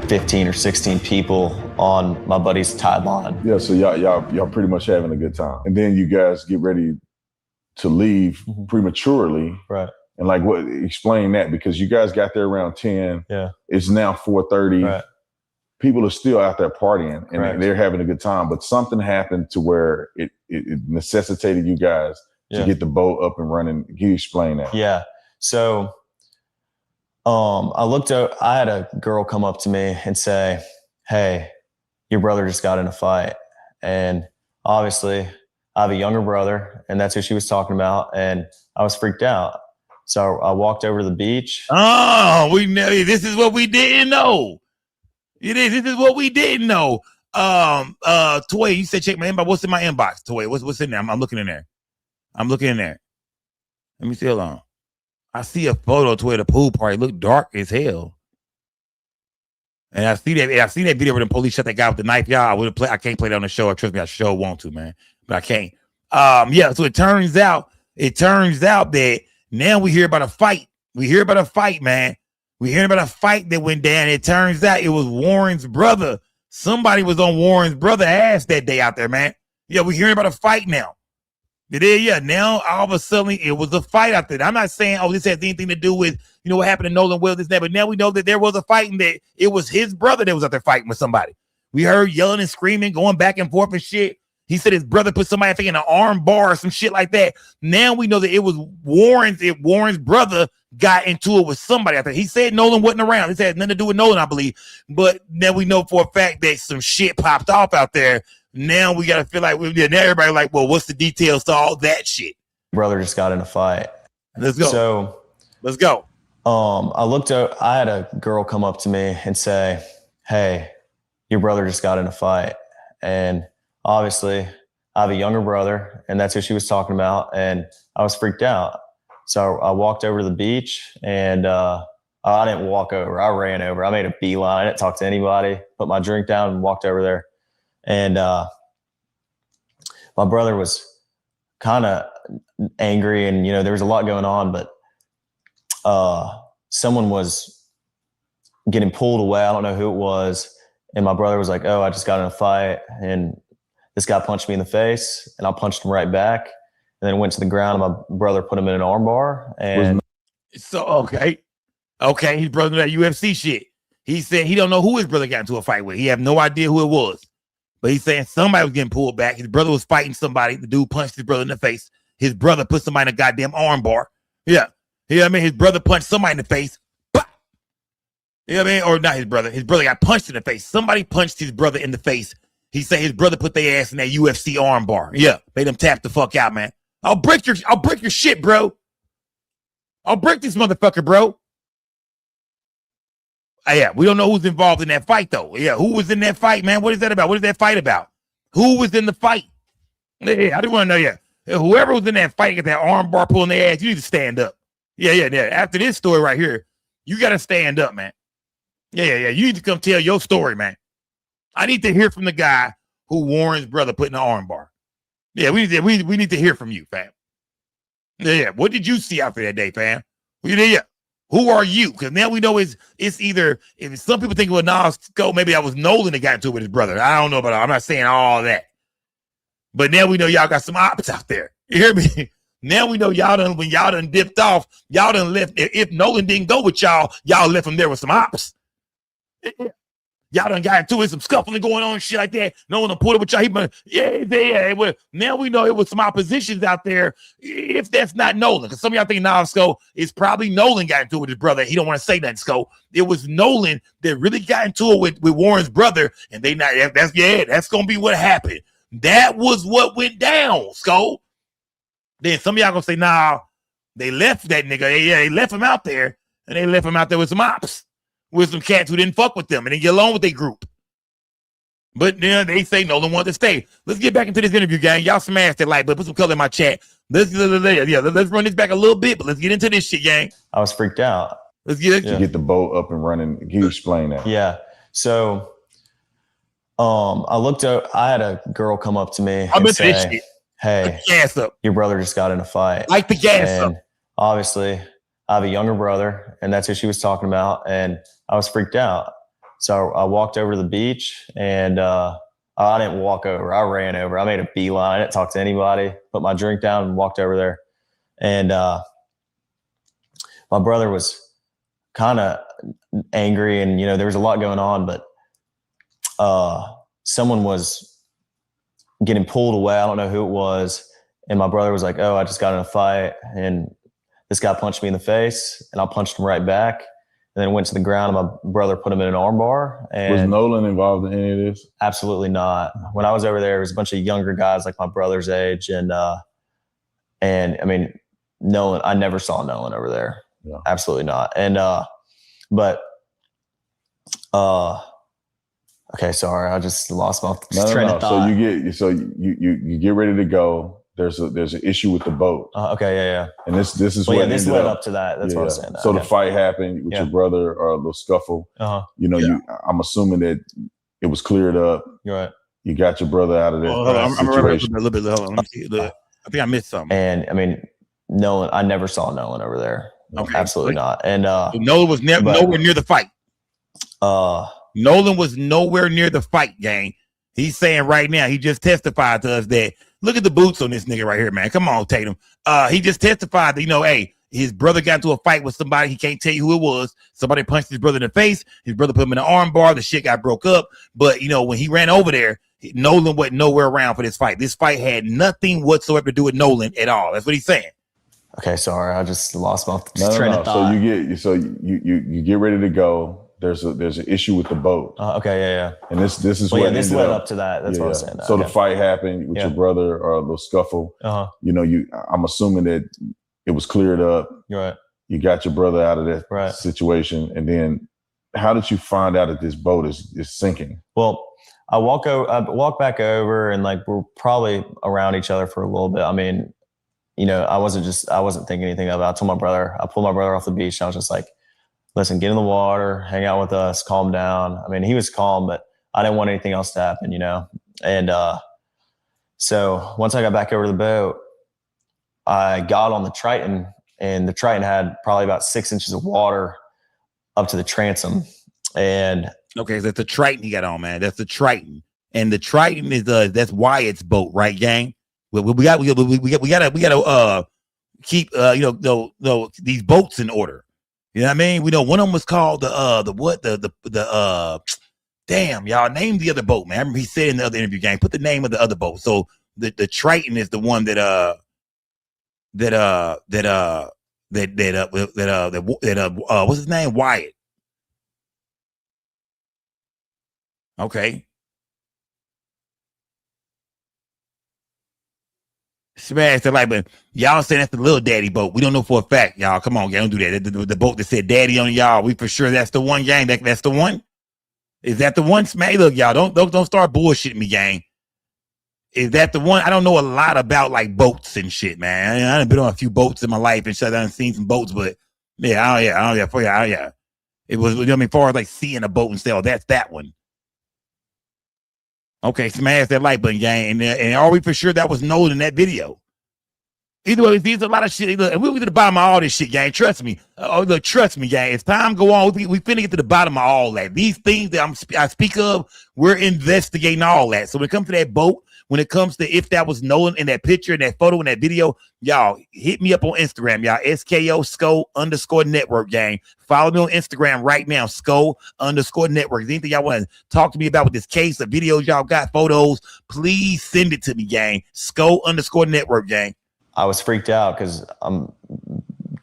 15 or 16 people on my buddy's tide line. Yeah, so y'all pretty much having a good time. And then you guys get ready to leave prematurely. Right. And like, explain that, because you guys got there around 10. Yeah. It's now 4:30. Right. people are still out there partying and Correct. they're having a good time. But something happened to where it necessitated you guys to get the boat up and running. Can you explain that? Yeah. So I had a girl come up to me and say, "Hey, your brother just got in a fight." And obviously I have a younger brother, and that's who she was talking about. And I was freaked out. So I walked over to the beach. Oh, we know this is what we didn't know. This is what we didn't know. Toy, you said check my inbox. What's in my inbox? Toy, what's in there? I'm looking in there. I'm looking in there. Let me see. Hold on. I see a photo to the pool party. Look dark as hell. And I see that. I seen that video where the police shot that guy with the knife. Y'all, I would have played. I can't play that on the show. Trust me, I sure want to, man, but I can't. Yeah. So it turns out that now we hear about a fight. We hear about a fight, man. We hear about a fight that went down. It turns out it was Warren's brother. Somebody was on Warren's brother ass that day out there, man. Yeah, we hearing about a fight now. Yeah, now all of a sudden it was a fight out there. I'm not saying, oh, this has anything to do with, what happened to Nolan Wells, this, that, but now we know that there was a fight and that it was his brother that was out there fighting with somebody. We heard yelling and screaming, going back and forth and shit. He said his brother put somebody, I think, in an arm bar or some shit like that. Now we know that it was Warren's brother got into it with somebody out there. He said Nolan wasn't around. This had nothing to do with Nolan, I believe. But now we know for a fact that some shit popped off out there. Now we got to feel like, now everybody like, well, what's the details to all that shit? Brother just got in a fight. Let's go. So let's go. I had a girl come up to me and say, "Hey, your brother just got in a fight." And obviously I have a younger brother, and that's who she was talking about. And I was freaked out. So I walked over to the beach, and I didn't walk over. I ran over. I made a beeline. I didn't talk to anybody, put my drink down and walked over there. And my brother was kind of angry, and, there was a lot going on, but someone was getting pulled away. I don't know who it was. And my brother was like, "Oh, I just got in a fight, and this guy punched me in the face," and I punched him right back. And then went to the ground, and my brother put him in an arm bar. And so, okay, his brother that UFC shit. He said he don't know who his brother got into a fight with. He have no idea who it was. But he's saying somebody was getting pulled back. His brother was fighting somebody. The dude punched his brother in the face. His brother put somebody in a goddamn arm bar. Yeah. His brother punched somebody in the face. Or not his brother. His brother got punched in the face. Somebody punched his brother in the face. He said his brother put their ass in that UFC arm bar. Yeah. Made them tap the fuck out, man. I'll break your shit, bro. I'll break this motherfucker, bro. Yeah, we don't know who's involved in that fight, though. Yeah, who was in that fight, man? What is that about? What is that fight about? Who was in the fight? Yeah, I just want to know, yeah. Whoever was in that fight, get that arm bar pulling their ass, you need to stand up. Yeah. After this story right here, you got to stand up, man. Yeah. You need to come tell your story, man. I need to hear from the guy who Warren's brother put in the arm bar. Yeah, we need to hear from you, fam. Yeah, what did you see out there that day, fam? Yeah. Who are you? Because now we know it's either, if some people think, well, go, maybe I was Nolan that got into it with his brother. I don't know about I'm not saying all that. But now we know y'all got some ops out there. You hear me? Now we know when y'all done dipped off, y'all done left. If Nolan didn't go with y'all left him there with some ops. Y'all done got into it, some scuffling going on and shit like that. No one done pulled it with y'all. Yeah. Now we know it was some oppositions out there. If that's not Nolan, because some of y'all think Sco is probably Nolan got into it with his brother. He don't want to say nothing, Sco. It was Nolan that really got into it with Warren's brother, and that's gonna be what happened. That was what went down, Sco. Then some of y'all gonna say, nah, they left that nigga. They left him out there, and they left him out there with some ops. With some cats who didn't fuck with them and didn't get along with their group. But they say Nolan wanted to stay. Let's get back into this interview, gang. Y'all smash that like, but put some color in my chat. Let's run this back a little bit, but let's get into this shit, gang. I was freaked out. Let's get the boat up and running. Can you explain that? Yeah. So I had a girl come up to me and say, "Hey, gas up. Your brother just got in a fight." Like the gas up. Obviously I have a younger brother, and that's who she was talking about. And I was freaked out. So I walked over to the beach, and I didn't walk over. I ran over. I made a beeline. I didn't talk to anybody, put my drink down and walked over there. And my brother was kind of angry, and, there was a lot going on, but someone was getting pulled away. I don't know who it was. And my brother was like, oh, I just got in a fight. And this guy punched me in the face and I punched him right back. And then went to the ground and my brother put him in an arm bar. And was Nolan involved in any of this? Absolutely not. When I was over there was a bunch of younger guys like my brother's age. And I mean, Nolan, I never saw Nolan over there. Yeah. Absolutely not. And, okay, sorry, I just lost my train of thought. So you get ready to go. There's an issue with the boat. Okay, yeah. And this is well, what this led up to that. That's what I was saying. So the fight happened with your brother, or a little scuffle. I'm assuming that it was cleared up. You're right. You got your brother out of that situation. A little bit. Hold on. Let me see. Look, I think I missed something. And I mean, Nolan, I never saw Nolan over there. Okay. Absolutely not. And Nolan was nowhere near the fight. Nolan was nowhere near the fight, gang. He's saying right now, he just testified to us that, look at the boots on this nigga right here, man. Come on, Tatum. He just testified that, hey, his brother got into a fight with somebody. He can't tell you who it was. Somebody punched his brother in the face. His brother put him in an arm bar. The shit got broke up. But, when he ran over there, Nolan wasn't nowhere around for this fight. This fight had nothing whatsoever to do with Nolan at all. That's what he's saying. Okay, sorry. I just lost my train of thought. So you get ready to go. There's an issue with the boat. Okay, yeah. And this is what this led up to that. That's what I was saying. So the fight happened with your brother, or a little scuffle. I'm assuming that it was cleared up. You're right. You got your brother out of that situation, and then how did you find out that this boat is sinking? Well, I walk back over, and like we're probably around each other for a little bit. I mean, I wasn't thinking anything about it. I pulled my brother off the beach, and I was just like, listen, get in the water, hang out with us, calm down. I mean, he was calm, but I didn't want anything else to happen, And so once I got back over to the boat, I got on the Triton, and the Triton had probably about 6 inches of water up to the transom. And okay, that's the Triton you got on, man. That's the Triton, and the Triton is that's Wyatt's boat, right, gang? We gotta keep these boats in order. You know what I mean? We know one of them was called damn, y'all name the other boat, man. I remember he said in the other interview, gang, put the name of the other boat. So the Triton is the one that what's his name? Wyatt. Okay. Smash the like, but y'all saying that's the little daddy boat. We don't know for a fact, y'all. Come on, gang, don't do that. The boat that said daddy on y'all. We for sure that's the one, gang. That's the one. Is that the one? Smash, look, y'all. Don't start bullshitting me, gang. Is that the one? I don't know a lot about like boats and shit, man. I done been on a few boats in my life and shit. I done seen some boats, but yeah. It was, as far as like seeing a boat and say, oh, that's that one. Okay, smash that like button, gang. And are we for sure that was Nolan in that video? Either way, there's a lot of shit. Look, we to the bottom of all this shit, gang. Trust me. Look, trust me, gang. As time go on, we finna get to the bottom of all that. These things that I speak of, we're investigating all that. So when it comes to that boat, when it comes to if that was Nolan in that picture, in that photo, in that video, y'all hit me up on Instagram, y'all. SKO_network, gang. Follow me on Instagram right now, SKO_network. Anything y'all want to talk to me about with this case, the videos y'all got, photos, please send it to me, gang. SKO_network, gang. I was freaked out because I'm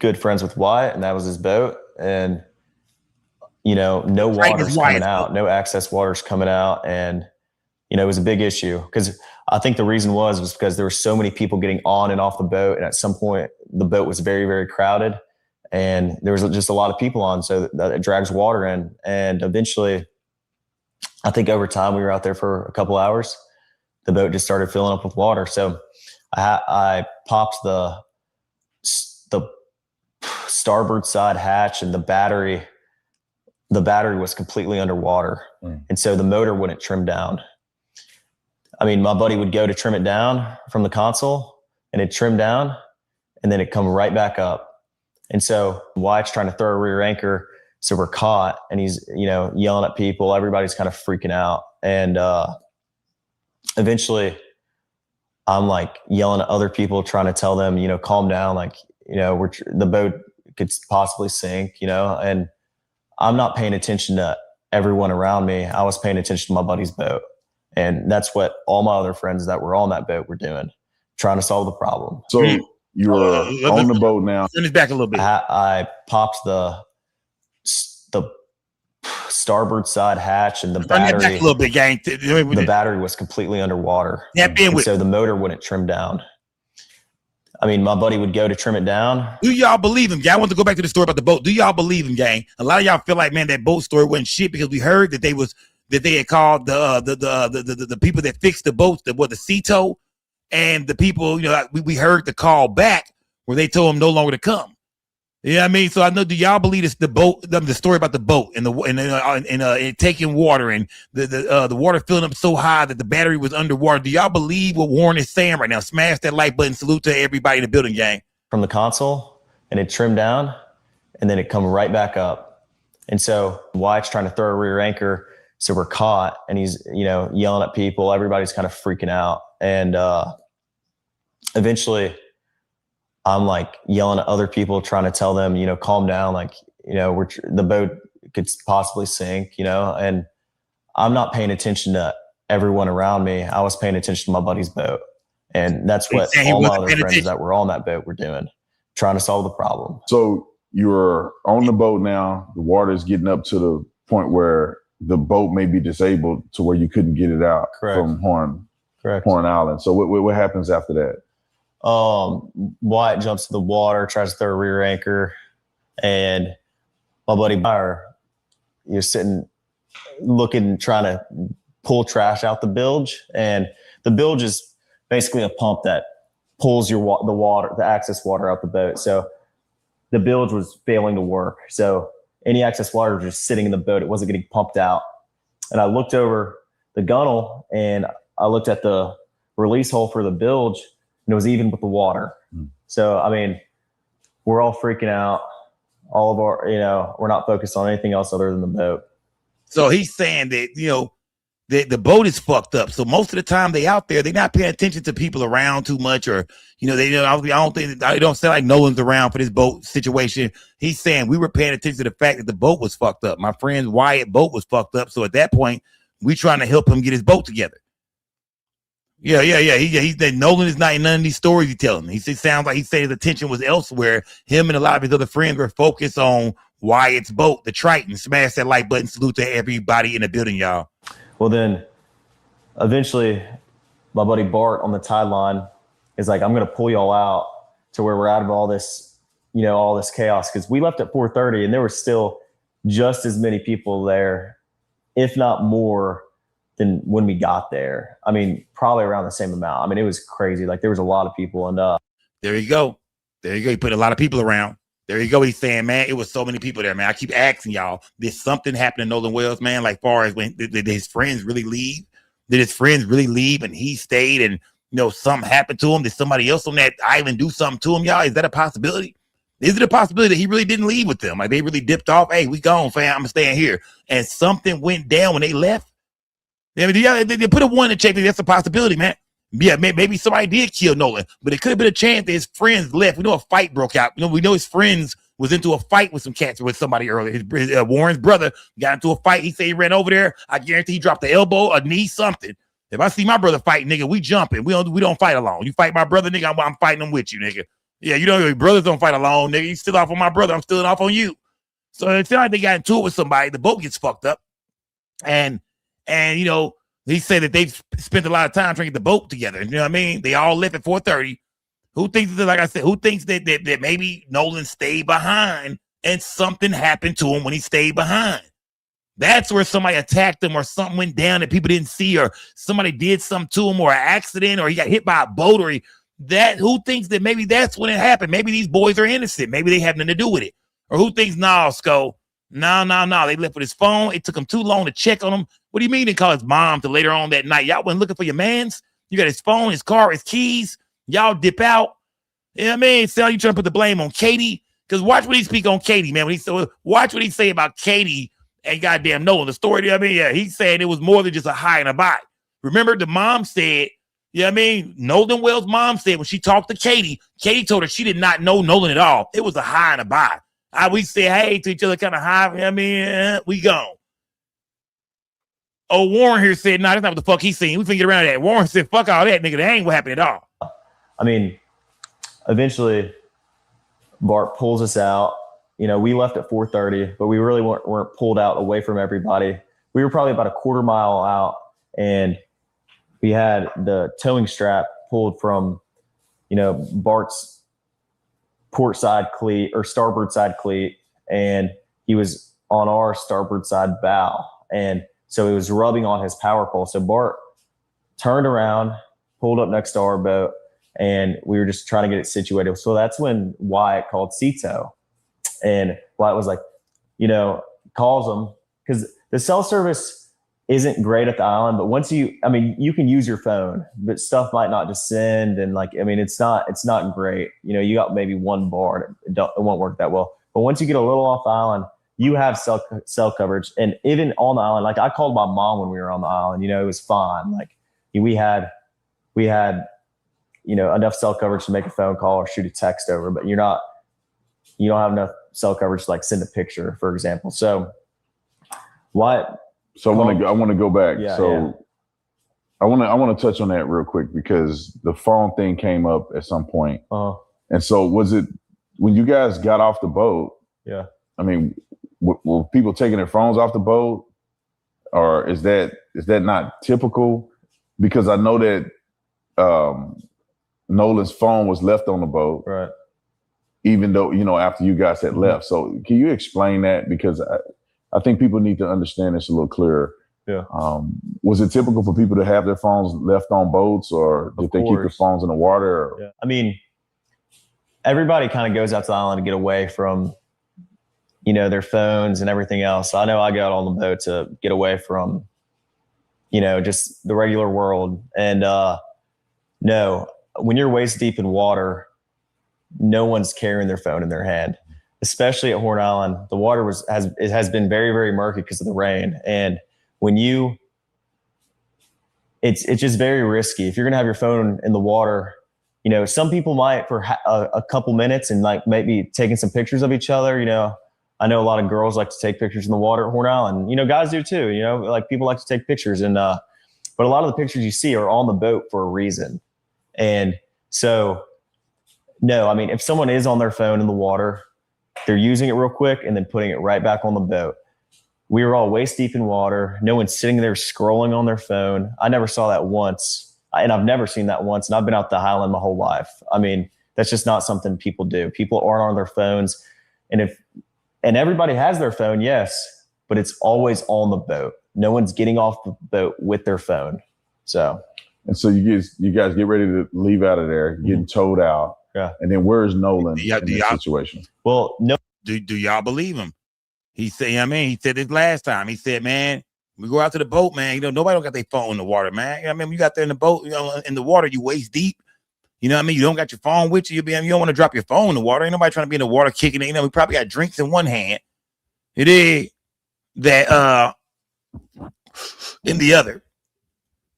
good friends with Wyatt, and that was his boat. And, no water's coming out, no access water's coming out. And, it was a big issue because I think the reason was because there were so many people getting on and off the boat. And at some point, the boat was very, very crowded. And there was just a lot of people on, so that it drags water in. And eventually, I think over time, we were out there for a couple hours. The boat just started filling up with water. So I popped the starboard side hatch, and the battery was completely underwater. And so the motor wouldn't trim down. I mean, my buddy would go to trim it down from the console, and it'd trim down, and then it'd come right back up. And so Wyatt's trying to throw a rear anchor, so we're caught, and he's, yelling at people. Everybody's kind of freaking out. And eventually I'm like yelling at other people, trying to tell them, calm down. Like, the boat could possibly sink, and I'm not paying attention to everyone around me, I was paying attention to my buddy's boat. And that's what all my other friends that were on that boat were doing, trying to solve the problem. So you're on the boat now. Turn this back a little bit. I popped the starboard side hatch, and the battery back a little bit, gang. The battery was completely underwater. So the motor wouldn't trim down. I mean, my buddy would go to trim it down. Do y'all believe him, gang? I want to go back to the story about the boat. Do y'all believe him, gang? A lot of y'all feel like, man, that boat story wasn't shit because we heard that they had called the people that fixed the boats, the CETO, and the people, we heard the call back where they told him no longer to come. You know what I mean? So I know, do y'all believe it's the boat, the story about the boat and taking water and the water filling up so high that the battery was underwater? Do y'all believe what Warren is saying right now? Smash that like button. Salute to everybody in the building, gang. From the console, and it trimmed down, and then it come right back up. And so Wyatt's trying to throw a rear anchor, so we're caught, and he's yelling at people. Everybody's kind of freaking out, and eventually I'm like yelling at other people, trying to tell them, calm down. Like, the boat could possibly sink, and I'm not paying attention to everyone around me. I was paying attention to my buddy's boat. And that's what all my other friends that were on that boat were doing, trying to solve the problem. So you're on the boat now. The water is getting up to the point where the boat may be disabled to where you couldn't get it out from Horn Island. So what happens after that? Wyatt jumps to the water, tries to throw a rear anchor, and my buddy Meyer, you're sitting looking, trying to pull trash out the bilge. And the bilge is basically a pump that pulls the excess water out the boat. So the bilge was failing to work. So any excess water was just sitting in the boat. It wasn't getting pumped out. And I looked over the gunnel and I looked at the release hole for the bilge, and it was even with the water. So, I mean, we're all freaking out. All of our, we're not focused on anything else other than the boat. So he's saying that, the boat is fucked up. So most of the time they out there, they're not paying attention to people around too much, or, I don't think, I don't sound like Nolan's around for this boat situation. He's saying we were paying attention to the fact that the boat was fucked up. My friend's Wyatt boat was fucked up. So at that point, we trying to help him get his boat together. Yeah. He said Nolan is not in none of these stories he's telling. He sounds like he said his attention was elsewhere. Him and a lot of his other friends were focused on Wyatt's boat, the Triton. Smash that like button. Salute to everybody in the building, y'all. Well, then eventually my buddy Bart on the tide line is like, I'm going to pull y'all out to where we're out of all this, all this chaos. Cause we left at 4:30 and there were still just as many people there, if not more than when we got there. I mean, probably around the same amount. I mean, it was crazy. Like there was a lot of people, and there you go. He put a lot of people around. There you go. He's saying, man, it was so many people there, man. I keep asking y'all, did something happen in Nolan Wells, man? Like far as when did his friends really leave? Did his friends really leave and he stayed and, something happened to him? Did somebody else on that island do something to him, y'all? Is that a possibility? Is it a possibility that he really didn't leave with them? Like they really dipped off? Hey, we gone, fam. I'm staying here. And something went down when they left? I mean, they put a one in check. That's a possibility, man. Yeah, maybe somebody did kill Nolan, but it could have been a chance that his friends left. We know a fight broke out. We know his friends was into a fight with some cats with somebody earlier. Warren's brother got into a fight. He said he ran over there. I guarantee he dropped the elbow, a knee, something. If I see my brother fight, nigga, we jumping. We don't fight alone. You fight my brother, nigga, I'm fighting him with you, nigga. Yeah, your brothers don't fight alone, nigga. You still off on my brother. I'm still off on you. So it sounds like they got into it with somebody. The boat gets fucked up, and he said that they've spent a lot of time trying to get the boat together. You know what I mean? They all left at 4:30. Who thinks that, like I said, who thinks that maybe Nolan stayed behind and something happened to him when he stayed behind? That's where somebody attacked him or something went down that people didn't see, or somebody did something to him, or an accident, or he got hit by a boat, or who thinks that maybe that's when it happened? Maybe these boys are innocent. Maybe they have nothing to do with it. Or who thinks, nah, Sco, no. They left with his phone. It took him too long to check on him. What do you mean they call his mom to later on that night? Y'all wasn't looking for your mans? You got his phone, his car, his keys. Y'all dip out. You know what I mean? So you trying to put the blame on Katie? Because watch what he speak on Katie, man. Watch what he say about Katie and goddamn Nolan. The story, you know what I mean? Yeah, he's saying it was more than just a high and a buy. Remember the mom said, you know what I mean? Nolan Wells' mom said when she talked to Katie told her she did not know Nolan at all. It was a high and a buy. We say hey to each other kind of high, you know what I mean? We gone. Oh, Warren here said, nah, that's not what the fuck he seen. We finna get around that. Warren said, fuck all that, nigga. That ain't what happened at all. I mean, eventually Bart pulls us out. You know, we left at 4:30, but we really weren't pulled out away from everybody. We were probably about a quarter mile out, and we had the towing strap pulled from, you know, Bart's port side cleat or starboard side cleat, and he was on our starboard side bow. And so it was rubbing on his power pole. So Bart turned around, pulled up next to our boat, and we were just trying to get it situated. So that's when Wyatt called Cito. And Wyatt was like, you know, calls him, because the cell service isn't great at the island, but once you can use your phone, but stuff might not just send. And like, I mean, it's not great. You know, you got maybe one bar, it won't work that well. But once you get a little off the island, you have cell coverage. And even on the island, like I called my mom when we were on the island, you know, it was fine. Like we had, you know, enough cell coverage to make a phone call or shoot a text over, but you don't have enough cell coverage to like send a picture, for example. So what? So I want to go back. Yeah, so yeah. I want to touch on that real quick, because the phone thing came up at some point. And so was it when you guys got off the boat? Yeah. I mean, were people taking their phones off the boat, or is that not typical? Because I know that Nolan's phone was left on the boat, right? Even though, you know, after you guys had left. So can you explain that? Because I think people need to understand this a little clearer. Yeah. Was it typical for people to have their phones left on boats, or did they keep their phones in the water? Or? Yeah. I mean, everybody kind of goes out to the island to get away from, you know, their phones and everything else. I know I got on the boat to get away from, you know, just the regular world. And no, when you're waist deep in water, no one's carrying their phone in their hand, especially at Horn Island. The water has been very, very murky because of the rain. And when it's just very risky. If you're going to have your phone in the water, you know, some people might for a couple minutes and like maybe taking some pictures of each other. You know, I know a lot of girls like to take pictures in the water at Horn Island. You know, guys do too. You know, like people like to take pictures, and but a lot of the pictures you see are on the boat for a reason. And so, no, I mean, if someone is on their phone in the water, they're using it real quick and then putting it right back on the boat. We were all waist deep in water. No one's sitting there scrolling on their phone. I never saw that once, and I've never seen that once. And I've been out the Highland my whole life. I mean, that's just not something people do. People aren't on their phones, and everybody has their phone, yes, but it's always on the boat. No one's getting off the boat with their phone. So, and so you guys get ready to leave out of there, getting towed out. Yeah. And then where's Nolan in this situation? Well, no. Do y'all believe him? He said, he said this last time. He said, man, we go out to the boat, man. You know, nobody don't got their phone in the water, man. You know what I mean? You got there in the boat, you know, in the water, you waist deep. You know what I mean? You don't got your phone with you. You don't want to drop your phone in the water. Ain't nobody trying to be in the water kicking it. You know, we probably got drinks in one hand. It is that in the other.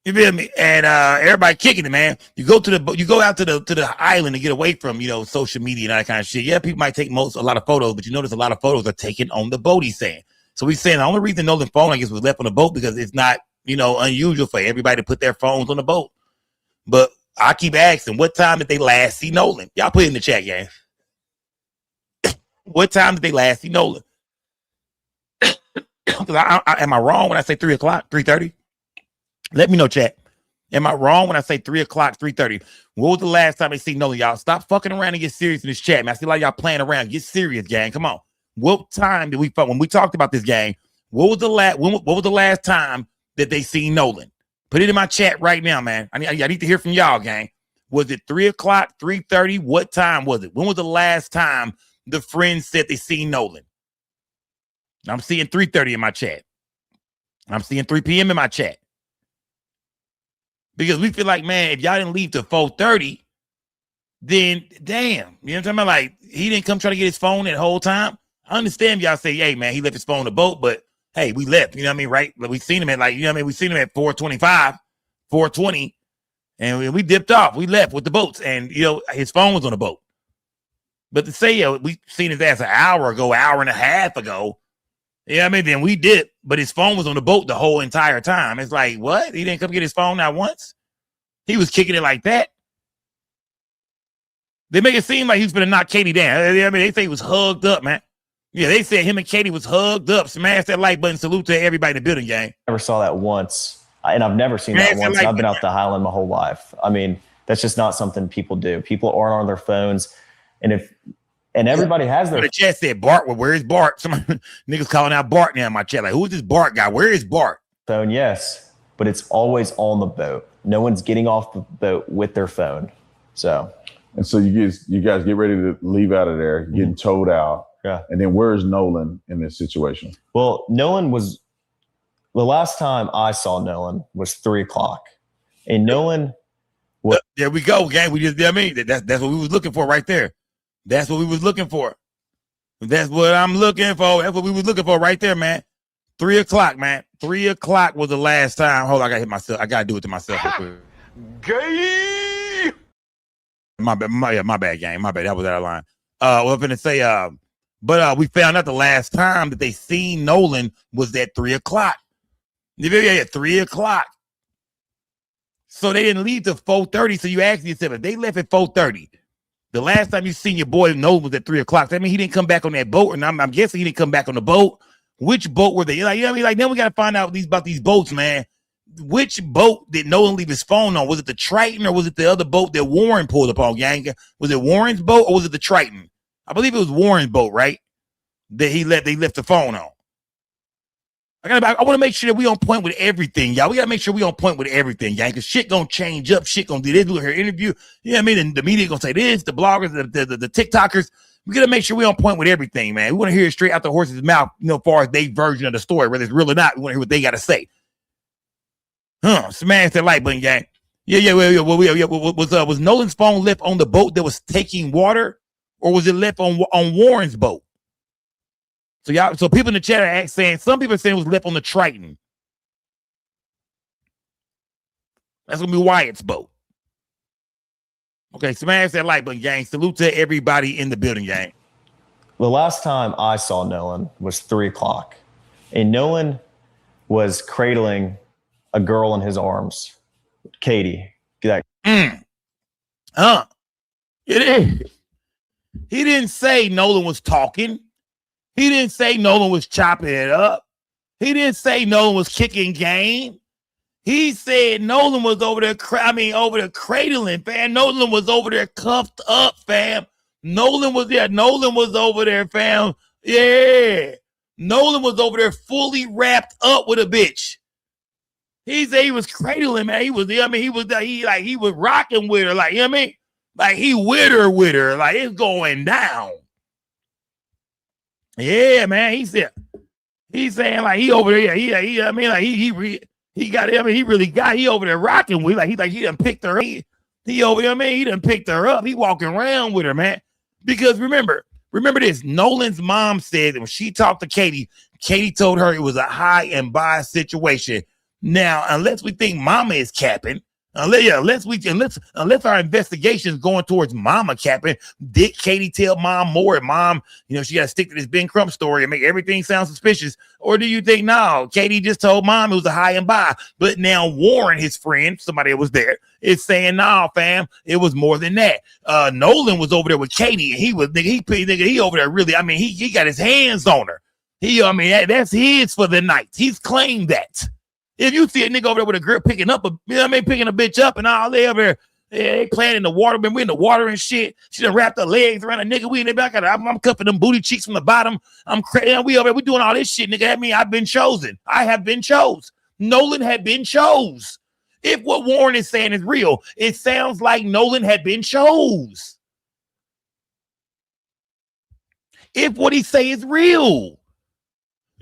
You feel me? And everybody kicking it, man. You go out to the island to get away from, you know, social media and all that kind of shit. Yeah, people might take a lot of photos, but you notice a lot of photos are taken on the boat, he's saying. So he's saying the only reason Nolan's phone, I guess, was left on the boat because it's not, you know, unusual for everybody to put their phones on the boat. But I keep asking, what time did they last see Nolan? Y'all put it in the chat, gang. What time did they last see Nolan? Am I wrong when I say 3 o'clock, 3:30? Let me know, chat. Am I wrong when I say 3 o'clock, 3:30? What was the last time they see Nolan? Y'all stop fucking around and get serious in this chat, man. I see a lot of y'all playing around. Get serious, gang. Come on. What time did when we talked about this gang? What was the last time that they seen Nolan? Put it in my chat right now, man. I need to hear from y'all, gang. Was it 3 o'clock, 3:30? What time was it? When was the last time the friends said they seen Nolan? I'm seeing 3:30 in my chat. I'm seeing 3 p.m. in my chat. Because we feel like, man, if y'all didn't leave till 4:30, then damn. You know what I'm talking about? Like, he didn't come try to get his phone that whole time. I understand y'all say, hey, man, he left his phone on the boat, but hey, we left. You know what I mean? Right? We seen him at we seen him at 4:25, 4:20, and we dipped off. We left with the boats, and, you know, his phone was on the boat. But to say, we seen his ass an hour ago, hour and a half ago, Yeah, I mean, then we did, but his phone was on the boat the whole entire time. It's like, what? He didn't come get his phone not once? He was kicking it like that. They make it seem like he was going to knock Katie down. I mean, they say he was hugged up, man. Yeah, they said him and Katie was hugged up. Smash that like button. Salute to everybody in the building, gang. Never saw that once, and I've never seen that once. I've been out to Highland my whole life. I mean, that's just not something people do. People aren't on their phones, and everybody has their. The chat said Bart. Well, where is Bart? Some niggas calling out Bart now in my chat. Like, who is this Bart guy? Where is Bart? Phone, yes, but it's always on the boat. No one's getting off the boat with their phone. So. And so you guys get ready to leave out of there, getting towed out. Yeah. And then where's Nolan in this situation? Well, Nolan was, the last time I saw Nolan was 3:00. And Nolan was. There we go, gang. We just, I mean, that's what we was looking for right there. That's what we was looking for. That's what I'm looking for. That's what we was looking for right there, man. 3:00, man. 3:00 was the last time. Hold on, I gotta hit myself. I gotta do it to myself real quick. Gay. My bad, gang. My bad. That was out of line. Well, I'm gonna say, but we found out the last time that they seen Nolan was at 3:00. Yeah, 3:00. So they didn't leave till 4:30. So you ask yourself, if they left at 4:30, the last time you seen your boy Nolan was at 3:00. That means he didn't come back on that boat, and I'm guessing he didn't come back on the boat. Which boat were they? Like, you know what I mean? Like, then we gotta find out about these boats, man. Which boat did Nolan leave his phone on? Was it the Triton or was it the other boat that Warren pulled up on, gang? Was it Warren's boat or was it the Triton? I believe it was Warren's boat, right? That they left the phone on. I want to make sure that we on point with everything, y'all. We got to make sure we on point with everything, gang, because shit gonna change up. Shit gonna do this. Look at her interview. You know what I mean? And the media gonna say this, the bloggers, the TikTokers. We got to make sure we on point with everything, man. We want to hear it straight out the horse's mouth, you know, as far as their version of the story, whether it's real or not. We want to hear what they got to say. Smash that like button, gang. Was Nolan's phone left on the boat that was taking water, or was it left on Warren's boat? So people in the chat are saying, some people are saying it was left on the Triton. That's gonna be Wyatt's boat. Okay, smash that like button, gang. Salute to everybody in the building, gang. The last time I saw Nolan was 3:00, and Nolan was cradling a girl in his arms, Katie. It is. He didn't say Nolan was talking. He didn't say Nolan was chopping it up. He didn't say Nolan was kicking game. He said Nolan was over there, over there cradling, fam. Nolan was over there cuffed up, fam. Nolan was there. Nolan was over there, fam. Yeah. Nolan was over there fully wrapped up with a bitch. He said he was cradling, man. He was rocking with her, like, you know what I mean? Like, he with her, like, it's going down. Yeah, man. He's saying like he over there, he over there rocking with, like, he done picked her. He over there, man. He done picked her up. He walking around with her, man. Because remember this. Nolan's mom said that when she talked to Katie, Katie told her it was a high and by situation. Now, unless we think Mama is capping, unless our investigation is going towards Mama capping, did Katie tell Mom more? And Mom, she got to stick to this Ben Crump story and make everything sound suspicious? Or do you think, no, Katie just told Mom it was a high and by? But now Warren, his friend, somebody that was there, is saying, no, fam, it was more than that. Nolan was over there with Katie, and he over there really, he got his hands on her. That's his for the night. He's claimed that. If you see a nigga over there with a girl picking a bitch up and all, they over there, they playing in the water, we in the water and shit. She done wrapped her legs around a nigga. We in the back. I'm cuffing them booty cheeks from the bottom. I'm crazy. We over there, we doing all this shit, nigga. That mean I've been chosen. I have been chose. Nolan had been chose. If what Warren is saying is real, it sounds like Nolan had been chose. If what he say is real,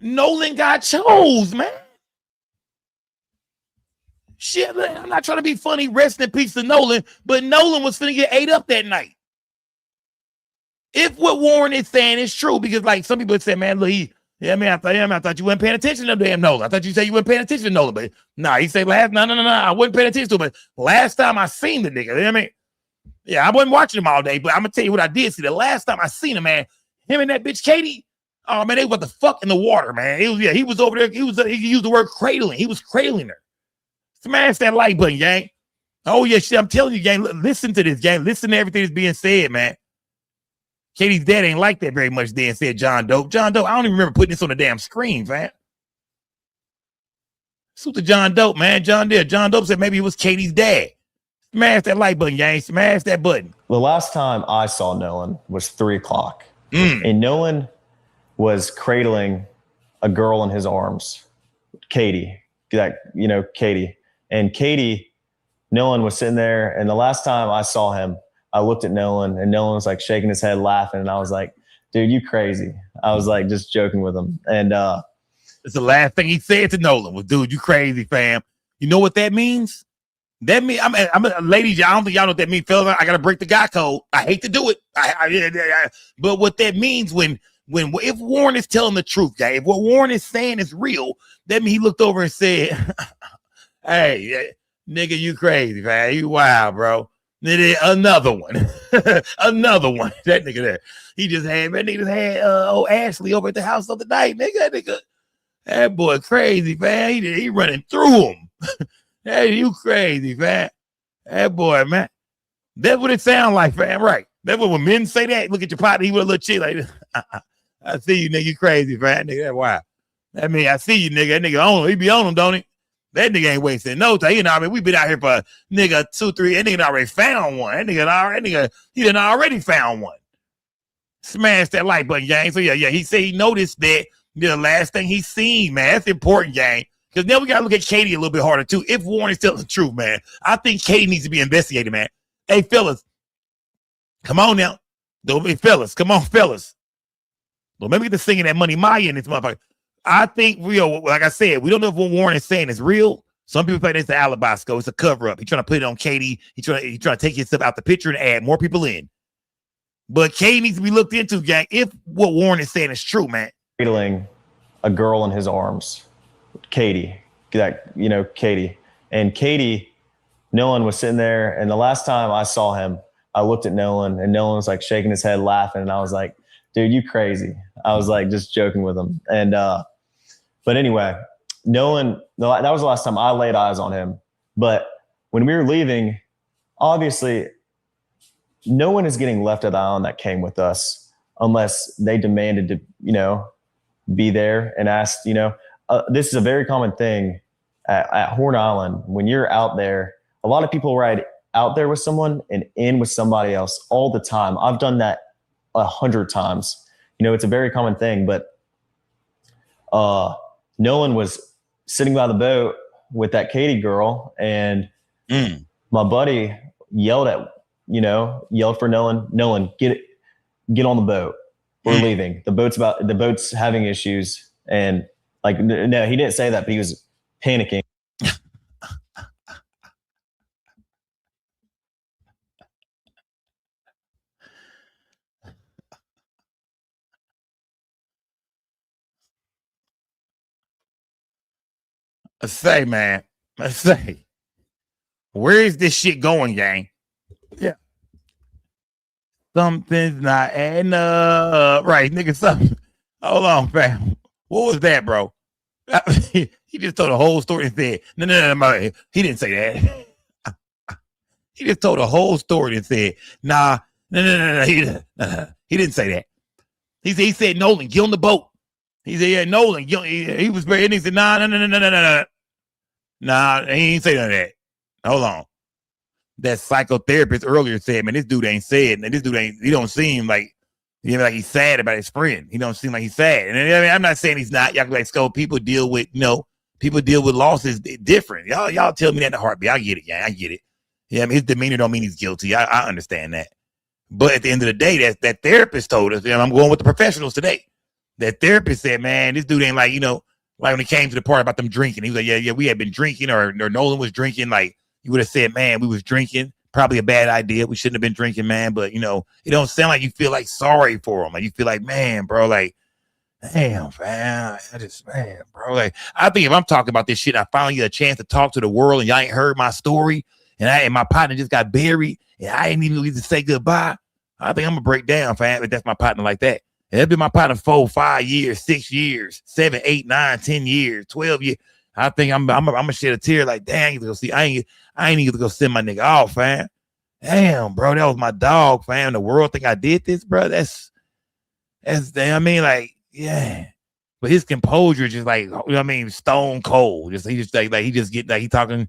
Nolan got chose, man. Shit, man, I'm not trying to be funny. Rest in peace to Nolan, but Nolan was finna get ate up that night. If what Warren is saying is true, because like some people say, man, look, I thought you weren't paying attention to damn Nolan. I thought you said you weren't paying attention to Nolan, but he said no, I wasn't paying attention to him. But last time I seen the nigga, I wasn't watching him all day, but I'm gonna tell you what I did see. The last time I seen him, man, him and that bitch Katie, Oh man, they what the fuck in the water, man. He was over there. He used the word cradling. He was cradling her. Smash that like button, gang. Oh yeah, shit. I'm telling you, gang. Listen to this, gang. Listen to everything that's being said, man. Katie's dad ain't like that very much then, said John Doe. John Doe, I don't even remember putting this on the damn screen, man. Suit to John Doe, man. John Doe said maybe it was Katie's dad. Smash that like button, gang. Smash that button. The last time I saw Nolan was 3 o'clock. And Nolan was cradling a girl in his arms, Katie. Katie. And Katie, Nolan was sitting there. And the last time I saw him, I looked at Nolan, and Nolan was like shaking his head, laughing. And I was like, dude, you crazy. I was like just joking with him. And it's the last thing he said to Nolan was, dude, you crazy, fam. You know what that means? That means, ladies, I don't think y'all know what that means, fellas. I got to break the guy code. I hate to do it. But what that means if Warren is telling the truth, guy, if what Warren is saying is real, that means he looked over and said, hey, nigga, you crazy, man. You wild, bro. Another one. Another one. That nigga there. He just had old Ashley over at the house the other night, nigga. That boy crazy, man. He running through him. Hey, you crazy, man. That boy, man. That's what it sounds like, fam. Right. That's what when men say that. Look at your partner, he with a little chick like this. I see you, nigga. You crazy, fam. Nigga, that's wild. I mean, I see you, nigga. That nigga on him. He be on him, don't he? That nigga ain't wasting no time. You know, I mean, we been out here for nigga 2, 3. That nigga already found one. He done already found one. Smash that like button, gang. So yeah. He said he noticed that the last thing he seen, man. That's important, gang. Because now we got to look at Katie a little bit harder, too. If Warren is telling the truth, man, I think Katie needs to be investigated, man. Hey, fellas, come on now. Fellas. Don't let me get to singing that Money Maya in this motherfucker. I think, like I said, we don't know if what Warren is saying is real. Some people think it's the alibi scope. It's a cover-up. He's trying to put it on Katie. He's trying to take himself out the picture and add more people in. But Katie needs to be looked into, gang, if what Warren is saying is true, man. Cradling a girl in his arms. Katie. And Katie, Nolan was sitting there, and the last time I saw him, I looked at Nolan, and Nolan was like shaking his head, laughing, and I was like, dude, you crazy. I was like just joking with him. And but anyway, Nolan, that was the last time I laid eyes on him. But when we were leaving, obviously no one is getting left at the island that came with us unless they demanded to, be there and asked, this is a very common thing at Horn Island. When you're out there, a lot of people ride out there with someone and in with somebody else all the time. I've done that 100 times. It's a very common thing, but Nolan was sitting by the boat with that Katie girl, and my buddy yelled for Nolan, get on the boat. We're leaving. The boat's having issues. And like, no, he didn't say that, but he was panicking. I say, where is this shit going, gang? Yeah. Something's not adding up. Right, nigga, something. Hold on, fam. What was that, bro? He just told the whole story and said, no, he didn't say that. He just told the whole story and said, no, he didn't say that. He said, Nolan, get on the boat. He said, yeah, Nolan, he was very, and he said, no. Nah, he ain't say none of that. Hold on. That psychotherapist earlier said, man, this dude ain't said, and he don't seem like, like he's sad about his friend. He don't seem like he's sad. And I mean, I'm not saying he's not. Y'all like, Sco, people deal with losses different. Y'all tell me that in a heartbeat. I get it. Yeah, I get it. Yeah, I mean, his demeanor don't mean he's guilty. I understand that. But at the end of the day, that therapist told us, I'm going with the professionals today. That therapist said, man, this dude ain't like, like when it came to the part about them drinking, he was like, yeah, we had been drinking, or Nolan was drinking. Like, you would have said, man, we was drinking. Probably a bad idea. We shouldn't have been drinking, man. But, it don't sound like you feel like sorry for him. Like, you feel like, man, bro, like, damn, man, bro. Like, I think if I'm talking about this shit, I finally get a chance to talk to the world, and y'all ain't heard my story, and my partner just got buried, and I ain't even need to say goodbye. I think I'm gonna break down, fam, if that's my partner like that. That's been my partner 4, 5 years, 6 years, 7, 8, 9, 10 years, 12 years. I think I'm gonna shed a tear like, damn, you go see. I ain't even gonna send my nigga off, fam. Damn, bro, that was my dog, fam. The world think I did this, bro. That's damn. I mean, like, yeah. But his composure just like, you know what I mean, stone cold. He talking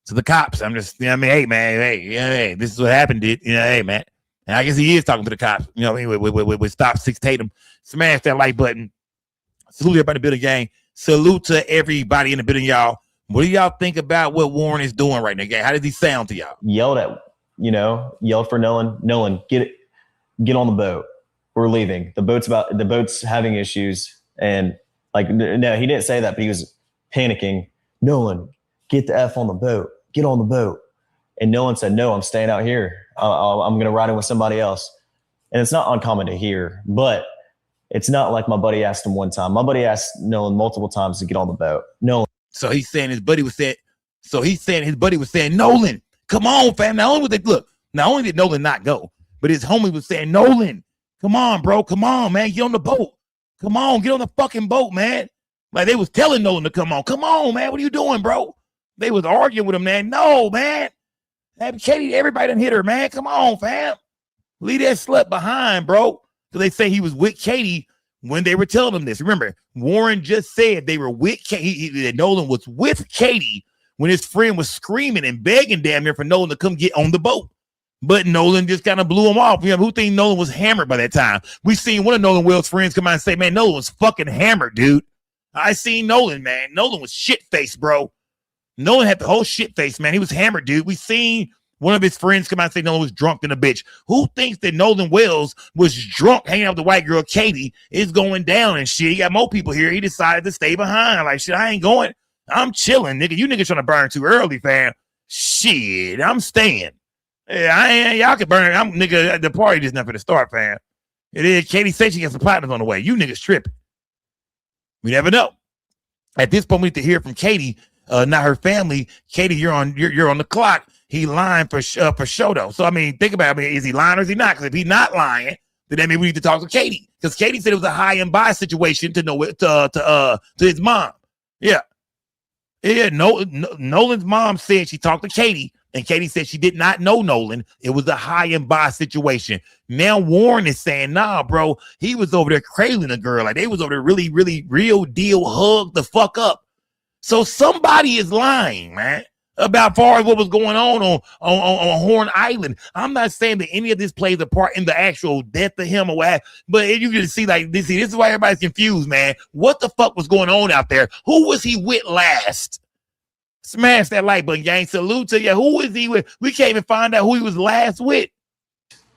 to the cops. I'm just, you know what I mean, hey man, hey, this is what happened, dude. You know, hey man. And I guess he is talking to the cops. You know what I mean? With Stop 6 Tatum. Smash that like button. Salute everybody in the building, gang. Salute to everybody in the building, y'all. What do y'all think about what Warren is doing right now, gang? How does he sound to y'all? Yelled for Nolan. Nolan, get on the boat. We're leaving. The boat's having issues. And like, no, he didn't say that, but he was panicking. Nolan, get the F on the boat. Get on the boat. And Nolan said, no, I'm staying out here. I'm going to ride in with somebody else. And it's not uncommon to hear, but it's not like my buddy asked him one time. My buddy asked Nolan multiple times to get on the boat. Nolan. So he's saying his buddy was saying, Nolan, come on, fam. Not only did Nolan not go, but his homie was saying, Nolan, come on, bro. Come on, man. Get on the boat. Come on, get on the fucking boat, man. Like they was telling Nolan to come on. Come on, man. What are you doing, bro? They was arguing with him, man. No, man. Katie, everybody done hit her, man. Come on, fam. Leave that slut behind, bro. So they say he was with Katie when they were telling him this. Remember, Warren just said they were with Katie. Nolan was with Katie when his friend was screaming and begging damn near for Nolan to come get on the boat. But Nolan just kind of blew him off. You know, who think Nolan was hammered by that time? We seen one of Nolan Wells' friends come out and say, man, Nolan was fucking hammered, dude. I seen Nolan, man. Nolan was shit-faced, bro. Nolan had the whole shit-face, man. He was hammered, dude. We seen one of his friends come out and say Nolan was drunk than a bitch. Who thinks that Nolan Wells was drunk hanging out with the white girl, Katie, is going down and shit? He got more people here. He decided to stay behind. Like, shit, I ain't going. I'm chilling, nigga. You niggas trying to burn too early, fam. Shit, I'm staying. Yeah, I ain't. Y'all can burn. I'm nigga. The party just nothing to start, fam. It is. Katie said she got some partners on the way. You niggas tripping. We never know. At this point, we need to hear from Katie, not her family. Katie, you're on the clock. He lying for show though. So I mean, think about it. I mean, is he lying or is he not? Because if he's not lying, then that means we need to talk to Katie. Because Katie said it was a high and by situation to his mom. Yeah. Nolan's mom said she talked to Katie, and Katie said she did not know Nolan. It was a high and by situation. Now Warren is saying, nah, bro, he was over there cradling a girl. Like they was over there really, really real deal hug the fuck up. So somebody is lying, man, about far as what was going on Horn Island. I'm not saying that any of this plays a part in the actual death of him or what, but you can see like this is why everybody's confused, man. What the fuck was going on out there? Who was he with last? Smash that like button, gang. Salute to you. Who is he with? We can't even find out who he was last with.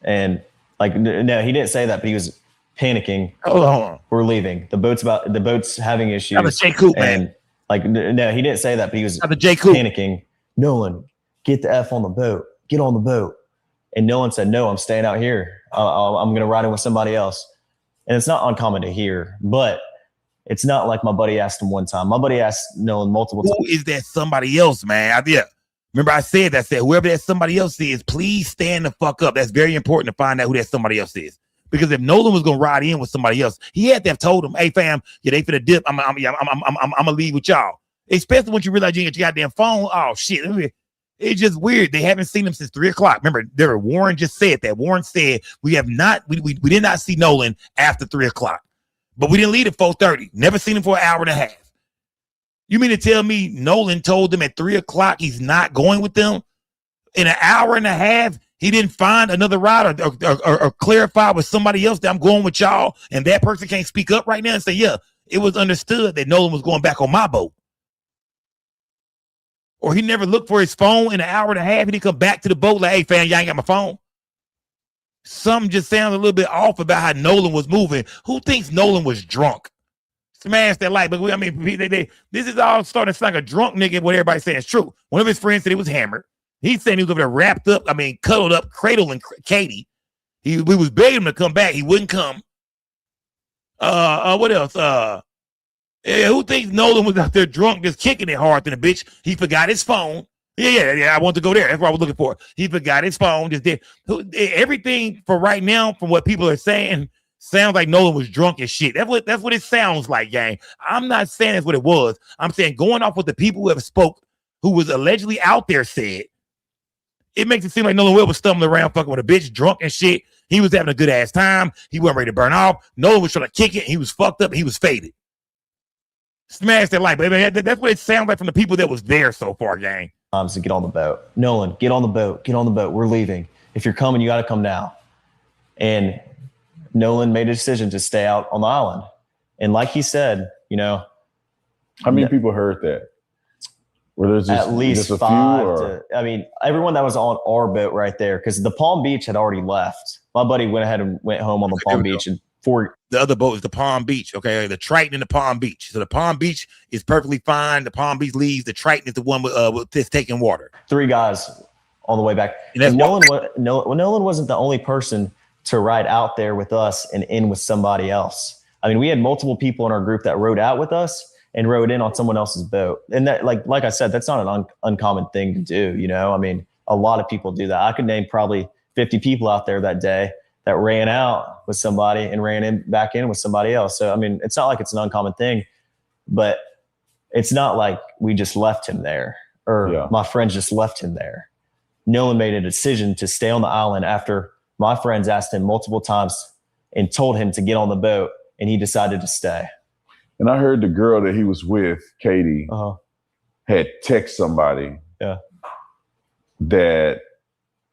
And like, no, he didn't say that, but he was panicking. Hold on. We're leaving. The boat's having issues. That was J. Coop, man. Like, no, he didn't say that, but he was panicking. Nolan, get the F on the boat. Get on the boat. And Nolan said, no, I'm staying out here. I'm going to ride in with somebody else. And it's not uncommon to hear, but it's not like my buddy asked him one time. My buddy asked Nolan multiple times. Who is that somebody else, man? Remember I said whoever that somebody else is, please stand the fuck up. That's very important to find out who that somebody else is. Because if Nolan was gonna ride in with somebody else, he had to have told him, "Hey, fam, yeah, they finna dip. I'm gonna leave with y'all." Especially once you realize you ain't got your goddamn phone. Oh shit, it's just weird. They haven't seen him since 3:00. Remember, Warren just said that. Warren said we did not see Nolan after 3:00, but we didn't leave at 4:30. Never seen him for an hour and a half. You mean to tell me Nolan told them at 3:00 he's not going with them? In an hour and a half, he didn't find another ride or clarify with somebody else that I'm going with y'all, and that person can't speak up right now and say, yeah, it was understood that Nolan was going back on my boat. Or he never looked for his phone in an hour and a half. He didn't come back to the boat like, hey, fam, y'all ain't got my phone. Something just sounds a little bit off about how Nolan was moving. Who thinks Nolan was drunk? Smash that like, but this is all starting to sound like a drunk nigga. What everybody's saying is true. One of his friends said he was hammered. He's saying he was over there wrapped up, cuddled up, cradling Katie. We was begging him to come back. He wouldn't come. What else? Who thinks Nolan was out there drunk, just kicking it hard than a bitch? He forgot his phone. Yeah, I want to go there. That's what I was looking for. He forgot his phone. Just did everything for right now, from what people are saying, Sounds like Nolan was drunk as shit. That's what it sounds like, gang. I'm not saying that's what it was. I'm saying going off what the people who have spoke, who was allegedly out there said, it makes it seem like Nolan Will was stumbling around fucking with a bitch, drunk and shit. He was having a good ass time. He wasn't ready to burn off. Nolan was trying to kick it. He was fucked up. He was faded. Smash that light, baby. That's what it sounds like from the people that was there so far, gang. To get on the boat. Nolan, get on the boat. Get on the boat. We're leaving. If you're coming, you got to come now. And Nolan made a decision to stay out on the island. And like he said, you know. How many people heard that? Were there just, at least just a 5 few, or? to, I mean, everyone that was on our boat right there, because the Palm Beach had already left. My buddy went ahead and went home on the Palm Beach. And the other boat is the Palm Beach, okay? The Triton and the Palm Beach. So the Palm Beach is perfectly fine. The Palm Beach leaves. The Triton is the one with this taking water. 3 guys on the way back. And Nolan wasn't the only person to ride out there with us and in with somebody else. I mean, we had multiple people in our group that rode out with us and rode in on someone else's boat. And that, like I said, that's not an uncommon thing to do, you know? I mean, a lot of people do that. I could name probably 50 people out there that day that ran out with somebody and ran back in with somebody else. So, I mean, it's not like it's an uncommon thing, but it's not like we just left him there or my friends just left him there. Nolan made a decision to stay on the island after my friends asked him multiple times and told him to get on the boat, and he decided to stay. And I heard the girl that he was with, Katie, had text somebody that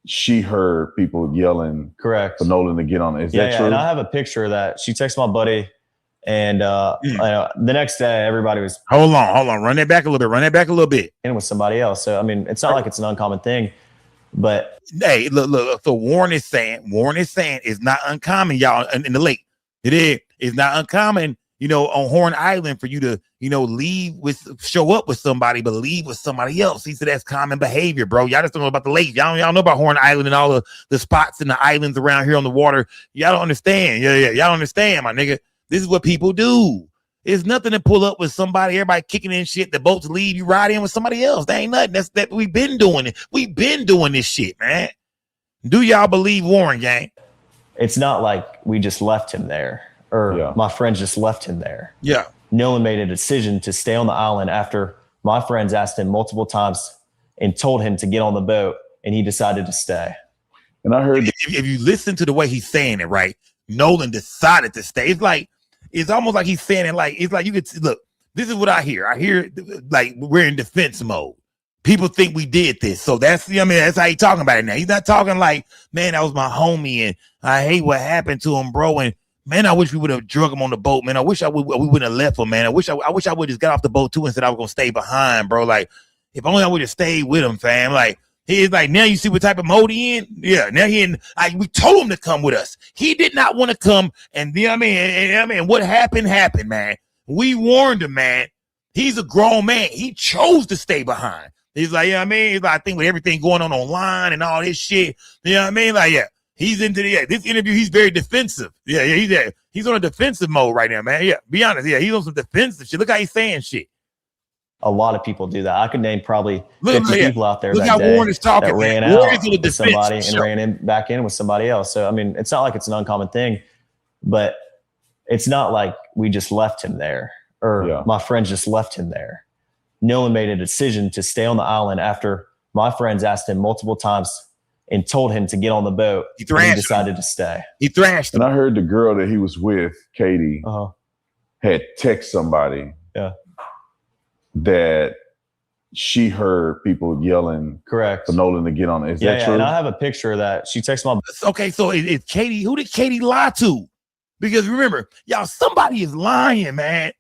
she heard people yelling correct for Nolan to get on it. Is that true? And I have a picture of that. She texted my buddy, and the next day everybody was hold on, run that back a little bit. And with somebody else. So I mean, it's not like it's an uncommon thing, but hey, look. So Warren is saying it's not uncommon, y'all, in the lake. It's not uncommon, you know, on Horn Island for you to, you know, show up with somebody, but leave with somebody else. He said that's common behavior, bro. Y'all just don't know about the lake. Y'all know about Horn Island and all the spots and the islands around here on the water. Y'all don't understand. Yeah. Y'all don't understand, my nigga. This is what people do. It's nothing to pull up with somebody, everybody kicking in shit. The boats leave, you ride in with somebody else. That ain't nothing. That we've been doing it. We've been doing this shit, man. Do y'all believe Warren, gang? It's not like we just left him there or my friends just left him there. Yeah. Nolan made a decision to stay on the island after my friends asked him multiple times and told him to get on the boat, and he decided to stay. And I heard if you listen to the way he's saying it, right? Nolan decided to stay. It's almost like he's saying it like, it's like you could look, this is what I hear. I hear like we're in defense mode. People think we did this. So that's how he's talking about it now. He's not talking like, man, that was my homie and I hate what happened to him, bro. And man, I wish we would have drug him on the boat, man. I wish we wouldn't have left him, man. I wish I would just got off the boat too and said I was gonna stay behind, bro. Like, if only I would have stayed with him, fam. Like, he's like, now you see what type of mode he in? Yeah, now we told him to come with us. He did not want to come, and you know what I mean? What happened, man. We warned him, man. He's a grown man. He chose to stay behind. He's like, you know what I mean? He's like, I think with everything going on online and all this shit, you know what I mean? Like, yeah. He's into this interview. He's very defensive. He's on a defensive mode right now, man. Yeah, be honest. Yeah, he's on some defensive shit. Look how he's saying shit. A lot of people do that. I could name probably 50 people out there Look that how day Warren is talking, that ran man. out with somebody and ran back in with somebody else. So I mean, it's not like it's an uncommon thing, but it's not like we just left him there or my friends just left him there. Nolan made a decision to stay on the island after my friends asked him multiple times and told him to get on the boat. He decided to stay. He thrashed him. And I heard the girl that he was with, Katie, had text somebody that she heard people yelling correct for Nolan to get on it. Is that true? And I have a picture of that. She texted my okay, so it's Katie. Who did Katie lie to? Because remember, y'all, somebody is lying, man.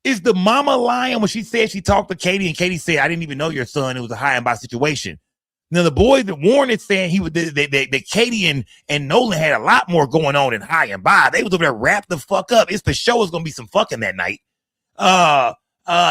Is the mama lying when she said she talked to Katie and Katie said, I didn't even know your son. It was a high and by situation. Now, the boy that Warren is saying that Katie and Nolan had a lot more going on than high and by. They was over there wrapped the fuck up. It's for sure it's going to be some fucking that night.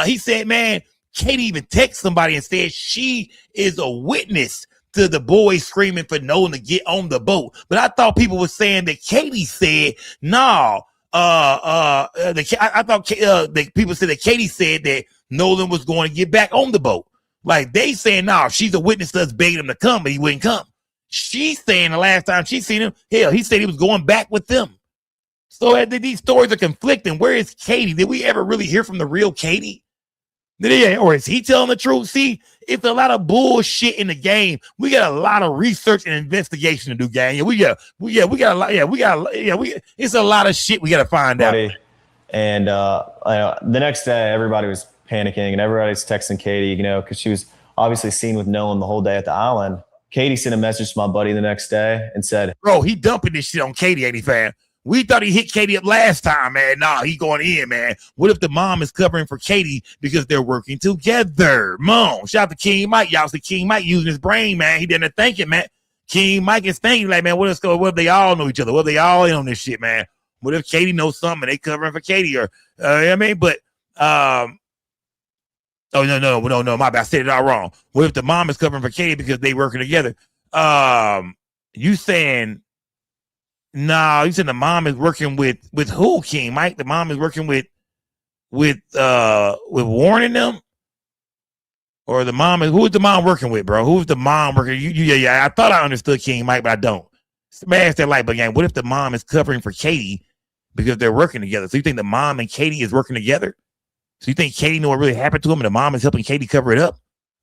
He said, man, Katie even texted somebody and said she is a witness to the boys screaming for Nolan to get on the boat. But I thought people were saying that Katie said, no. I thought that people said that Katie said that Nolan was going to get back on the boat. Like they saying, no, she's a witness to us begging him to come, but he wouldn't come. She's saying the last time she seen him, hell, he said he was going back with them. So these stories are conflicting. Where is Katie? Did we ever really hear from the real Katie? Or is he telling the truth? See, it's a lot of bullshit in the game. We got a lot of research and investigation to do, gang. We got a lot. It's a lot of shit we got to find out. And the next day, everybody was panicking and everybody's texting Katie, because she was obviously seen with Nolan the whole day at the island. Katie sent a message to my buddy the next day and said, "Bro, he dumping this shit on Katie, ain't he, fam? We thought he hit Katie up last time, man. Nah, he going in, man. What if the mom is covering for Katie because they're working together? Mom, shout out to King Mike. Y'all see King Mike using his brain, man. He didn't think it, man. King Mike is thinking like, man, what if they all know each other? What if they all in on this shit, man? What if Katie knows something and they covering for Katie? Or, but, oh, no, my bad. I said it all wrong. What if the mom is covering for Katie because they working together? You saying... No, you said the mom is working with who, King Mike? The mom is working with Warren and them, or the mom is who is the mom working with, bro? Who's the mom working? Yeah. I thought I understood King Mike, but I don't. Smash that like again. What if the mom is covering for Katie because they're working together? So you think the mom and Katie is working together? So you think Katie know what really happened to him, and the mom is helping Katie cover it up?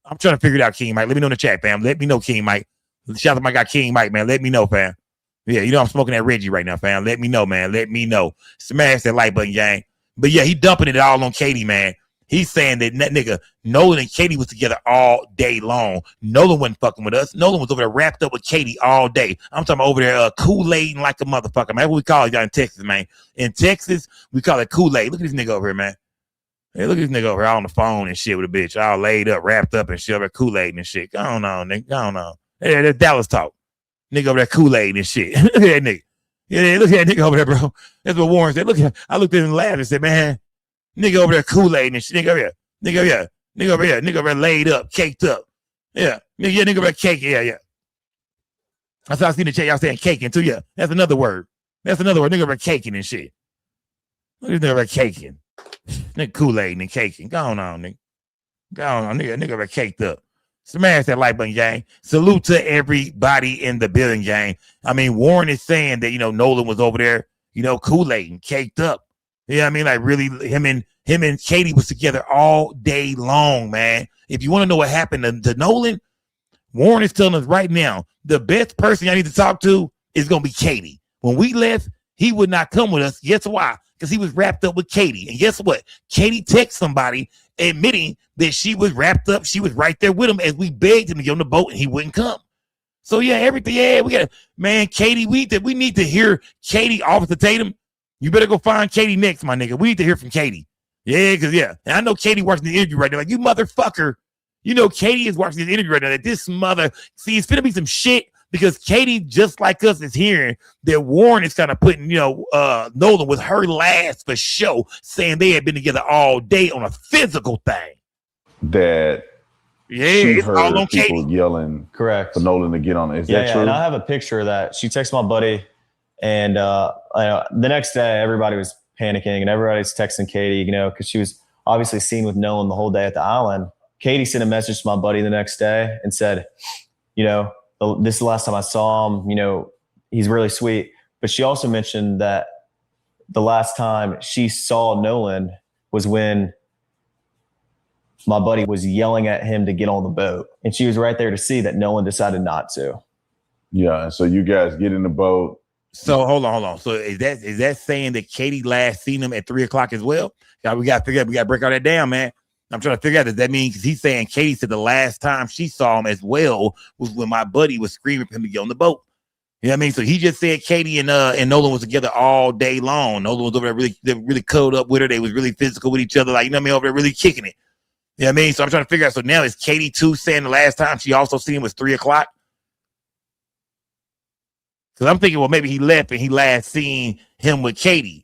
I'm trying to figure it out, King Mike. Let me know in the chat, fam. Let me know, King Mike. Shout out to my guy, King Mike, man. Let me know, fam. Yeah, I'm smoking that Reggie right now, fam. Let me know, man. Let me know. Smash that like button, gang. But yeah, he dumping it all on Katie, man. He's saying that nigga Nolan and Katie was together all day long. Nolan wasn't fucking with us. Nolan was over there wrapped up with Katie all day. I'm talking about over there Kool-Aid like a motherfucker, man. That's what we call it down in Texas, man. In Texas, we call it Kool-Aid. Look at this nigga over here, man. Hey, look at this nigga over here all on the phone and shit with a bitch, all laid up, wrapped up and shit over Kool-Aid and shit. Go on, nigga. Go on. Hey, that's Dallas talk. Nigga over there Kool-Aid and shit. Look at that nigga. Yeah, look at that nigga over there, bro. That's what Warren said. I looked at him and laughed and said, man, nigga over there Kool-Aid and shit. Nigga over here. Nigga over there laid up, caked up. Yeah. Nigga over there cake. Yeah. That's how I seen the chat. Y'all saying caking too. Yeah. That's another word. Nigga over there caking and shit. Look at this nigga over there caking. Nigga Kool-Aid and caking. Go on, nigga. Go on, nigga over there caked up. Smash that like button, gang. Salute to everybody in the building, gang. I mean, Warren is saying that, Nolan was over there, Kool-Aid and caked up. Yeah, I mean, like really him and Katie was together all day long, man. If you want to know what happened to Nolan, Warren is telling us right now, the best person I need to talk to is going to be Katie. When we left, he would not come with us. Guess why? Because he was wrapped up with Katie. And guess what? Katie texted somebody admitting that she was wrapped up. She was right there with him as we begged him to get on the boat and he wouldn't come. So yeah, everything. Yeah, we got man, Katie. We need to hear Katie off the Tatum. You better go find Katie next, my nigga. We need to hear from Katie. Yeah, because and I know Katie watching the interview right now. Like, you motherfucker. Katie is watching this interview right now. That this mother, see, it's gonna be some shit because Katie, just like us, is hearing that Warren is kind of putting, Nolan with her last for show, saying they had been together all day on a physical thing. That she heard all on people Katie yelling, correct, for Nolan to get on it. Is that true? And I have a picture of that. She texted my buddy, and the next day everybody was panicking and everybody's texting Katie, because she was obviously seen with Nolan the whole day at the island. Katie sent a message to my buddy the next day and said, this is the last time I saw him, he's really sweet. But she also mentioned that the last time she saw Nolan was when my buddy was yelling at him to get on the boat. And she was right there to see that Nolan decided not to. Yeah. So you guys get in the boat. So hold on. So is that saying that Katie last seen him at 3:00 as well? We got to figure out, we got to break all that down, man. I'm trying to figure out that means he's saying Katie said the last time she saw him as well was when my buddy was screaming for him to get on the boat. You know what I mean? So he just said Katie and Nolan was together all day long. Nolan was over there really cuddled up with her. They was really physical with each other, like, over there really kicking it. You know what I mean? So I'm trying to figure out. So now is Katie too saying the last time she also seen him was 3:00? Because I'm thinking, well, maybe he left and he last seen him with Katie.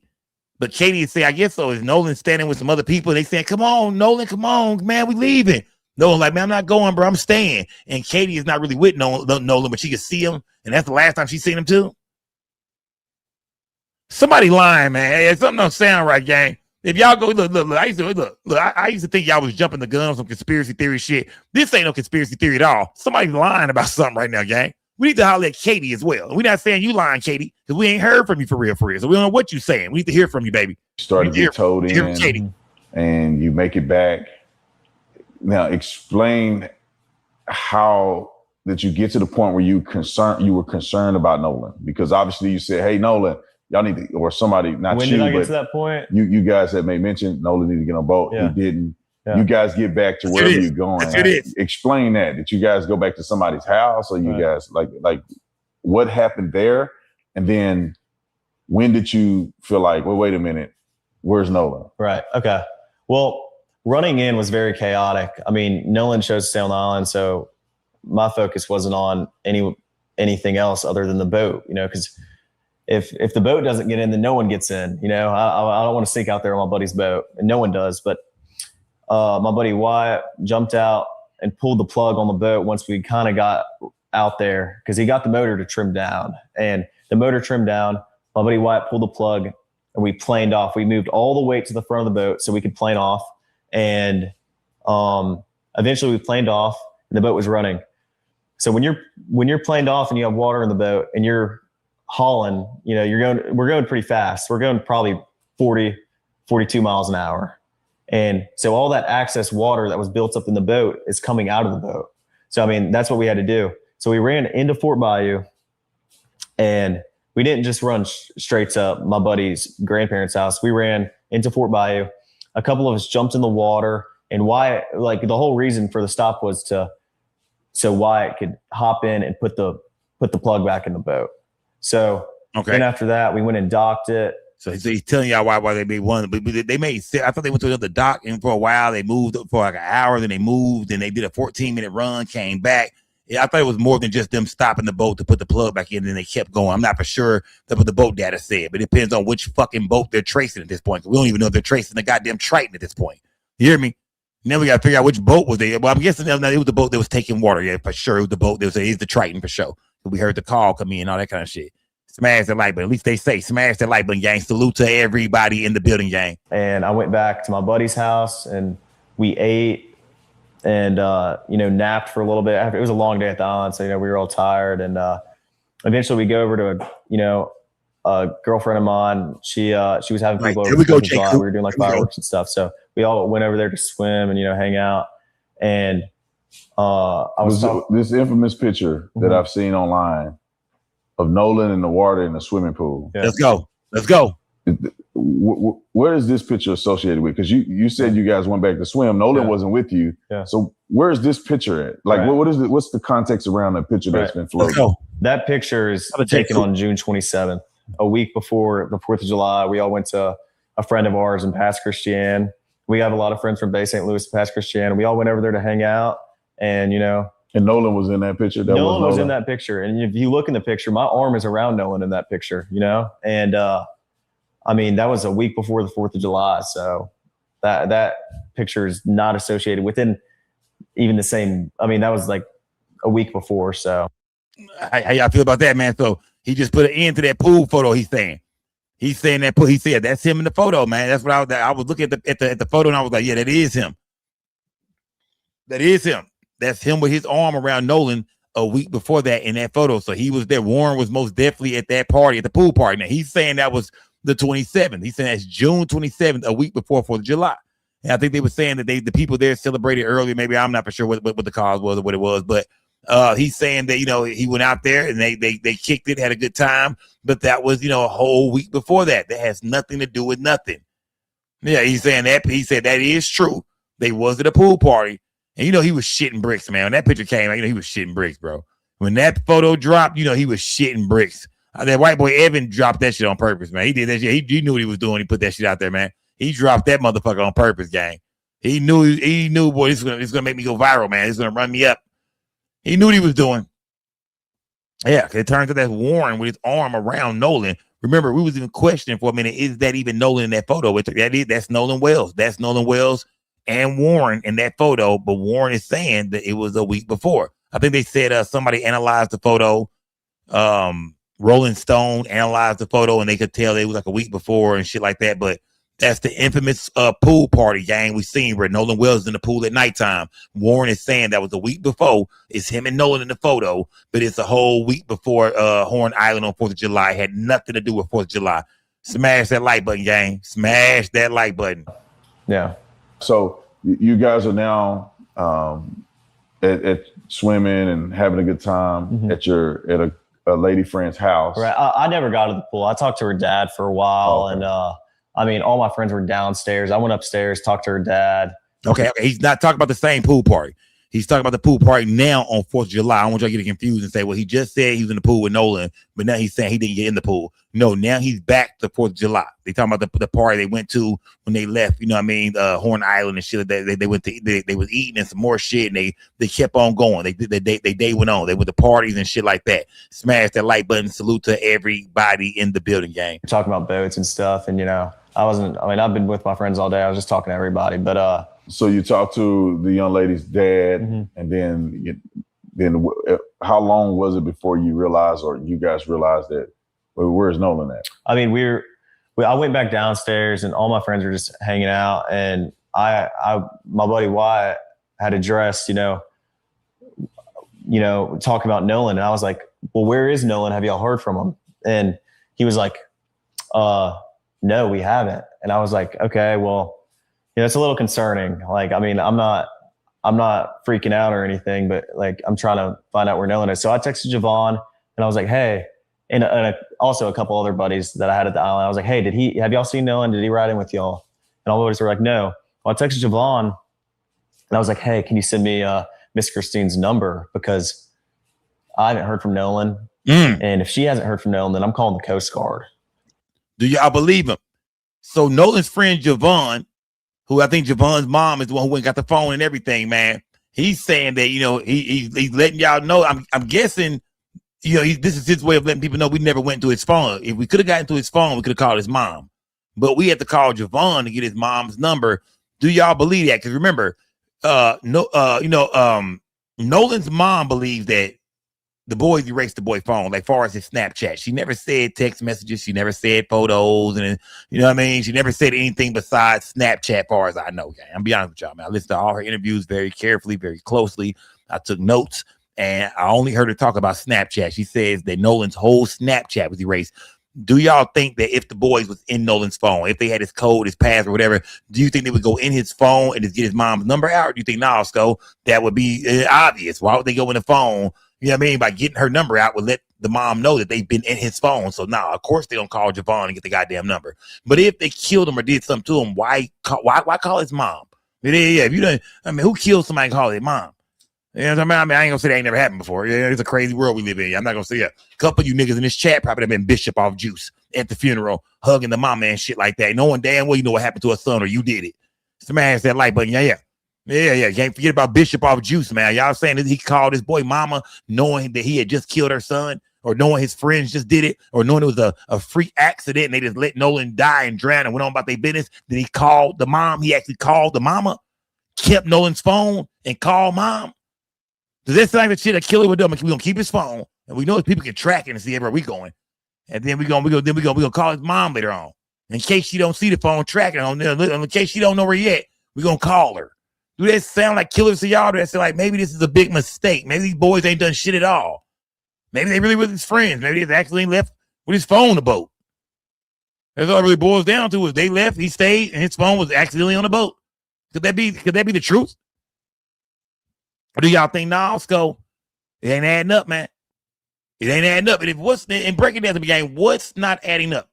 But Katie is saying, I guess so. Is Nolan standing with some other people? And they saying, come on, Nolan, come on, man, we leaving. Nolan like, man, I'm not going, bro. I'm staying. And Katie is not really with Nolan, but she can see him. And that's the last time she's seen him too. Somebody lying, man. Hey, something don't sound right, gang. If y'all go, look, I used to think y'all was jumping the gun on some conspiracy theory shit. This ain't no conspiracy theory at all. Somebody's lying about something right now, gang. We need to holler at Katie as well. We're not saying you lying, Katie, because we ain't heard from you for real. So we don't know what you're saying. We need to hear from you, baby. You started to get towed in, and you make it back. Now, explain how did you get to the point where you were concerned about Nolan? Because obviously you said, "Hey, Nolan, y'all need to," or somebody, not when you, did I get but to that point? You guys had made mention Nolan needed to get on a boat. Yeah. He didn't. Yeah. You guys get back to wherever you're going. Explain that. Did you guys go back to somebody's house, or you guys like what happened there? And then when did you feel like, well, wait a minute, where's Nolan? Right. Okay. Well, running in was very chaotic. I mean, Nolan chose to stay on the island, so my focus wasn't on anything else other than the boat, because if the boat doesn't get in, then no one gets in. I don't want to sneak out there on my buddy's boat, and no one does. But my buddy Wyatt jumped out and pulled the plug on the boat once we kind of got out there, because he got the motor to trim down. And the motor trimmed down, my buddy Wyatt pulled the plug, and we planed off. We moved all the weight to the front of the boat so we could plane off. And eventually we planed off, and the boat was running. So when you're planed off and you have water in the boat and you're hauling, we're going pretty fast. We're going probably 40, 42 miles an hour. And so all that excess water that was built up in the boat is coming out of the boat. So, I mean, that's what we had to do. So we ran into Fort Bayou, and we didn't just run straight to my buddy's grandparents' house. We ran into Fort Bayou. A couple of us jumped in the water, and Wyatt, the whole reason for the stop was so Wyatt could hop in and put the plug back in the boat. So then after that, we went and docked it. So he's telling y'all why they made one. But they made, I thought they went to another dock, and for a while they moved for like an hour, then they moved, and they did a 14-minute run, came back. Yeah, I thought it was more than just them stopping the boat to put the plug back in, and they kept going. I'm not for sure that's what the boat data said, but it depends on which fucking boat they're tracing at this point. We don't even know if they're tracing the goddamn Triton at this point. You hear me? Now we got to figure out which boat was there. Well, I'm guessing it was the boat that was taking water. Yeah, for sure. It was the boat that was the Triton for sure. We heard the call come in, all that kind of shit. Smash the like button. At least they say smash the like button, gang. Salute to everybody in the building, gang. And I went back to my buddy's house, and we ate and napped for a little bit. It was a long day at the island, so we were all tired. And eventually we go over to a girlfriend of mine. She was having people over. We were doing like fireworks and stuff, so we all went over there to swim and hang out. And this infamous picture that I've seen online of Nolan in the water in the swimming pool. Yeah. Let's go. Where is this picture associated with? Because you said you guys went back to swim. Nolan wasn't with you. Yeah. So where is this picture at? Like, what is it? What's the context around the picture that's been floating? That picture is taken on June 27th, a week before the 4th of July. We all went to a friend of ours in Pass Christian. We have a lot of friends from Bay St. Louis, Pass Christian. We all went over there to hang out, and And Nolan was in that picture. Nolan was in that picture. And if you look in the picture, my arm is around Nolan in that picture, And I mean, that was a week before the 4th of July. So that picture is not associated within even the same. I mean, that was like a week before. So how y'all feel about that, man? So he just put an end to that pool photo. He's saying that he said that's him in the photo, man. That's what I was looking at the photo, and I was like, yeah, that is him. That is him. That's him with his arm around Nolan a week before that in that photo. So he was there. Warren was most definitely at that party, at the pool party. Now he's saying that was the 27th. He's saying that's June 27th, a week before 4th of July. And I think they were saying that the people there celebrated earlier. Maybe I'm not for sure what the cause was or what it was, but he's saying that he went out there and they kicked it, had a good time, but that was a whole week before that. That has nothing to do with nothing. Yeah, he's saying that. He said that is true. They was at a pool party. And he was shitting bricks, man. When that picture came out, he was shitting bricks, bro. When that photo dropped, he was shitting bricks. That white boy Evan dropped that shit on purpose, man. He did that shit. He knew what he was doing. He put that shit out there, man. He dropped that motherfucker on purpose, gang. He knew, boy, this is gonna make me go viral, man. It's gonna run me up. He knew what he was doing. Yeah, it turns out that's Warren with his arm around Nolan. Remember, we was even questioning for a minute, is that even Nolan in that photo? That's Nolan Wells. That's Nolan Wells and Warren in that photo, but Warren is saying that it was a week before. I think they said somebody analyzed the photo. Rolling Stone analyzed the photo, and they could tell it was like a week before and shit like that. But That's the infamous pool party, gang. We seen where Nolan Wells in the pool at nighttime. Warren is saying that was a week before. It's him and Nolan in the photo, but it's a whole week before Horn Island on 4th of July. It had nothing to do with 4th of July. Smash that like button, gang. Smash that like button. Yeah. So you guys are now at swimming and having a good time at a lady friend's house. Right. I never got to the pool. I talked to her dad for a while, and I mean, all my friends were downstairs. I went upstairs, talked to her dad. Okay. He's not talking about the same pool party. He's talking about the pool party now on 4th of July. I don't want y'all to get confused and say, well, he just said he was in the pool with Nolan, but now he's saying he didn't get in the pool. No, now he's back to 4th of July. They talking about the party they went to when they left, you know what I mean, Horn Island and shit. They went to, they was eating and some more shit, and they kept on going. They day went on. They went to parties and shit like that. Smash that like button. Salute to everybody in the building, gang. We're talking about boats and stuff, and, you know, I've been with my friends all day. I was just talking to everybody, but so you talked to the young lady's dad, and then how long was it before you realized, or you guys realized that, well, where's Nolan at? I mean, I went back downstairs, and all my friends were just hanging out, and my buddy Wyatt had addressed, you know, talking about Nolan, and I was like, well, where is Nolan? Have y'all heard from him? And he was like, no, we haven't. And I was like, okay, well, you know, it's a little concerning. Like, I mean, I'm not freaking out or anything, but like, I'm trying to find out where Nolan is. So I texted Javon, and I was like, hey, and also a couple other buddies that I had at the island. I was like, hey, have y'all seen Nolan? Did he ride in with y'all? And all the buddies were like, no. Well, I texted Javon, and I was like, hey, can you send me Miss Christine's number? Because I haven't heard from Nolan. And if she hasn't heard from Nolan, then I'm calling the Coast Guard. Do y'all believe him? So Nolan's friend Javon, who I think Javon's mom is the one who went and got the phone and everything, man. He's saying that, you know, he's letting y'all know. I'm guessing, you know, this is his way of letting people know we never went to his phone. If we could have gotten to his phone, we could have called his mom. But we had to call Javon to get his mom's number. Do y'all believe that? Because remember, Nolan's mom believes that the boys erased the boy phone, like far as his Snapchat. She never said text messages. She never said photos. And you know what I mean? She never said anything besides Snapchat, far as I know. I'm be honest with y'all, man. I listened to all her interviews very carefully, very closely. I took notes, and I only heard her talk about Snapchat. She says that Nolan's whole Snapchat was erased. Do y'all think that if the boys was in Nolan's phone, if they had his code, his pass, or whatever, do you think they would go in his phone and just get his mom's number out? Or do you think, nah, Sco, that would be obvious? Why would they go in the phone? You know what I mean? By getting her number out would let the mom know that they've been in his phone. So now, of course, they don't call Javon and get the goddamn number. But if they killed him or did something to him, why call his mom? Yeah, if you don't, I mean, who kills somebody and call their mom? You know what I mean? I ain't gonna say that ain't never happened before. Yeah, it's a crazy world we live in. I'm not gonna say that. A couple of you niggas in this chat probably have been Bishop off juice at the funeral, hugging the mama and shit like that. No one damn well you know what happened to a son or you did it. Smash that like button. Yeah. Can't forget about Bishop off juice, man. Y'all saying that he called his boy mama knowing that he had just killed her son, or knowing his friends just did it, or knowing it was a freak accident and they just let Nolan die and drown and went on about their business. Then he called the mom. He actually called the mama, kept Nolan's phone and called mom. Does this sound like the shit a killer would do? We're gonna keep his phone, and we know that people can track it and see everywhere we going. And then we gonna call his mom later on. In case she don't see the phone tracking on there, in case she don't know where yet, we're gonna call her. Do that sound like killers to y'all? Do that sound like maybe this is a big mistake? Maybe these boys ain't done shit at all. Maybe they really with his friends. Maybe they actually left with his phone on the boat. That's all it really boils down to is they left, he stayed, and his phone was accidentally on the boat. Could that be the truth? Or do y'all think, nah, Sco, it ain't adding up, man? It ain't adding up. And if what's and breaking down the game, what's not adding up?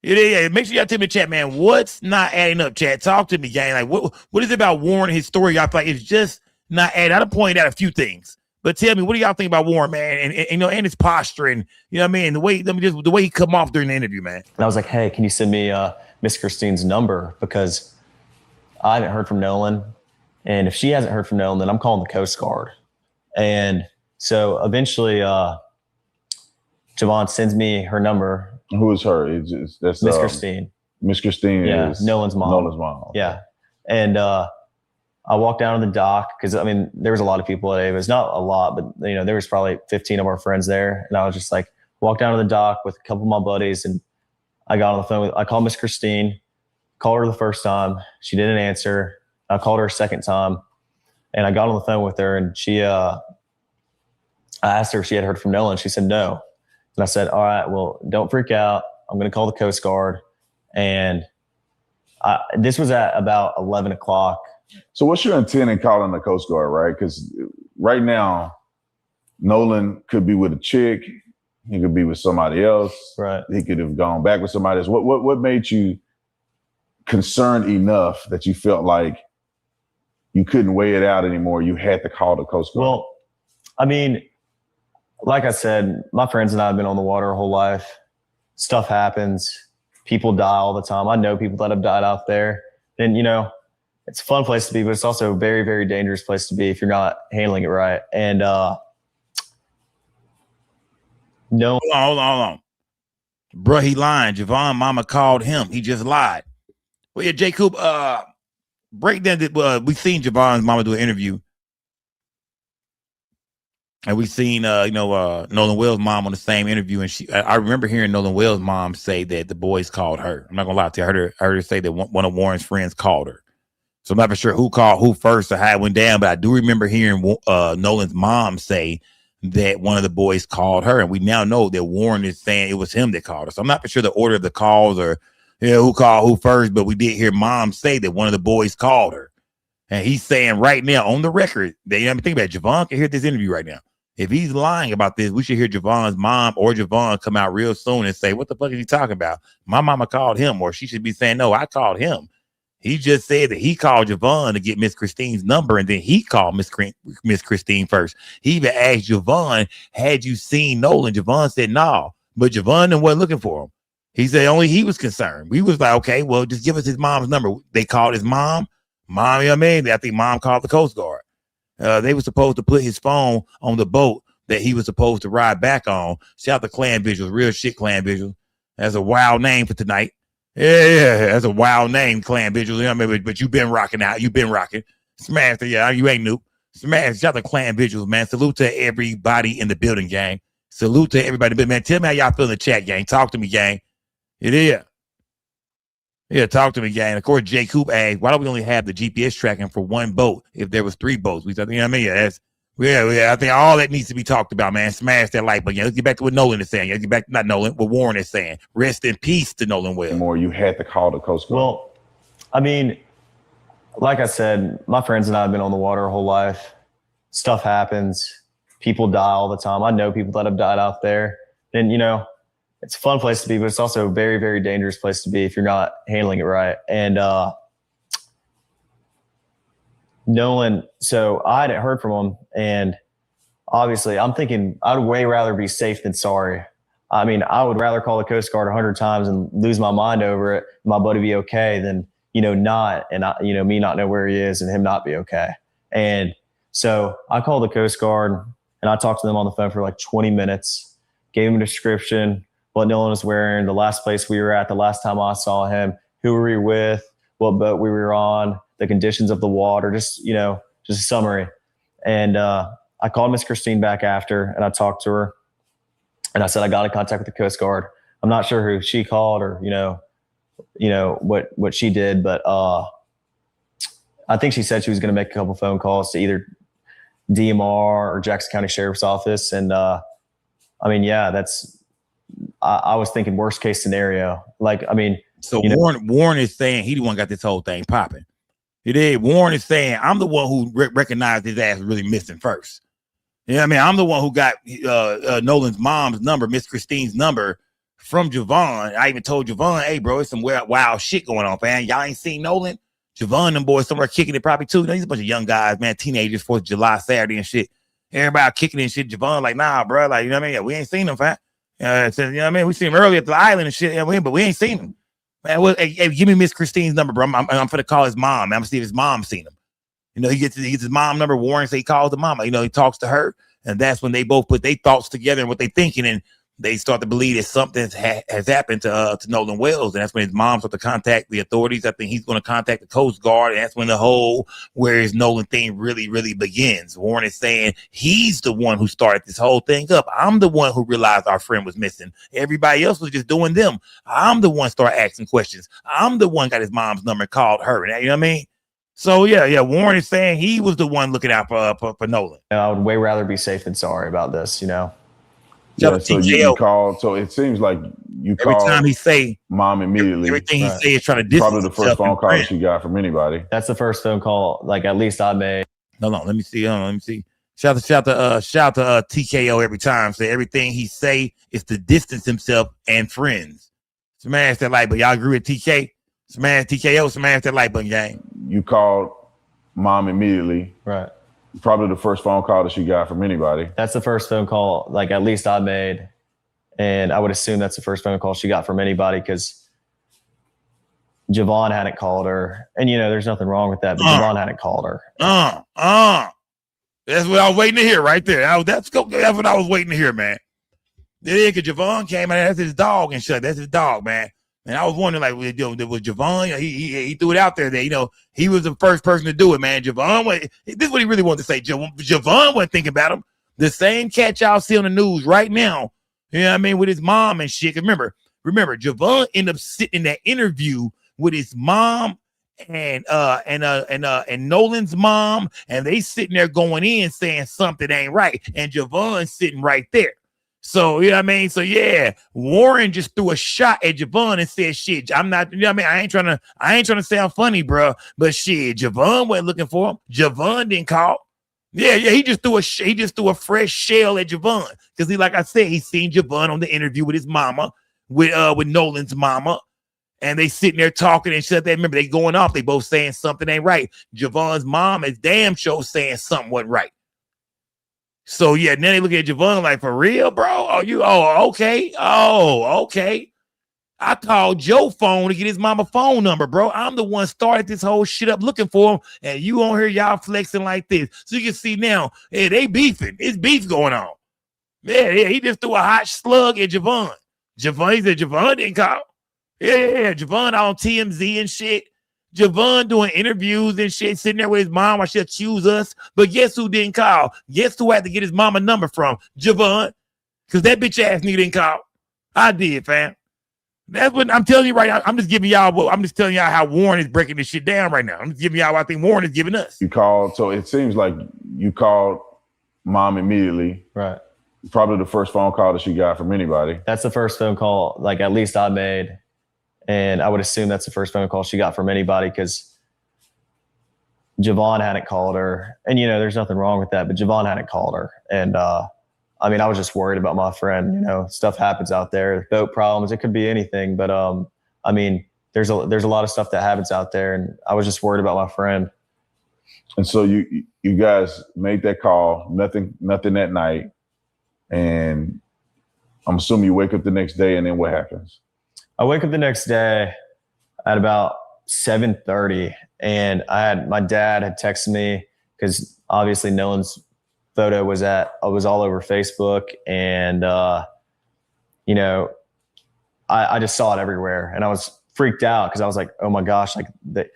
Yeah, make sure y'all tell me in the chat, man. What's not adding up, chat? Talk to me, gang. Like, what is it about Warren and his story? Y'all feel like it's just not adding. I done pointed out a few things, but tell me, what do y'all think about Warren, man? And you know, and his posture, and you know what I mean, the way he come off during the interview, man. And I was like, hey, can you send me Miss Christine's number, because I haven't heard from Nolan, and if she hasn't heard from Nolan, then I'm calling the Coast Guard. And so eventually, Javon sends me her number. Who is her? That's Miss Christine. Miss Christine is Nolan's mom. Nolan's mom. Yeah. And I walked down to the dock because, I mean, there was a lot of people at Ava's. Not a lot, but, you know, there was probably 15 of our friends there. And I was just like, walked down to the dock with a couple of my buddies, and I got on the phone I called Miss Christine, Called her the first time. She didn't answer. I called her a second time, and I got on the phone with her, and I asked her if she had heard from Nolan. She said no. And I said, all right, well, don't freak out. I'm going to call the Coast Guard. And this was at about 11 o'clock. So what's your intent in calling the Coast Guard, right? Because right now, Nolan could be with a chick. He could be with somebody else. Right. He could have gone back with somebody else. What made you concerned enough that you felt like you couldn't weigh it out anymore? You had to call the Coast Guard. Well, I mean, like I said, my friends and I have been on the water our whole life. Stuff happens. People die all the time. I know people that have died out there. And, you know, it's a fun place to be, but it's also a very, very dangerous place to be if you're not handling it right. And no. Hold on. Bruh, he lying. Javon mama called him. He just lied. Well, yeah, Jacob, break down. We seen Javon's mama do an interview. And we seen, Nolan Wells' mom on the same interview. And I remember hearing Nolan Wells' mom say that the boys called her. I'm not going to lie to you. I heard her say that one of Warren's friends called her. So I'm not for sure who called who first or how it went down. But I do remember hearing Nolan's mom say that one of the boys called her. And we now know that Warren is saying it was him that called her. So I'm not for sure the order of the calls or who called who first. But we did hear mom say that one of the boys called her. And he's saying right now on the record that, think about it, Javon can hear this interview right now. If he's lying about this, we should hear Javon's mom or Javon come out real soon and say, what the fuck is he talking about? My mama called him, or she should be saying, no, I called him. He just said that he called Javon to get Miss Christine's number, and then he called Miss Christine first. He even asked Javon, had you seen Nolan? Javon said, no, but Javon wasn't looking for him. He said only he was concerned. We was like, okay, well, just give us his mom's number. They called his mom. Mom, you know what I mean? I think mom called the Coast Guard. They were supposed to put his phone on the boat that he was supposed to ride back on. Shout out to Clan Visuals, real shit Clan Visuals. That's a wild name for tonight. Yeah, that's a wild name, Clan Visuals. You know what I mean? But you've been rocking out. You've been rocking. Smash, yeah, you ain't new. Smash, shout out to Clan Visuals, man. Salute to everybody in the building, gang. Salute to everybody. But man, tell me how y'all feel in the chat, gang. Talk to me, gang. It is. Yeah, talk to me, gang. Of course, Jay Coop asked, why don't we only have the GPS tracking for one boat if there was 3 boats? We thought, you know what I mean? Yeah, I think all that needs to be talked about, man. Smash that like button. Let's get back to what Nolan is saying. Let's get back to not Nolan, what Warren is saying. Rest in peace to Nolan Wells. More, you had to call the Coast Guard. Well, I mean, like I said, my friends and I have been on the water our whole life. Stuff happens. People die all the time. I know people that have died out there. And, it's a fun place to be, but it's also a very, very dangerous place to be if you're not handling it right. And Nolan, so I hadn't heard from him. And obviously, I'm thinking I'd way rather be safe than sorry. I mean, I would rather call the Coast Guard 100 times and lose my mind over it, my buddy be okay, than, not, and me not know where he is and him not be okay. And so I called the Coast Guard and I talked to them on the phone for like 20 minutes, gave him a description, what Nolan was wearing, the last place we were at, the last time I saw him, who were we with, what boat we were on, the conditions of the water, just a summary. And I called Miss Christine back after and I talked to her and I said, I got in contact with the Coast Guard. I'm not sure who she called or, what she did, but I think she said she was going to make a couple phone calls to either DMR or Jackson County Sheriff's Office. And I was thinking worst case scenario. So Warren is saying he the one got this whole thing popping. He did. Warren is saying I'm the one who recognized his ass was really missing first. You know what I mean? I'm the one who got Nolan's mom's number, Miss Christine's number from Javon. I even told Javon, hey, bro, it's some wild shit going on, man. Y'all ain't seen Nolan? Javon, them boys somewhere kicking it probably too. He's a bunch of young guys, man, teenagers, 4th of July, Saturday and shit. Everybody kicking and shit. Javon like, nah, bro. Like, you know what I mean? Yeah, we ain't seen him, fam. So, you know what I mean? We seen him earlier at the island and shit, but we ain't seen him. Man, hey, give me Miss Christine's number, bro. I'm finna call his mom. I'm gonna see if his mom seen him. He gets his mom number. Warren say he calls the mama. He talks to her, and that's when they both put their thoughts together and what they thinking. And they start to believe that something has happened to Nolan Wells, and that's when his mom started to contact the authorities. I think he's going to contact the Coast Guard, and that's when the whole "where is Nolan" thing really begins. Warren is saying he's the one who started this whole thing up. I'm the one who realized our friend was missing. Everybody else was just doing them. I'm the one started asking questions. I'm the one got his mom's number and called her. You know what I mean? So yeah, Warren is saying he was the one looking out for Nolan. I would way rather be safe than sorry about this, Yeah, so you called. So it seems like you every called time he say mom immediately. everything he say is trying to distance Probably the first phone call she got from anybody. That's the first phone call, like at least I made. No, let me see. Shout to TKO every time. Say everything he say is to distance himself and friends. Smash that like button. Y'all agree with TK? Smash TKO. Smash that like button, gang. You called mom immediately. Right. Probably the first phone call that she got from anybody. That's the first phone call, like at least I made. And I would assume that's the first phone call she got from anybody because Javon hadn't called her. And, there's nothing wrong with that, but Javon hadn't called her. That's what I was waiting to hear right there. That's what I was waiting to hear, man. Then because Javon came and that's his dog and shit. That's his dog, man. And I was wondering, like, was Javon? He threw it out there that, he was the first person to do it, man. Javon, this is what he really wanted to say. Javon wasn't thinking about him. The same cat y'all see on the news right now, you know what I mean, with his mom and shit. Remember, Javon ended up sitting in that interview with his mom and Nolan's mom, and they sitting there going in saying something ain't right, and Javon's sitting right there. So, you know what I mean? So, yeah, Warren just threw a shot at Javon and said, shit, I'm not, you know what I mean? I ain't trying to sound funny, bro, but shit, Javon wasn't looking for him. Javon didn't call. Yeah, he just threw a fresh shell at Javon because like I said, he seen Javon on the interview with his mama, with Nolan's mama, and they sitting there talking and shit. They remember they going off. They both saying something ain't right. Javon's mom is damn sure saying something wasn't right. So yeah, now they look at Javon like, for real, bro? Okay. I called Joe's phone to get his mama phone number, bro. I'm the one started this whole shit up looking for him, and you on here, y'all flexing like this. So you can see now, hey, they beefing. It's beef going on. Yeah, he just threw a hot slug at Javon. He said Javon didn't call. Yeah, Javon on TMZ and shit. Javon doing interviews and shit, sitting there with his mom while she accused us. But guess who didn't call? Guess who had to get his mama number from? Javon. Because that bitch ass nigga didn't call. I did, fam. That's what I'm telling you right now. I'm just telling y'all how Warren is breaking this shit down right now. I'm just giving y'all what I think Warren is giving us. You called, so it seems like you called mom immediately. Right. Probably the first phone call that she got from anybody. That's the first phone call, like at least I made. And I would assume that's the first phone call she got from anybody because Javon hadn't called her. And, there's nothing wrong with that, but Javon hadn't called her. And, I was just worried about my friend. Stuff happens out there, boat problems. It could be anything. But, there's a lot of stuff that happens out there. And I was just worried about my friend. And so you guys made that call, nothing that night. And I'm assuming you wake up the next day, and then what happens? I wake up the next day at about 7:30, and my dad had texted me because obviously Nolan's photo was all over Facebook, and I just saw it everywhere, and I was freaked out because I was like, oh my gosh, like that,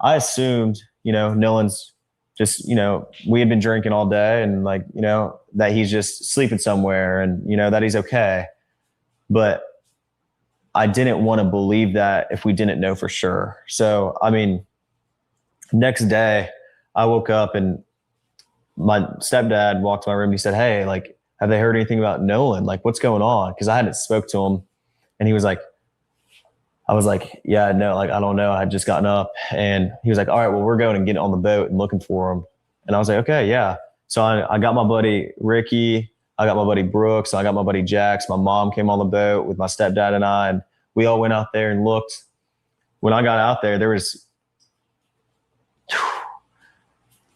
I assumed Nolan's just we had been drinking all day, and that he's just sleeping somewhere, and that he's okay, but I didn't want to believe that if we didn't know for sure. So, next day I woke up and my stepdad walked to my room. He said, hey, like, have they heard anything about Nolan? Like, what's going on? Cause I hadn't spoke to him, and he was like, I was like, yeah, no, like, I don't know. I had just gotten up, and he was like, all right, well, we're going and getting on the boat and looking for him. And I was like, okay, yeah. So I got my buddy Ricky, I got my buddy Brooks, I got my buddy Jax. My mom came on the boat with my stepdad and I, and we all went out there and looked. When I got out there, there was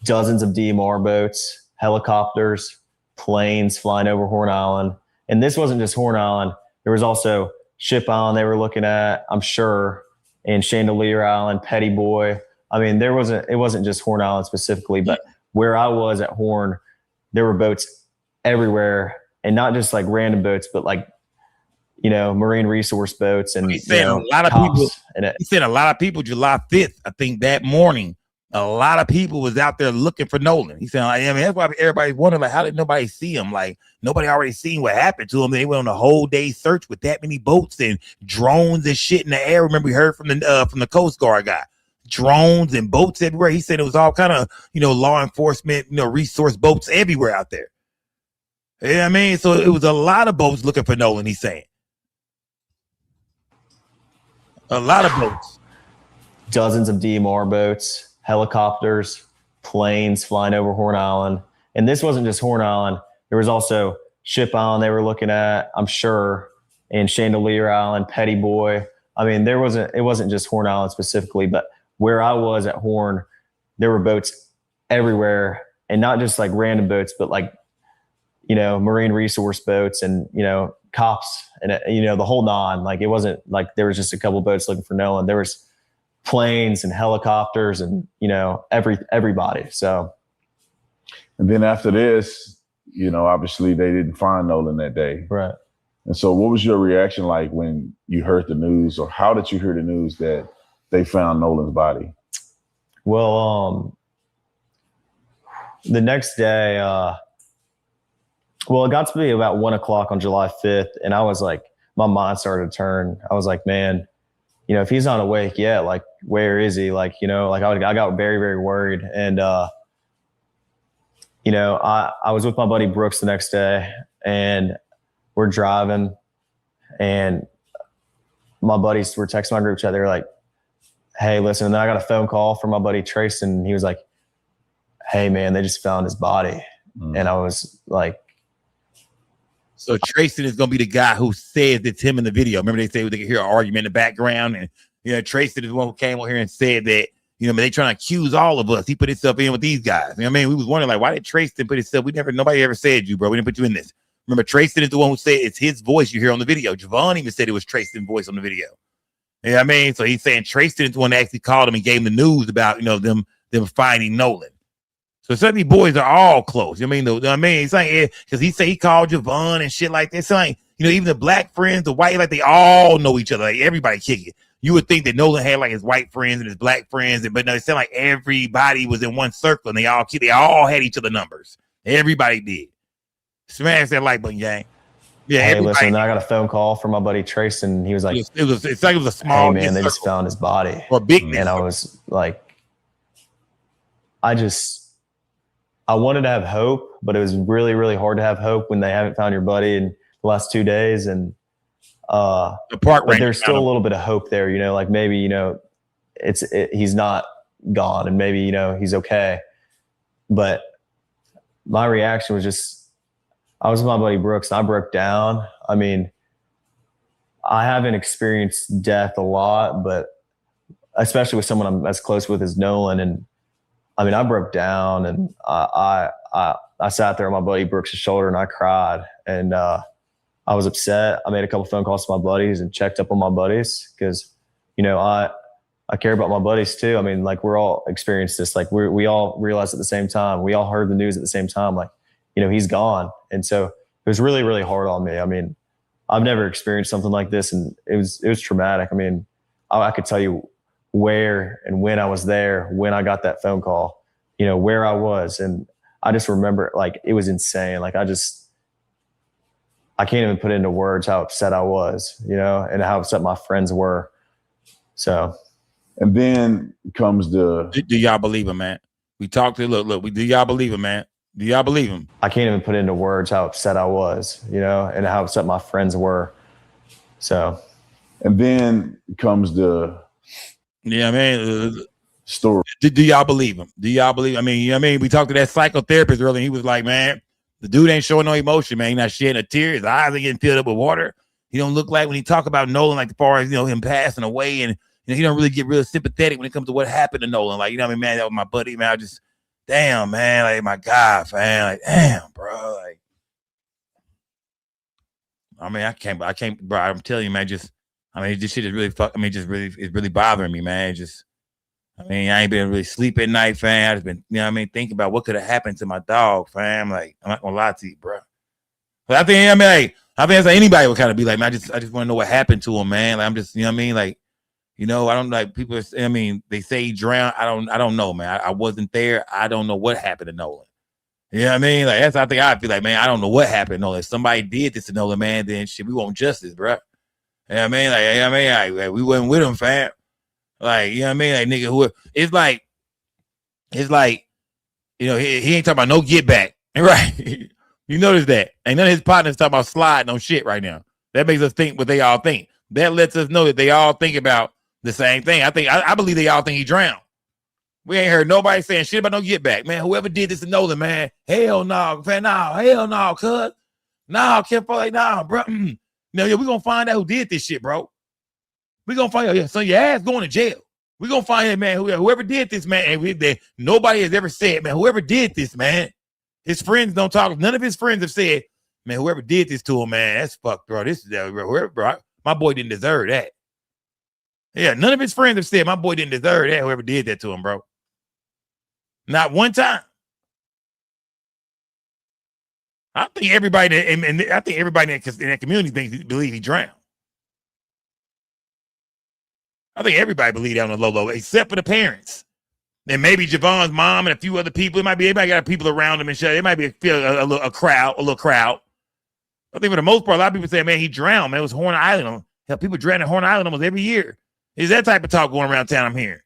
dozens of DMR boats, helicopters, planes flying over Horn Island. And this wasn't just Horn Island. There was also Ship Island they were looking at, I'm sure, and Chandelier Island, Petty Boy. It wasn't just Horn Island specifically, but where I was at Horn, there were boats everywhere. and not just like random boats, but like, you know, marine resource boats and He said a lot of people. He said a lot of people July 5th, I think that morning, a lot of people was out there looking for Nolan. He said, I mean, that's why everybody's wondering, like, how did nobody see him? Like, nobody already seen what happened to him. They went on a whole day search with that many boats and drones and shit in the air. Remember, we heard from the Coast Guard guy, drones and boats everywhere. He said it was all kind of, you know, law enforcement, you know, resource boats everywhere out there. Yeah, I mean, so it was a lot of boats looking for Nolan. He's saying. A lot of boats. Dozens of DMR boats, helicopters, planes flying over Horn Island. And this wasn't just Horn Island. There was also Ship Island they were looking at, I'm sure, and Chandelier Island, Petty Boy. I mean, it wasn't just Horn Island specifically, but where I was at Horn, there were boats everywhere, and not just like random boats, but like, you know, marine resource boats and, you know, cops and, you know, the whole nine. Like, it wasn't like there was just a couple of boats looking for Nolan. There was planes and helicopters and, you know, everybody. So, and then after this, you know, obviously they didn't find Nolan that day. Right. And so what was your reaction like when you heard the news, or how did you hear the news that they found Nolan's body? Well, the next day, well, it got to be about 1 o'clock on July 5th. And I was like, my mind started to turn. I was like, man, you know, if he's not awake yet, like, where is he? Like, you know, like I got very, very worried. And, you know, I was with my buddy Brooks the next day, and we're driving, and my buddies were texting my group chat. They were like, hey, listen. And then I got a phone call from my buddy Trace, and he was like, hey, man, they just found his body. And I was like, so Tracy is going to be the guy who says it's him in the video. Remember they say they could hear an argument in the background, and, you know, Tracy is the one who came over here and said that, you know, they trying to accuse all of us. He put himself in with these guys. You know what I mean? We was wondering, like, why did Tracy put himself? Nobody ever said you, bro. We didn't put you in this. Remember, Tracy is the one who said it's his voice you hear on the video. Javon even said it was Tracy's voice on the video. You know what I mean? So he's saying Tracy is the one that actually called him and gave him the news about, you know, them finding Nolan. So suddenly boys are all close. You know what I mean? It's like, because he said he called Javon and shit like that. It's like, you know, even the black friends, the white, like, they all know each other. Like, everybody kick it. You would think that Nolan had like his white friends and his black friends, but no, it sounded like everybody was in one circle and they all had each other numbers. Everybody did. Smash that like button, gang. Yeah, hey, listen, I got a phone call from my buddy Trace, and he was like, it's like it was a small, hey, man, they just found his body. Or big. And I was like, I wanted to have hope, but it was really, really hard to have hope when they haven't found your buddy in the last 2 days. And but there's still a little bit of hope there, you know, like maybe, you know, he's not gone, and maybe, you know, he's okay. But my reaction was just, I was with my buddy Brooks, and I broke down. I mean, I haven't experienced death a lot, but especially with someone I'm as close with as Nolan. And I mean, I broke down, and I sat there on my buddy Brooks' shoulder, and I cried, and I was upset. I made a couple phone calls to my buddies and checked up on my buddies, because, you know, I care about my buddies too. I mean, like, we're all experienced this. Like, we all realized at the same time. We all heard the news at the same time. Like, you know, he's gone, and so it was really, really hard on me. I mean, I've never experienced something like this, and it was traumatic. I mean, I could tell you where and when I was there, when I got that phone call, you know, where I was. And I just remember, like, it was insane. Like, I can't even put into words how upset I was, you know, and how upset my friends were. So. And then comes do y'all believe him, man? We talked to, look, do y'all believe him, man? Do y'all believe him? I can't even put into words how upset I was, you know, and how upset my friends were. So. And then comes yeah, man. Story. Do y'all believe him? Do y'all believe? I mean, you know what I mean? We talked to that psychotherapist earlier, and he was like, man, the dude ain't showing no emotion, man. He's not shedding a tear. His eyes are getting filled up with water. He don't look like, when he talk about Nolan, like, as far as, you know, him passing away, and, you know, he don't really get real sympathetic when it comes to what happened to Nolan. Like, you know what I mean, man, that was my buddy, man. I just, damn, man, like, my God, man, like, damn, bro, like, I mean, I can't, bro. I'm telling you, man, just, I mean, this shit is really it's really bothering me, man. Just, I mean, I ain't been really sleep at night, fam. I just been, you know what I mean, thinking about what could have happened to my dog, fam. Like, I'm not gonna lie to you, bro. But I think, I mean, like, I think anybody would kind of be like, man, I just want to know what happened to him, man. Like, I'm just, you know what I mean? Like, you know, I don't like people. I mean, they say he drowned. I don't know, man. I wasn't there. I don't know what happened to Nolan. You know what I mean? Like, that's, I think I'd be like, man, I don't know what happened to Nolan. If somebody did this to Nolan, man, then shit, we want justice, bro. You know what I mean? Like, you know what I mean? Like, we wasn't with him, fam. Like, you know what I mean? Like, nigga, who it's like, you know, he ain't talking about no get back. Right. You notice that. Ain't none of his partners talking about sliding on shit right now. That makes us think what they all think. That lets us know that they all think about the same thing. I believe they all think he drowned. We ain't heard nobody saying shit about no get back, man. Whoever did this to Nolan, man, hell no, man, no, hell no, cuz. No, can't like, nah, bro. No, yeah, we gonna find out who did this shit, bro. We gonna find out, yeah. So your ass going to jail. We gonna find out, man, whoever did this, man, and nobody has ever said, man, whoever did this, man. His friends don't talk. None of his friends have said, man, whoever did this to him, man, that's fucked, bro. This is bro. My boy didn't deserve that. Yeah, none of his friends have said my boy didn't deserve that. Whoever did that to him, bro. Not one time. I think everybody in that community believe he drowned. I think everybody believe that on the low, except for the parents. And maybe Javon's mom and a few other people. It might be everybody got people around him and shit. It might be a little crowd. I think for the most part, a lot of people say, man, he drowned. Man, it was Horn Island. Hell, people drown at Horn Island almost every year. Is that type of talk going around town I'm hearing?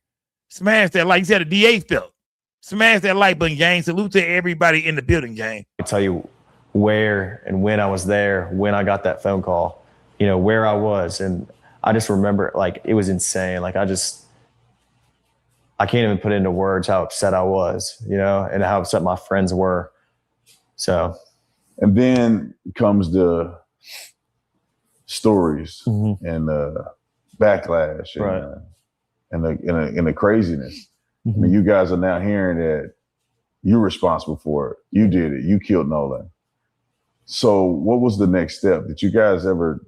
Smash that like. You said the DA felt. Smash that like button, gang. Salute to everybody in the building, gang. I tell you where and when I was there, when I got that phone call, you know, where I was. And I just remember, like, it was insane. Like, I can't even put into words how upset I was, you know, and how upset my friends were. So. And then comes the stories and the backlash and, and the craziness. I mean, you guys are now hearing that you're responsible for it. You did it. You killed Nolan. So what was the next step? Did you guys ever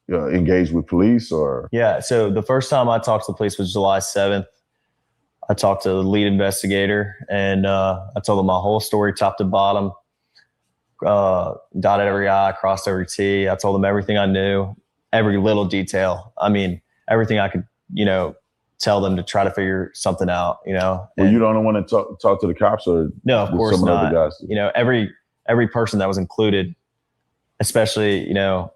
engage with police or? Yeah. So the first time I talked to the police was July 7th. I talked to the lead investigator and I told him my whole story, top to bottom, dotted every I, crossed every T. I told him everything I knew, every little detail. I mean, everything I could, you know, tell them to try to figure something out, you know. Well, you don't want to talk to the cops or no, of course some not. Other guys? You know, every person that was included, especially, you know,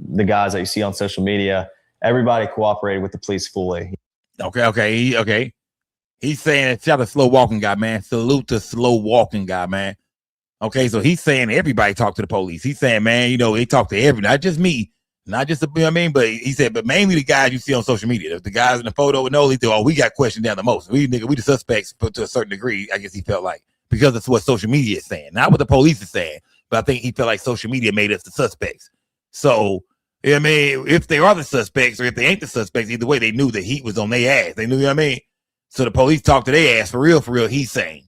the guys that you see on social media, everybody cooperated with the police fully. Okay. He's saying it's not a slow walking guy, man. Salute to slow walking guy, man. Okay, so he's saying everybody talked to the police. He's saying, man, you know, they talk to everybody, not just me, not just, you know what I mean? But he said, but mainly the guys you see on social media. The guys in the photo with Nolan, he said, oh, we got questioned down the most. We the suspects, but to a certain degree, I guess he felt like, because that's what social media is saying, not what the police is saying. But I think he felt like social media made us the suspects. So, you know what I mean? If they are the suspects or if they ain't the suspects, either way, they knew the heat was on their ass. They knew, you know what I mean? So the police talked to their ass for real, he's saying.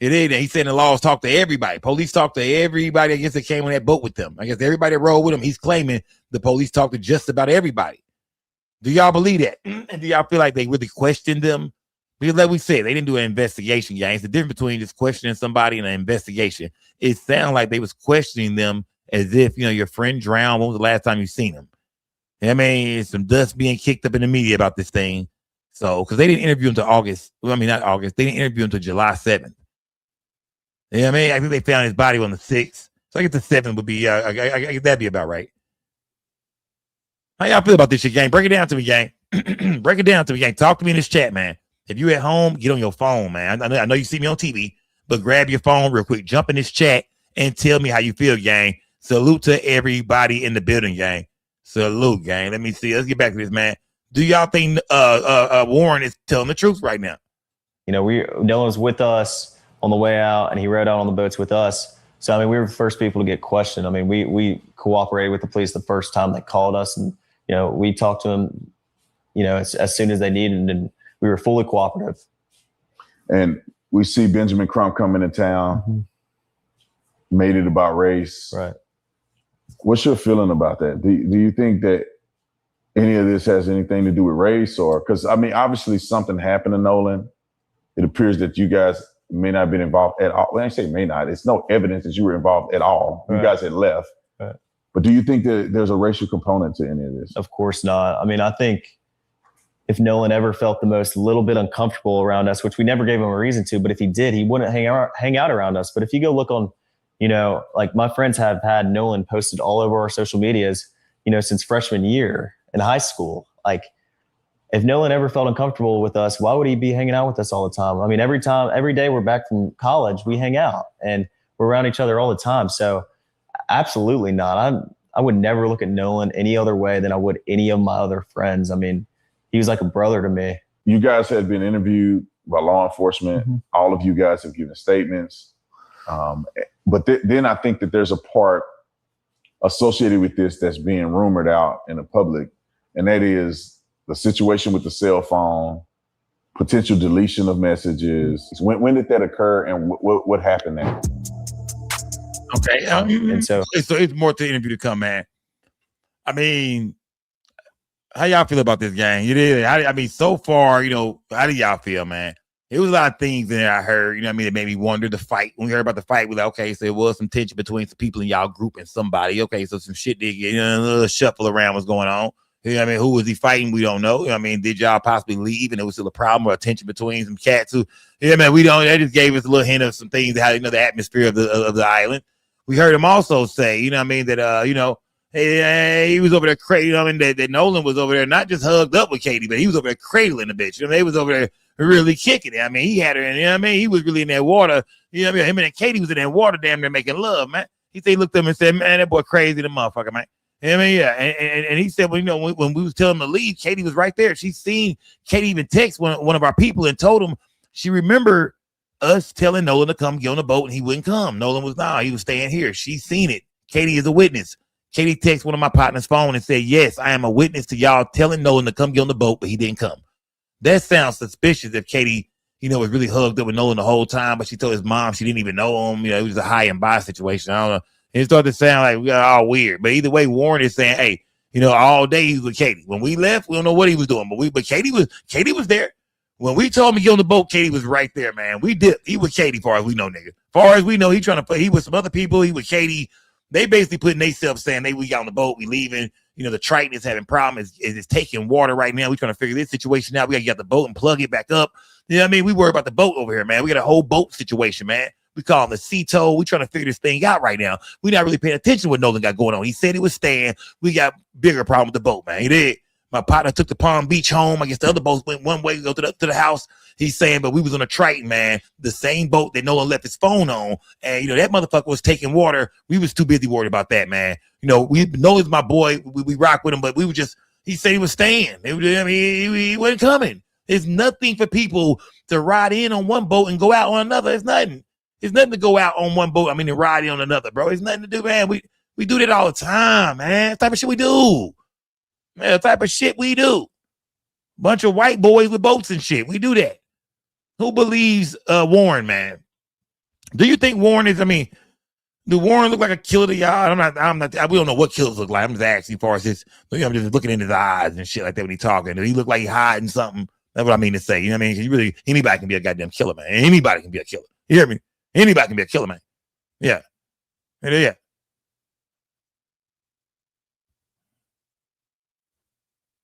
It is. He said the laws talk to everybody. Police talk to everybody, I guess, that came on that boat with them. I guess everybody that rode with him, he's claiming the police talk to just about everybody. Do y'all believe that? And do y'all feel like they really questioned them? Because like we said, they didn't do an investigation, guys. The difference between just questioning somebody and an investigation, it sounded like they was questioning them as if, you know, your friend drowned. When was the last time you seen him? I mean, some dust being kicked up in the media about this thing. So, because they didn't interview him until August. Well, I mean, not August. They didn't interview him until July 7th. You know what I mean? I think they found his body on the 6th. So I guess the 7th would be, I guess that'd be about right. How y'all feel about this shit, gang? Break it down to me, gang. Break it down to me, gang. Talk to me in this chat, man. If you at home, get on your phone, man. I know you see me on TV, but grab your phone real quick. Jump in this chat and tell me how you feel, gang. Salute to everybody in the building, gang. Salute, gang. Let me see. Let's get back to this, man. Do y'all think Warren is telling the truth right now? You know, Dylan was with us on the way out, and he rode out on the boats with us. So, I mean, we were the first people to get questioned. I mean, we cooperated with the police the first time they called us, and, you know, we talked to them, you know, as soon as they needed, and we were fully cooperative. And we see Benjamin Crump coming to town, made it about race. Right. What's your feeling about that? Do you think that any of this has anything to do with race, or because I mean, obviously something happened to Nolan. It appears that you guys may not have been involved at all. When I say may not, it's no evidence that you were involved at all. Right. You guys had left. But do you think that there's a racial component to any of this? Of course not. I mean, I think if Nolan ever felt the most little bit uncomfortable around us, which we never gave him a reason to, but if he did, he wouldn't hang out around us. But if you go look on, like my friends have had Nolan posted all over our social medias, since freshman year in high school. Like, if Nolan ever felt uncomfortable with us, why would he be hanging out with us all the time? I mean, every day we're back from college, we hang out and we're around each other all the time. So absolutely not. I would never look at Nolan any other way than I would any of my other friends. I mean, he was like a brother to me. You guys had been interviewed by law enforcement. Mm-hmm. All of you guys have given statements. But then I think that there's a part associated with this that's being rumored out in the public, and that is the situation with the cell phone, potential deletion of messages. When did that occur, and what happened there? Okay, and so it's more to the interview to come, man. I mean, how y'all feel about this gang? You did. I mean, so far, how do y'all feel, man? It was a lot of things in there I heard, that made me wonder the fight. When we heard about the fight, we like, okay, so it was some tension between some people in y'all group and somebody. Okay, so some shit did get, a little shuffle around was going on. Who was he fighting? We don't know. Did y'all possibly leave and it was still a problem or a tension between some cats who, we don't, that just gave us a little hint of some things, how, the atmosphere of the island. We heard him also say, that, hey, he was over there cradling, that Nolan was over there, not just hugged up with Katie, but he was over there cradling the bitch. They was over there really kicking it. I mean, he had her in, he was really in that water. Him and Katie was in that water damn near making love, man. He looked at him and said, man, that boy crazy the motherfucker, man. Yeah. And he said, well, when we was telling him to leave, Katie was right there. She seen Katie even text one of our people and told him she remembered us telling Nolan to come get on the boat and he wouldn't come. Nolan was, he was staying here. She seen it. Katie is a witness. Katie texted one of my partner's phone and said, yes, I am a witness to y'all telling Nolan to come get on the boat, but he didn't come. That sounds suspicious if Katie, was really hugged up with Nolan the whole time, but she told his mom she didn't even know him. It was a high and by situation. I don't know. It started to sound like we got all weird. But either way, Warren is saying, hey, all day he was with Katie. When we left, we don't know what he was doing, but Katie was there. When we told him to get on the boat, Katie was right there, man. We did. He with Katie, far as we know, nigga. Far as we know, he with some other people. He with Katie. They basically putting themselves saying, we got on the boat, we leaving. The Triton is having problems. It's taking water right now. We trying to figure this situation out. We got to get the boat and plug it back up. We worry about the boat over here, man. We got a whole boat situation, man. We call him the sea tow. We trying to figure this thing out right now. We not really paying attention to what Nolan got going on. He said he was staying. We got bigger problem with the boat, man. He did. My partner took the Palm Beach home. I guess the other boats went one way to go to the house. He's saying, but we was on a Triton, man. The same boat that Nolan left his phone on. And, that motherfucker was taking water. We was too busy worried about that, man. Nolan's my boy. We rock with him, but we were just, he said he was staying. He wasn't coming. There's nothing for people to ride in on one boat and go out on another. It's nothing. It's nothing to go out on one boat. And ride in on another, bro. It's nothing to do, man. We do that all the time, man. The type of shit we do. Man, the type of shit we do. Bunch of white boys with boats and shit. We do that. Who believes Warren, man? Do you think Warren is, do Warren look like a killer to y'all? We don't know what killers look like. I'm just asking as far as his, I'm just looking in his eyes and shit like that when he's talking. Do he look like he hiding something? That's what I mean to say. You know what I mean? Anybody can be a goddamn killer, man. Anybody can be a killer. You hear me? Anybody can be a killer, man. Yeah. Yeah.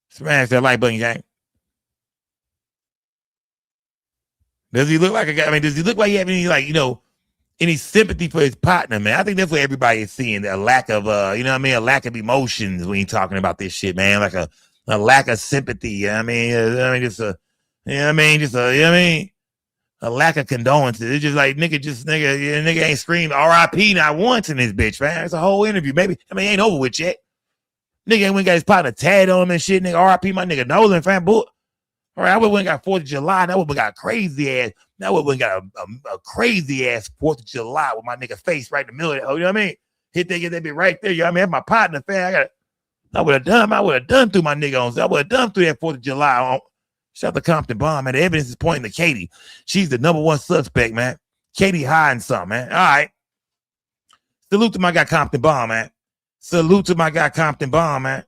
Smash that like button, gang. Does he look like a guy? Does he look like he have any, any sympathy for his partner, man? I think that's what everybody is seeing, a lack of, a lack of emotions when you're talking about this shit, man. Like a lack of sympathy. A lack of condolences. It's just like, nigga ain't screamed RIP not once in this bitch, man. It's a whole interview, maybe. Ain't over with yet. Nigga ain't got his partner tatted on him and shit, nigga. RIP my nigga Nolan, fam, boy. All right, I would have got 4th of July. That would have got crazy ass. That would have got a crazy ass 4th of July with my nigga face right in the middle of it. You know what I mean? Hit that, get that bit right there. You know what I mean? That's my partner, fam. I would have done through my nigga on. I would have done through that 4th of July on. Shout out to Compton Bomb, man. The evidence is pointing to Katie. She's the number one suspect, man. Katie hiding something, man. All right. Salute to my guy Compton Bomb, man. Salute to my guy Compton Bomb, man.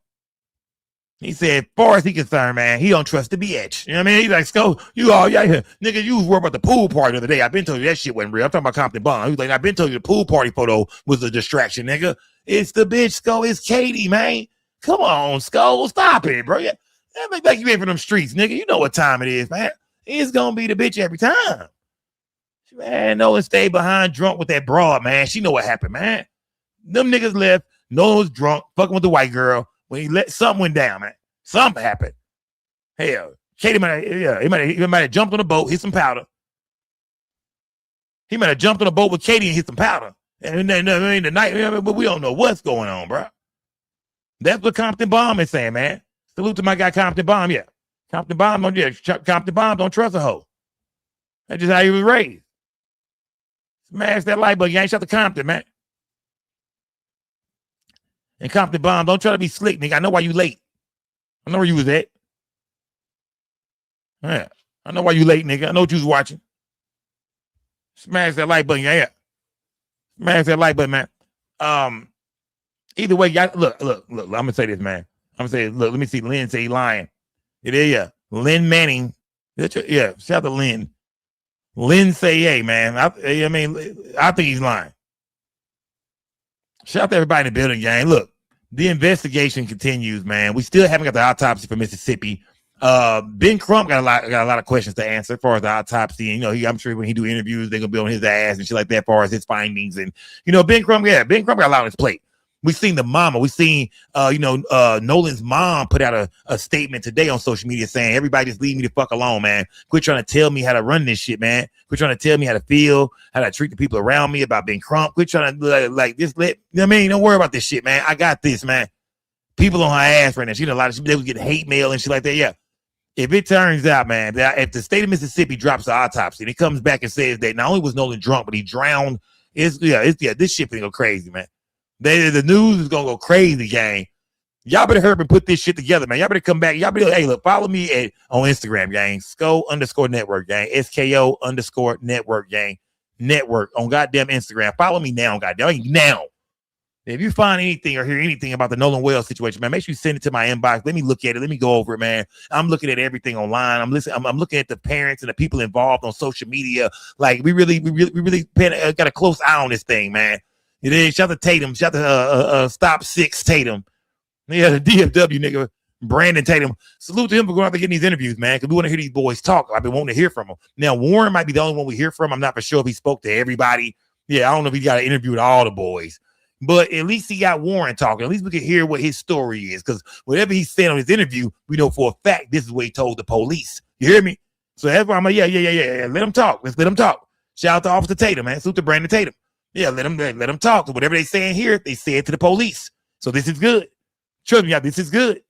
He said, far as he concerned, man, he don't trust the bitch. You know what I mean? He's like, Sco, you all, yeah, nigga, you was worried about the pool party the other day. I've been told you that shit wasn't real. I'm talking about Compton Bond. He was like, I've been told you the pool party photo was a distraction, nigga. It's the bitch, Sco. It's Katie, man. Come on, Sco. Stop it, bro. Yeah, that make like you ain't from them streets, nigga. You know what time it is, man. It's gonna be the bitch every time. Man, Nolan stayed behind drunk with that broad, man. She know what happened, man. Them niggas left. Nolan was drunk, fucking with the white girl. When he let something went down, man. Something happened. Hell, Katie he might have jumped on a boat, hit some powder. He might have jumped on a boat with Katie and hit some powder. And then the night, but we don't know what's going on, bro. That's what Compton Bomb is saying, man. Salute to my guy Compton Bomb, yeah. Compton Bomb, Compton Bomb don't trust a hoe. That's just how he was raised. Smash that like button, you ain't shut the Compton, man. And Compton Bomb, don't try to be slick, nigga. I know why you late. I know where you was at. Yeah. I know why you late, nigga. I know what you was watching. Smash that like button, yeah. Smash that like button, man. Either way, y'all, look, I'm gonna say this, man. I'm gonna say, look, let me see. Lynn say he lying. It is, yeah. Lynn Manning. Yeah, shout out to Lynn. Lynn say, hey, man. I think he's lying. Shout out to everybody in the building, gang. Look, the investigation continues, man. We still haven't got the autopsy for Mississippi. Ben Crump got a lot of questions to answer as far as the autopsy. And, I'm sure when he do interviews, they're gonna be on his ass and shit like that as far as his findings. And Ben Crump got a lot on his plate. We've seen the mama. We've seen, Nolan's mom put out a statement today on social media saying, everybody just leave me the fuck alone, man. Quit trying to tell me how to run this shit, man. Quit trying to tell me how to feel, how to treat the people around me about being Crump. Quit trying to just let, don't worry about this shit, man. I got this, man. People on her ass right now. She did a lot of, they was getting hate mail and shit like that. Yeah. If it turns out, man, that if the state of Mississippi drops the autopsy and it comes back and says that not only was Nolan drunk, but he drowned, this shit finna go crazy, man. The news is gonna go crazy, gang. Y'all better hurry up and put this shit together, man. Y'all better come back. Y'all better, hey, look, follow me on Instagram, gang. SCO_network, gang. SKO_network, gang. Network on goddamn Instagram. Follow me now, goddamn. Now. If you find anything or hear anything about the Nolan Wells situation, man, make sure you send it to my inbox. Let me look at it. Let me go over it, man. I'm looking at everything online. I'm looking at the parents and the people involved on social media. Like we really got a close eye on this thing, man. It is. Shout out to Tatum. Shout out to Stop 6 Tatum. Yeah, the DFW nigga, Brandon Tatum. Salute to him for going out there getting these interviews, man, because we want to hear these boys talk. I've been wanting to hear from them. Now, Warren might be the only one we hear from. I'm not for sure if he spoke to everybody. Yeah, I don't know if he got an interview with all the boys. But at least he got Warren talking. At least we can hear what his story is. Because whatever he said on his interview, we know for a fact this is what he told the police. You hear me? So that's why I'm like, yeah. Let him talk. Let's let him talk. Shout out to Officer Tatum, man. Salute to Brandon Tatum. Yeah, let them talk. So whatever they saying here, they say it to the police. So this is good. Trust me, y'all, this is good.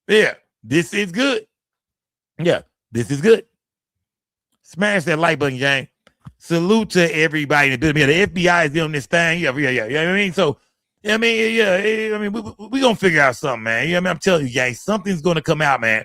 Yeah, this is good. Yeah, this is good. Smash that like button, gang. Salute to everybody in the building. Yeah, the FBI is doing this thing. Yeah. You know what I mean? So, we gonna figure out something, man. You know what I mean? I'm telling you, gang, something's gonna come out, man.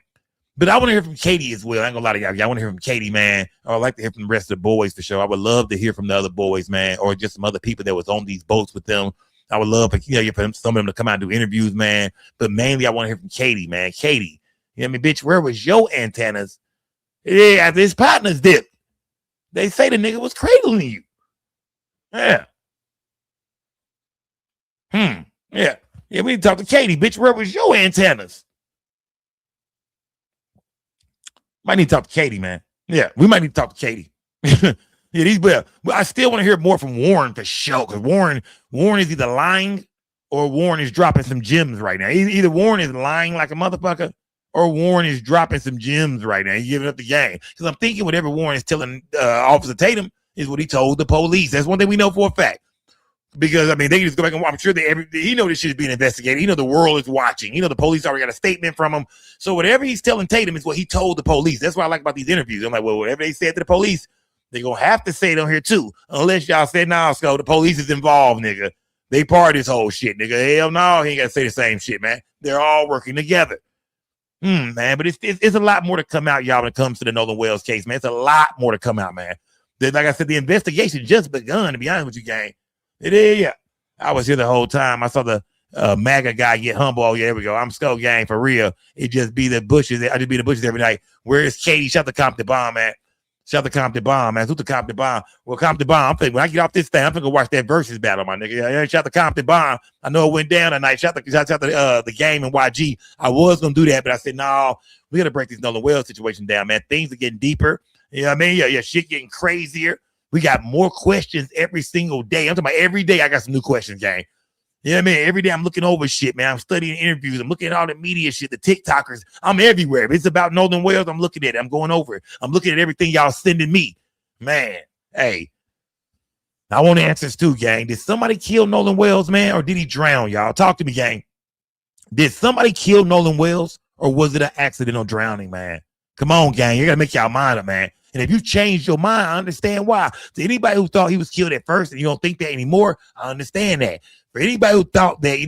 But I want to hear from Katie as well. I ain't gonna lie to y'all. I want to hear from Katie, man. I would like to hear from the rest of the boys for sure. I would love to hear from the other boys, man, or just some other people that was on these boats with them. I would love for some of them to come out and do interviews, man. But mainly, I want to hear from Katie, man. Katie, you know what I mean, bitch? Where was your antennas? Yeah, after his partners dipped. They say the nigga was cradling you. Yeah. Yeah. Yeah, we need to talk to Katie, bitch. Where was your antennas? Might need to talk to Katie, man. Yeah, we might need to talk to Katie. I still want to hear more from Warren for sure. Because Warren is either lying or Warren is dropping some gems right now. Either Warren is lying like a motherfucker or Warren is dropping some gems right now. He's giving up the game. Because I'm thinking whatever Warren is telling Officer Tatum is what he told the police. That's one thing we know for a fact. Because, they can just go back and watch. I'm sure he know this shit is being investigated. He know the world is watching. The police already got a statement from him. So whatever he's telling Tatum is what he told the police. That's what I like about these interviews. I'm like, well, whatever they said to the police, they're going to have to say it on here too. Unless y'all say, nah, Sco, the police is involved, nigga. They part of this whole shit, nigga. Hell no, he ain't got to say the same shit, man. They're all working together. Man, but it's a lot more to come out, y'all, when it comes to the Nolan Wells case, man. It's a lot more to come out, man. Like I said, the investigation just begun, to be honest with you, gang. It is, yeah. I was here the whole time. I saw the MAGA guy get humble. Oh, yeah, there we go. I'm Skull Gang for real. It just be the bushes. I just be the bushes every night. Where is Katie? Shut the Compton bomb, man. Shut the Compton bomb, man. Who's the Compton bomb? Well, Compton bomb. I'm thinking when I get off this thing, I'm gonna watch that versus battle, my nigga. Yeah, shut the Compton bomb. I know it went down tonight. Shout the game in YG. I was gonna do that, but I said no. We gotta break this Nolan Wells situation down, man. Things are getting deeper. You know what I mean? Yeah, shit getting crazier. We got more questions every single day. I'm talking about every day. I got some new questions, gang. You know what I mean? Every day I'm looking over shit, man. I'm studying interviews. I'm looking at all the media shit, the TikTokers. I'm everywhere. If it's about Nolan Wells, I'm looking at it. I'm going over it. I'm looking at everything y'all sending me. Man, hey, I want answers too, gang. Did somebody kill Nolan Wells, man, or did he drown, y'all? Talk to me, gang. Did somebody kill Nolan Wells, or was it an accidental drowning, man? Come on, gang. You got to make y'all mind up, man. And if you changed your mind, I understand why. To anybody who thought he was killed at first and you don't think that anymore, I understand that. For anybody who thought that,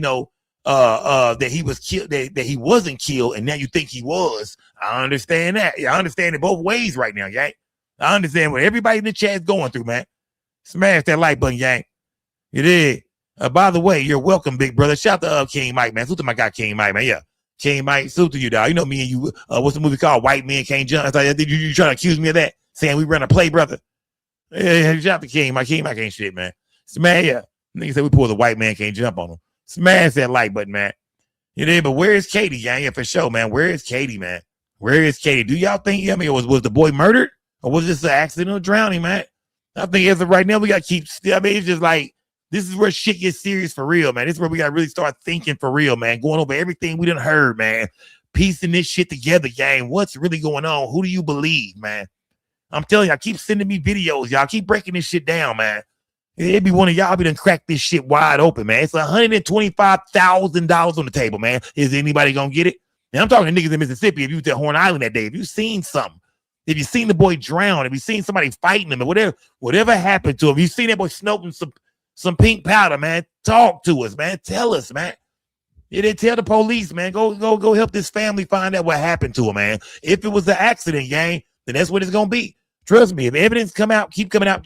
that he was killed, that he wasn't killed, and now you think he was, I understand that. Yeah, I understand it both ways right now, gang. I understand what everybody in the chat is going through, man. Smash that like button, gang. You did. By the way, you're welcome, big brother. Shout out to King Mike, man. Salute to my guy, King Mike, man. Yeah. King Mike, salute to you, dog. You know me and you. What's the movie called? White Men Can't Jump. I thought you trying to accuse me of that? Saying we run a play, brother. Yeah, shout out to King Mike. King Mike ain't shit, man. Smash, yeah. Nigga said we pull the White Man Can't Jump on him. Smash that like button, man. You know, but where is Katie, gang? Yeah, for sure, man. Where is Katie, man? Where is Katie? Do y'all think, was the boy murdered? Or was this an accidental drowning, man? I think as of right now, we got to keep still. I mean, it's just like, this is where shit gets serious for real, man. This is where we got to really start thinking for real, man. Going over everything we done heard, man. Piecing this shit together, gang. What's really going on? Who do you believe, man? I'm telling you, I keep sending me videos, y'all. Keep breaking this shit down, man. It'd be one of y'all be done crack this shit wide open, man. It's $125,000 on the table, man. Is anybody gonna get it? And I'm talking to niggas in Mississippi. If you was at Horn Island that day, if you seen something, if you seen the boy drown, if you seen somebody fighting him, or whatever happened to him, you seen that boy smoking some pink powder, man. Talk to us, man. Tell us, man. Yeah, they tell the police, man. Go help this family find out what happened to him, man. If it was an accident, gang, then that's what it's gonna be. Trust me. If evidence keep coming out,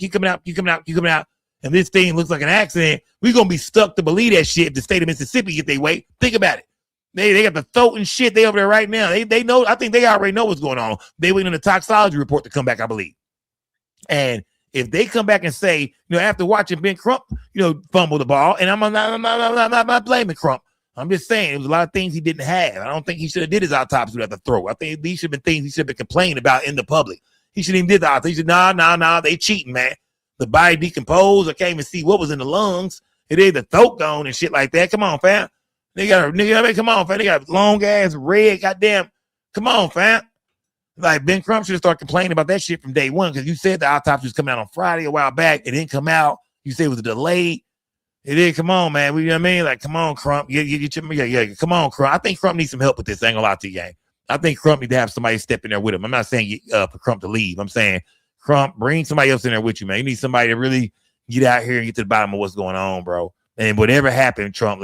and this thing looks like an accident, we're going to be stuck to believe that shit if the state of Mississippi get their way. Think about it. They got the throat and shit. They over there right now. They know. I think they already know what's going on. They waiting on the toxicology report to come back, I believe. And if they come back and say, after watching Ben Crump, fumble the ball, and I'm not blaming Crump. I'm just saying there was a lot of things he didn't have. I don't think he should have did his autopsy without the throat. I think these should have been things he should have been complaining about in the public. He shouldn't even did the autopsy. He said, nah, they cheating, man. The body decomposed. I can't even see what was in the lungs. It is the throat gone and shit like that. Come on, fam. Come on, fam. They got long ass red. Goddamn. Come on, fam. Like Ben Crump should have started complaining about that shit from day one because you said the autopsy was coming out on Friday a while back. It didn't come out. You said it was a delay. It did. Come on, man. You know what I mean? Like, come on, Crump. Yeah. Come on, Crump. I think Crump needs some help with this. I ain't gonna lie to you, gang. I think Crump need to have somebody step in there with him. I'm not saying for Crump to leave. I'm saying Crump, bring somebody else in there with you, man. You need somebody to really get out here and get to the bottom of what's going on, bro. And whatever happened, Crump.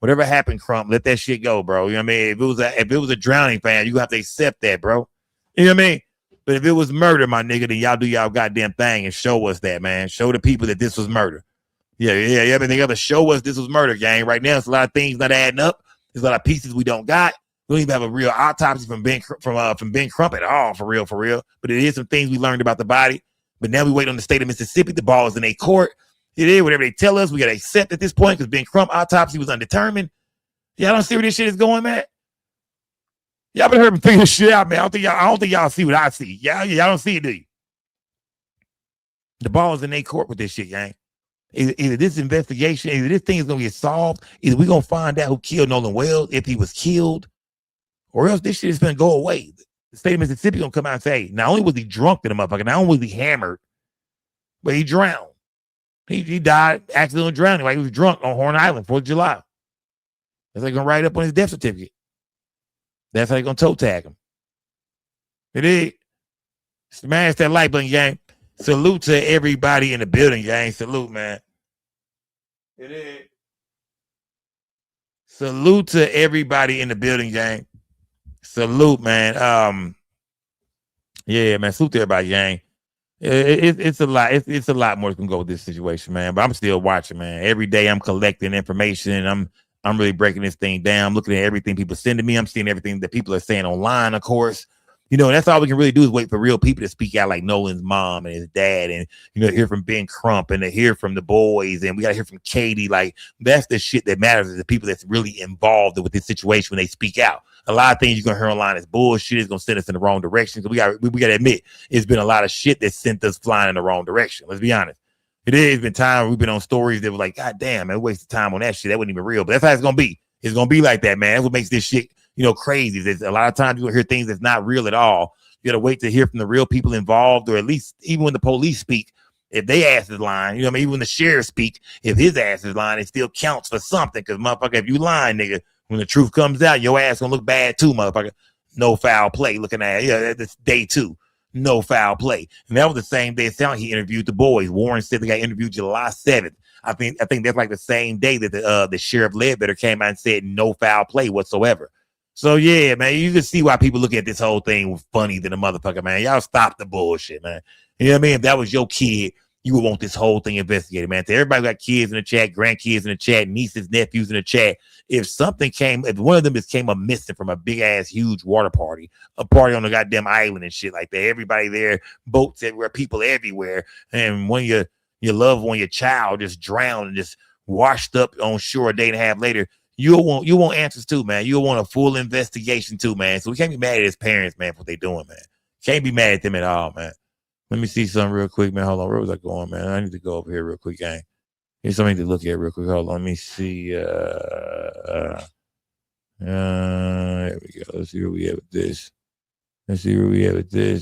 Whatever happened, Crump, let that shit go, bro. You know what I mean? If it was a drowning, fan, you have to accept that, bro. You know what I mean? But if it was murder, my nigga, then y'all do y'all goddamn thing and show us that, man. Show the people that this was murder. Yeah. I mean, they got to show us this was murder, gang. Right now, it's a lot of things not adding up. There's a lot of pieces we don't got. We don't even have a real autopsy from Ben Crump at all, for real. But it is some things we learned about the body. But now we wait on the state of Mississippi. The ball is in a court. It is whatever they tell us. We got to accept at this point because Ben Crump autopsy was undetermined. Y'all don't see where this shit is going, man. Y'all been heard me figure this shit out, man. I don't think y'all see what I see. Y'all don't see it, do you? The ball is in a court with this shit, gang. Either this investigation, either this thing is gonna get solved, either we're gonna find out who killed Nolan Wells, if he was killed, or else this shit is gonna go away. The state of Mississippi gonna come out and say, not only was he drunk in the motherfucker, not only was he hammered, but he drowned. He died accidental drowning while he was drunk on Horn Island, 4th of July. That's how they're gonna write up on his death certificate. That's how they're gonna toe tag him. It is. Smash that like button, gang. Salute to everybody in the building, gang. Salute, man. It is. Salute to everybody in the building, gang. Salute, man. Yeah, man. Salute to everybody, gang. It's a lot. It's a lot more that can go with this situation, man. But I'm still watching, man. Every day I'm collecting information. I'm really breaking this thing down. I'm looking at everything people send to me. I'm seeing everything that people are saying online, of course. You know, and that's all we can really do is wait for real people to speak out, like Nolan's mom and his dad, and hear from Ben Crump and to hear from the boys, and we gotta hear from Katie. Like, that's the shit that matters, is the people that's really involved with this situation when they speak out. A lot of things you're gonna hear online is bullshit. It's gonna send us in the wrong direction. So we gotta admit, it's been a lot of shit that sent us flying in the wrong direction. Let's be honest. It has been time we've been on stories that were like, God damn, man, wasted time on that shit. That wasn't even real. But that's how it's gonna be. It's gonna be like that, man. That's what makes this shit, crazy. There's a lot of times you'll hear things that's not real at all. You gotta wait to hear from the real people involved, or at least even when the police speak, if they ass is lying, even when the sheriff speak, if his ass is lying, it still counts for something. Because motherfucker, if you lying, nigga, when the truth comes out, your ass gonna look bad too, motherfucker. No foul play. Looking at that's day 2. No foul play. And that was the same day he interviewed the boys. Warren said they got interviewed July 7th. I think that's like the same day that the Sheriff Ledbetter came out and said no foul play whatsoever. So yeah, man, you can see why people look at this whole thing funny than a motherfucker, man. Y'all stop the bullshit, man. You know what I mean? If that was your kid, you would want this whole thing investigated, man. To everybody got kids in the chat, grandkids in the chat, nieces, nephews in the chat. If one of them came up missing from a big ass huge water party, a party on the goddamn island and shit like that, everybody there, boats everywhere, people everywhere, and when your loved one, your child, just drowned and just washed up on shore a day and a half later, you want answers too, man. You'll want a full investigation too, man. So we can't be mad at his parents, man, for what they doing, man. Can't be mad at them at all, man. Let me see something real quick, man. Hold on. Where was I going, man? I need to go over here real quick, gang. Here's something to look at real quick. Hold on. Let me see. There we go. Let's see where we at with this.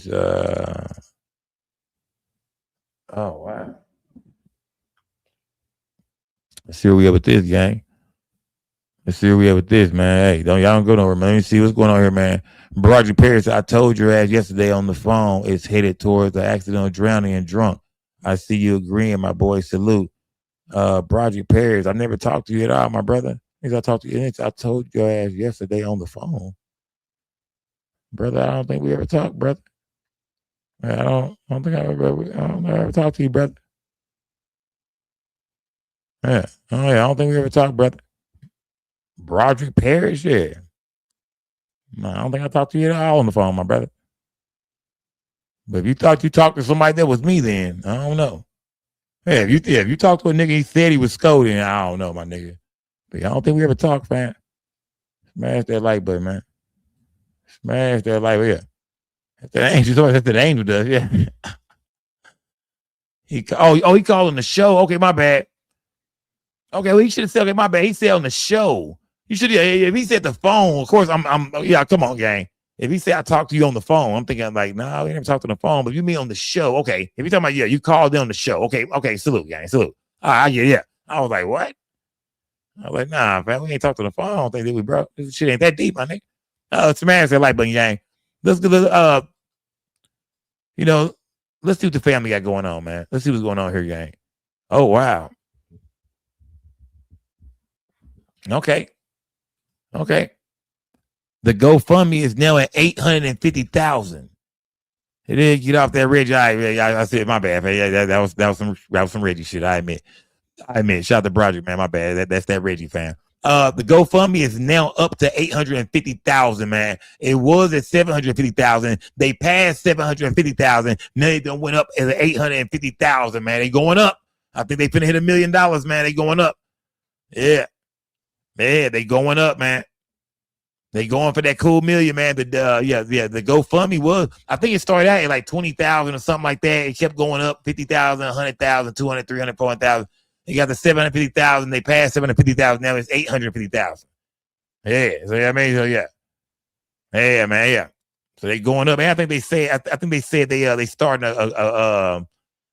Oh, wow. Let's see where we at with this, gang. Let's see where we at with this, man. Hey, y'all don't go nowhere, man. Let me see what's going on here, man. Broderick Paris, I told your ass yesterday on the phone, it's headed towards the accidental drowning and drunk. I see you agreeing, my boy. Salute. Broderick Paris, I never talked to you at all, my brother. I talked to you. I told your ass yesterday on the phone. Brother, I don't think we ever talked, brother. I don't think I ever talked to you, brother. Yeah. Oh, yeah. I don't think we ever talked, brother. Broderick Paris, yeah. No, I don't think I talked to you at all on the phone, my brother. But if you thought you talked to somebody that was me, then I don't know. Yeah, if you talked to a nigga, he said he was scolding, I don't know, my nigga. But I don't think we ever talked, man. Smash that like button, man. Smash that like, yeah. That's the angel does, yeah. He calling the show. Okay, my bad. Okay, well, he should have said, okay, my bad. He said on the show. You should, if he said the phone, of course, yeah, come on, gang. If he said I talked to you on the phone, I'm thinking like, no, we never talked on the phone, but you mean on the show. Okay. If you're talking about, yeah, you called in on the show. Okay, salute, gang, salute. Yeah. I was like, what? I was like, nah, man, we ain't talked on the phone. I don't think that we, bro. This shit ain't that deep, my nigga. Smash that like button, gang. Let's see what the family got going on, man. Let's see what's going on here, gang. Oh, wow. Okay. The GoFundMe is now at 850,000. It did get off that Reggie. I said my bad. Man. That was some Reggie shit. I admit. Shout out to Broderick, man. My bad. That's that Reggie fan. The GoFundMe is now up to 850,000, man. It was at 750,000. They passed 750,000. Now they done went up at 850,000, man. They going up. I think they finna hit $1 million, man. They going up. Yeah. Yeah, they going up, man. They going for that cool million, man. The GoFundMe was, I think it started out at like 20,000 or something like that. It kept going up, 50,000, 100,000, 200, 300, 400,000. They got the 750,000. They passed 750,000. Now it's 850,000. Yeah. So yeah. Yeah, man. Yeah. So they going up. Man, I think they said they starting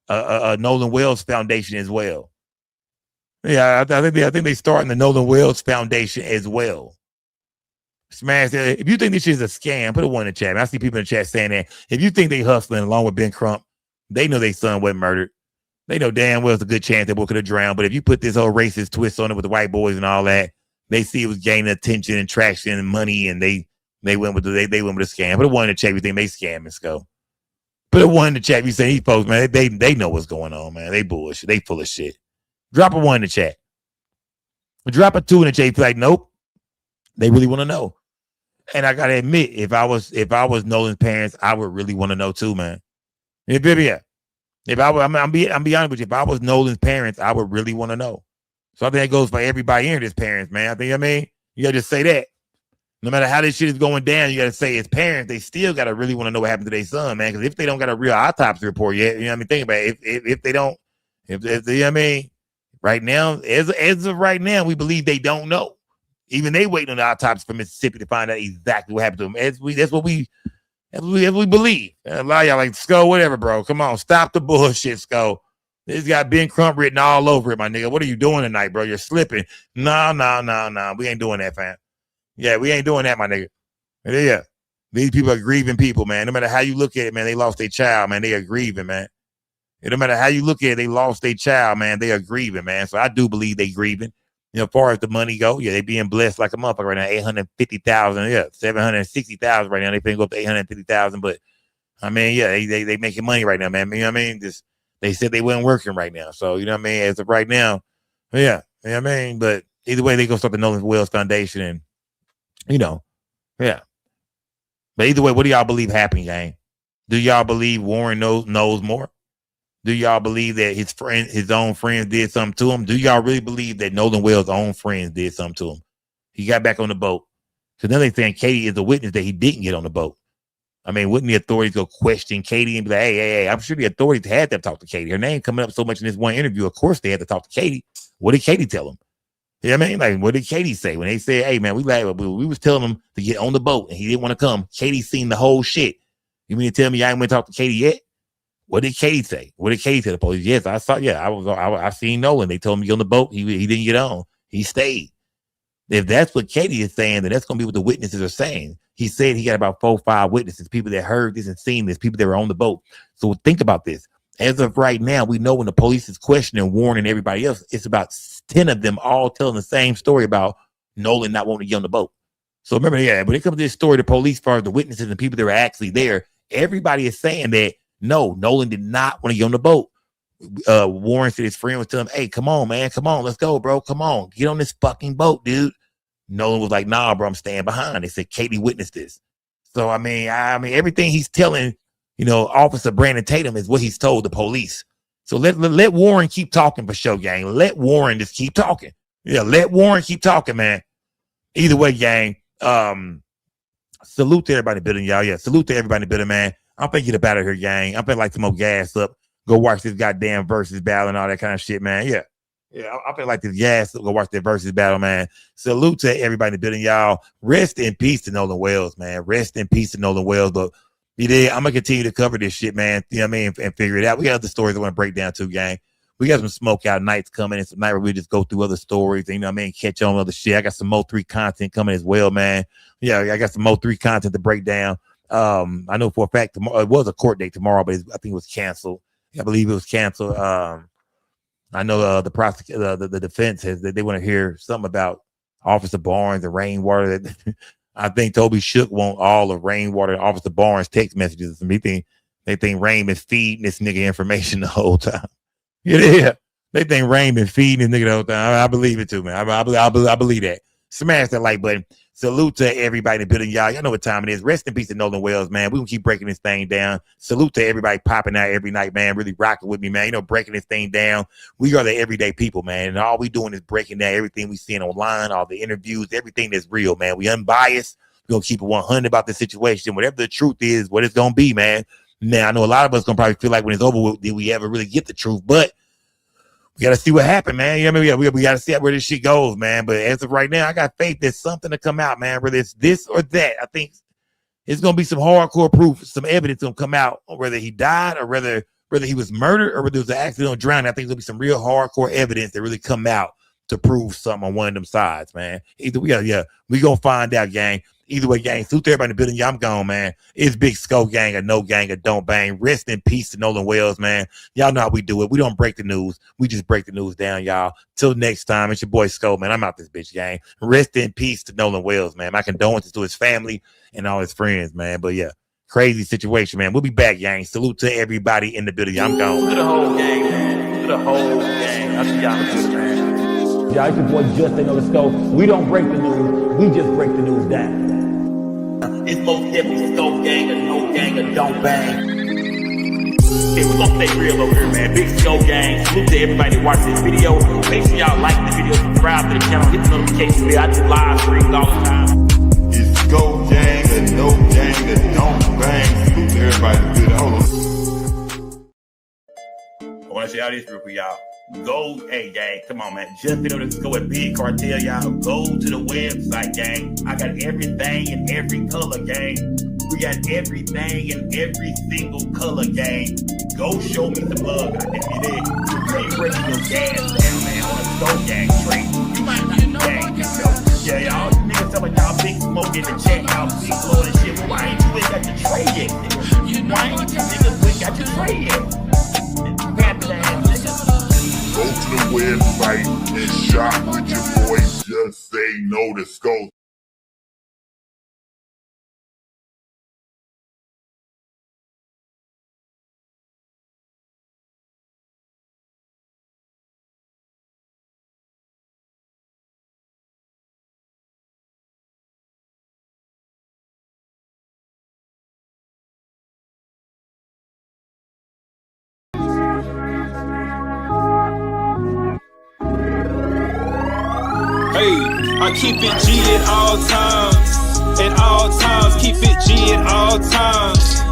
a Nolan Wells Foundation as well. Yeah, I think they starting the Nolan Wells Foundation as well. Smash that. If you think this shit is a scam, put a one in the chat. Man, I see people in the chat saying that. If you think they hustling along with Ben Crump, they know their son wasn't murdered. They know damn well it's a good chance that boy could have drowned. But if you put this whole racist twist on it with the white boys and all that, they see it was gaining attention and traction and money, and they went with the scam. Put a one in the chat. If you think they scamming, Sco. Put a one in the chat. You say he posts, man. They know what's going on, man. They bullshit. They full of shit. Drop a one in the chat. Drop a two in the chat. Like, nope. They really want to know. And I gotta admit, if I was Nolan's parents, I would really want to know too, man. If I was, I'm be honest with you. If I was Nolan's parents, I would really want to know. So I think that goes for everybody here, his parents, man. You gotta just say that. No matter how this shit is going down, you gotta say as parents, they still gotta really want to know what happened to their son, man. Because if they don't got a real autopsy report yet, you know what I mean? Think about it. If they don't, if you know what I mean, right now, as of right now, we believe they don't know. Even they waiting on the autopsy from Mississippi to find out exactly what happened to them. That's what we believe. A lot of y'all like, Skull, whatever, bro. Come on, stop the bullshit, Skull. This got Ben Crump written all over it, my nigga. What are you doing tonight, bro? You're slipping. No. We ain't doing that, fam. Yeah, we ain't doing that, my nigga. Yeah. These people are grieving people, man. No matter how you look at it, man, they lost their child, man. They are grieving, man. No matter how you look at it, they lost their child, man. They are grieving, man. So I do believe they grieving. You know, as far as the money go, yeah, they being blessed like a motherfucker right now. 850,000, yeah, 760,000 right now. They finna go up to 850,000, but I mean, yeah, they making money right now, man. You know what I mean? Just they said they weren't working right now, so you know what I mean. As of right now, yeah, you know what I mean. But either way, they gonna start the Nolan Wells Foundation, and you know, yeah. But either way, what do y'all believe happened, gang? Do y'all believe Warren knows more? Do y'all believe that his own friends did something to him? Do y'all really believe that Nolan Wells' own friends did something to him? He got back on the boat. So now they're saying Katie is a witness that he didn't get on the boat. I mean, wouldn't the authorities go question Katie and be like, hey, I'm sure the authorities had to talk to Katie. Her name coming up so much in this one interview. Of course they had to talk to Katie. What did Katie tell them? You know what I mean? Like, what did Katie say when they said, hey, man, we was telling him to get on the boat and he didn't want to come. Katie seen the whole shit. You mean to tell me I ain't went to talk to Katie yet? What did Katie say? What did Katie tell the police? Yes, I saw. Yeah, I seen Nolan. They told me to get on the boat. He didn't get on. He stayed. If that's what Katie is saying, then that's gonna be what the witnesses are saying. He said he got about 4 or 5 witnesses, people that heard this and seen this, people that were on the boat. So think about this. As of right now, we know when the police is questioning Warren and everybody else, it's about 10 of them all telling the same story about Nolan not wanting to get on the boat. So remember, yeah, when it comes to this story, the police, as far as the witnesses and people that were actually there, everybody is saying that no, Nolan did not want to get on the boat. Warren said his friend was telling him, hey, come on, man. Come on. Let's go, bro. Come on. Get on this fucking boat, dude. Nolan was like, nah, bro, I'm staying behind. They said Katie witnessed this. So, I mean, everything he's telling, you know, Officer Brandon Tatum is what he's told the police. So let Warren keep talking for show, gang. Let Warren just keep talking. Yeah, let Warren keep talking, man. Either way, gang, salute to everybody in the building, y'all. Yeah, salute to everybody in the building, man. I'm finna get up out of here, gang. I'm finna light some more gas up. Go watch this goddamn versus battle and all that kind of shit, man. Yeah. I'm finna light this gas up. Go watch that versus battle, man. Salute to everybody in the building, y'all. Rest in peace to Nolan Wells, man. Rest in peace to Nolan Wells. But I'm gonna continue to cover this shit, man. You know what I mean? And figure it out. We got other stories I want to break down too, gang. We got some smoke out nights coming and some night where we just go through other stories and, you know what I mean, catch on other shit. I got some Mo 3 content coming as well, man. Yeah, I got some Mo 3 content to break down. I know for a fact tomorrow it was a court date tomorrow, but I think it was canceled. I believe it was canceled. I know the prosecutor, the defense has that they want to hear something about Officer Barnes and rainwater. That I think Toby Shook want all of rainwater and Officer Barnes text messages. And they think Rain been feeding this nigga information the whole time. Yeah, they think Rain been feeding this nigga the whole time. I believe it too, man. I believe that. Smash that like button. Salute to everybody in the building, y'all. Y'all know what time it is. Rest in peace to Nolan Wells, man. We're going to keep breaking this thing down. Salute to everybody popping out every night, man. Really rocking with me, man. You know, breaking this thing down. We are the everyday people, man. And all we doing is breaking down everything we seeing online, all the interviews, everything that's real, man. We unbiased. We're going to keep it 100 about the situation. Whatever the truth is, what it's going to be, man. Now, I know a lot of us going to probably feel like when it's over, did we ever really get the truth? But we got to see what happened, man. You know what I mean? We got to see where this shit goes, man. But as of right now, I got faith there's something to come out, man. Whether it's this or that, I think it's going to be some hardcore proof, some evidence going to come out, whether he died or whether he was murdered or whether it was an accidental drowning. I think there'll be some real hardcore evidence that really come out to prove something on one of them sides, man. Either we going to find out, gang. Either way, gang, salute to everybody in the building. Yeah, I'm gone, man. It's Big Skull gang or no gang or don't bang. Rest in peace to Nolan Wells, man. Y'all know how we do it. We don't break the news. We just break the news down, y'all. Till next time, it's your boy Skull, man. I'm out this bitch, gang. Rest in peace to Nolan Wells, man. My condolences to his family and all his friends, man. But yeah, Crazy situation, man. We'll be back, gang. Salute to everybody in the building. I'm gone. To the whole gang, man. To the whole gang. I see y'all good, man. Y'all, it's your boy Justin on the scope. We don't break the news. We just break the news down. It's most definitely Scope Gang or no gang or don't bang. Hey, we're gonna stay real over here, man. Big Scope Gang. Salute to everybody that watch this video. Make sure y'all like the video, subscribe to the channel, hit the notification bell. I do live streams all the time. It's Scope Gang or no gang or don't bang. Salute to everybody good. Hold on. I want to say all this real quick, y'all. Go, hey, gang, come on, man. Just been able to go with Big Cartel, y'all. Go to the website, gang. I got everything in every color, gang. We got everything in every single color, gang. Go show me some love. I think you did. Hey, breaking your gas down, man, on a Scope Gang straight. You might not know, gang. Yeah, y'all niggas tell me y'all big smoke in the chat, y'all big blow and shit. Why ain't you ain't got your tray yet, nigga? Why ain't you niggas ain't got your tray yet? Go to the website and shop with your boy. Just say no to Scope. Hey, I keep it G at all times. At all times, keep it G at all times.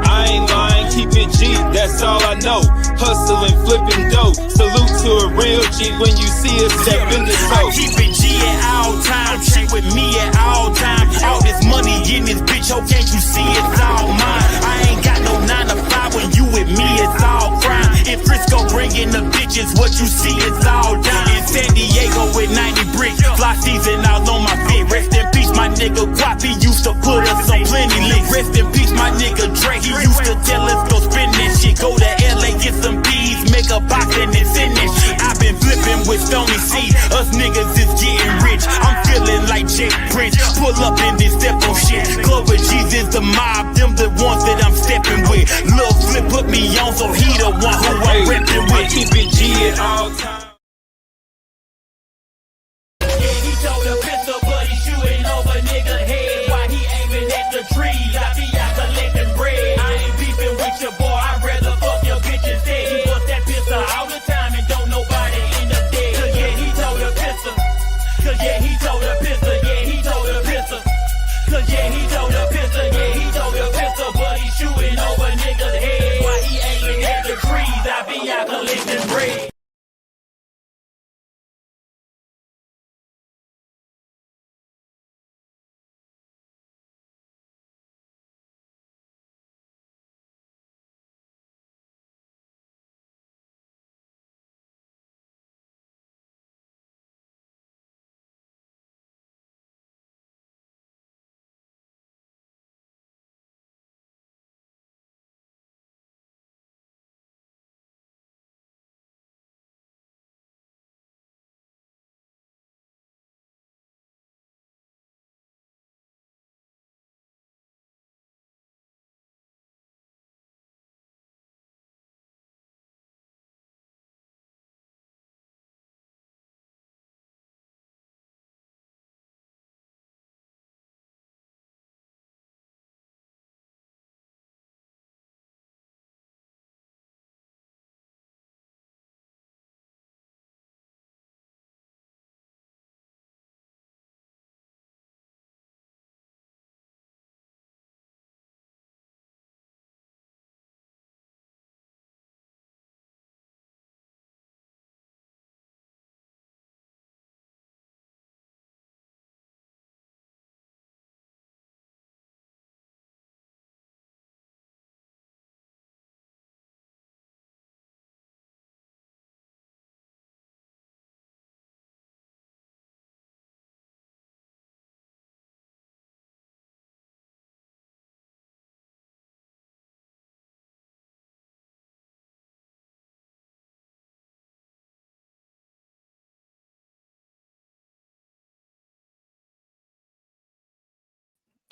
I ain't lying, keep it G, that's all I know. Hustling, flipping dope. Salute to a real G when you see us step in this I hoe. keep it G at all times. Shit with me at all times. All this money in this bitch, oh, can't you see it's all mine? I ain't got no 9 to 5 when you with me, it's all crime. In Frisco, bringing the bitches, what you see is all dime. In San Diego with 90 bricks, fly season all on my feet. Rest in peace, my nigga Guap, he used to put us on plenty licks. Rest in peace, my nigga Dre, he used to tell us go spin this shit. Go to LA, get some bees, make a box and then send this shit. I've been flipping with Stony C, us niggas is getting rich. I'm feeling like Jake Prince, pull up in this step on shit. Clover G's is the mob, them the ones that I'm stepping with. Lil Flip put me on, so he the one who I'm repping with. I keep it G at all times.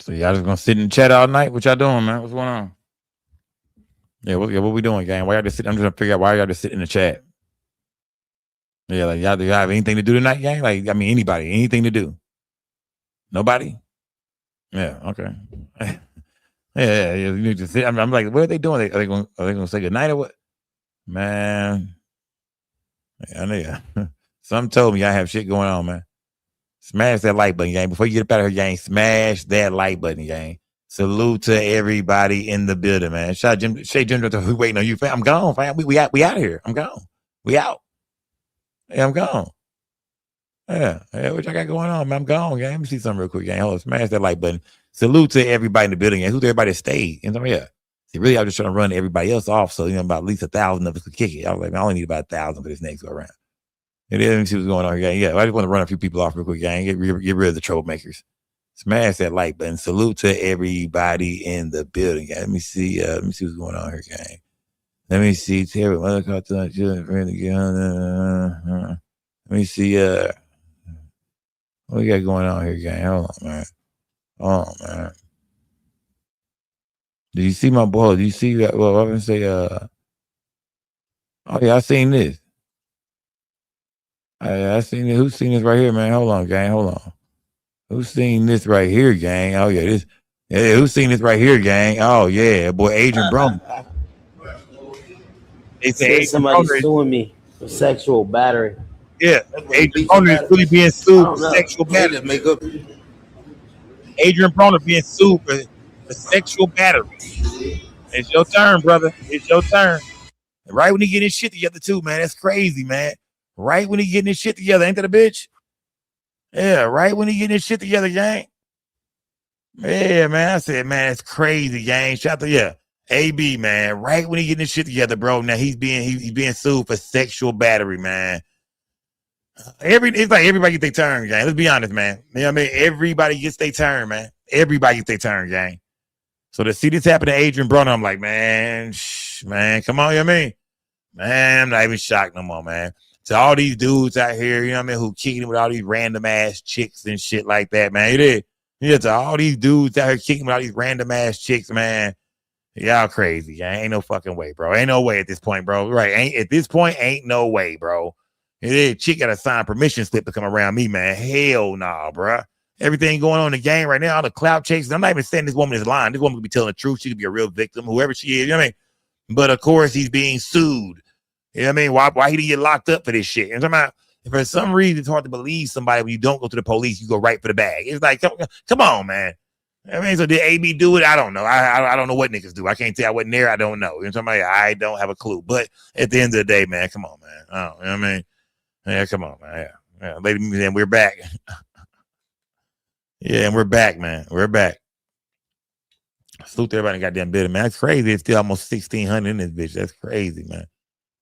So y'all just gonna sit in the chat all night? What y'all doing, man? What's going on? Yeah, what we doing, gang? Why y'all just sit? I'm just trying to figure out why y'all just sit in the chat. Yeah, like y'all, do y'all have anything to do tonight, gang? Like, I mean, anybody, anything to do? Nobody? Yeah, okay. yeah. You need to sit. I'm like, what are they doing? Are they gonna say good night or what? Man, I know ya. Some told me I have shit going on, man. Smash that like button, gang. Before you get up out of here, gang, smash that like button, gang. Salute to everybody in the building, man. Shout Jim, Shay Jim, who waiting on you, fam. I'm gone, fam. We out of here. I'm gone. We out. Yeah, I'm gone. Yeah, what y'all got going on, man? I'm gone, gang. Let me see something real quick, gang. Hold on, smash that like button. Salute to everybody in the building, gang. Who's everybody that stayed? You know, yeah. See, really, I was just trying to run everybody else off, so about at least 1,000 of us could kick it. I was like, man, I only need about 1,000 for this next go around. And then let me see what's going on here, gang. Yeah, I just want to run a few people off real quick, gang. Get rid of the troublemakers. Smash that like button. Salute to everybody in the building, gang. Let me see what's going on here, gang. Let me see. Terry, let me see. What we got going on here, gang? Hold on, man. Oh man. Did you see my boy? Did you see that? Well, I'm gonna say. Oh yeah, I seen this. I seen it. Who's seen this right here, man? Hold on, gang. Hold on. Who's seen this right here, gang? Oh yeah, this. Yeah, who's seen this right here, gang? Oh yeah, boy, Adrian Brown. They say somebody suing me for sexual battery. Yeah, Adrian Brown is really being sued for sexual battery. Adrian Brown is being sued for sexual battery. It's your turn, brother. It's your turn. Right when he getting his shit together, too, man. That's crazy, man. Right when he getting his shit together, ain't that a bitch? Yeah, right when he getting his shit together, gang. Yeah, man. I said, man, it's crazy, gang. Shout out to AB, man. Right when he getting his shit together, bro. Now he's being sued for sexual battery, man. It's like everybody gets their turn, gang. Let's be honest, man. You know what I mean? Everybody gets their turn, man. Everybody gets their turn, gang. So to see this happen to Adrian Broner, I'm like, man, come on, you know what I mean? Man, I'm not even shocked no more, man. To all these dudes out here, you know what I mean, who kicking with all these random ass chicks and shit like that, man. It is. Yeah, to all these dudes out here kicking with all these random ass chicks, man. Y'all crazy, gang. Ain't no fucking way, bro. Ain't no way at this point, bro. Right. At this point, ain't no way, bro. Chick got to sign permission slip to come around me, man. Hell nah, bro. Everything going on in the game right now, all the clout chases. I'm not even saying this woman is lying. This woman could be telling the truth. She could be a real victim, whoever she is. You know what I mean? But of course, he's being sued. You know what I mean? Why he didn't get locked up for this shit? You know what I'm talking about? For some reason, it's hard to believe somebody when you don't go to the police, you go right for the bag. It's like, come on, man. I mean, so did AB do it? I don't know. I don't know what niggas do. I can't tell. I wasn't there. I don't know. You know what I'm saying? I don't have a clue. But at the end of the day, man, come on, man. You know what I mean? Yeah, come on, man. Yeah. Ladies and gentlemen, we're back. Yeah, and we're back, man. We're back. Salute to everybody in the goddamn building, man. That's crazy. It's still almost 1,600 in this bitch. That's crazy, man.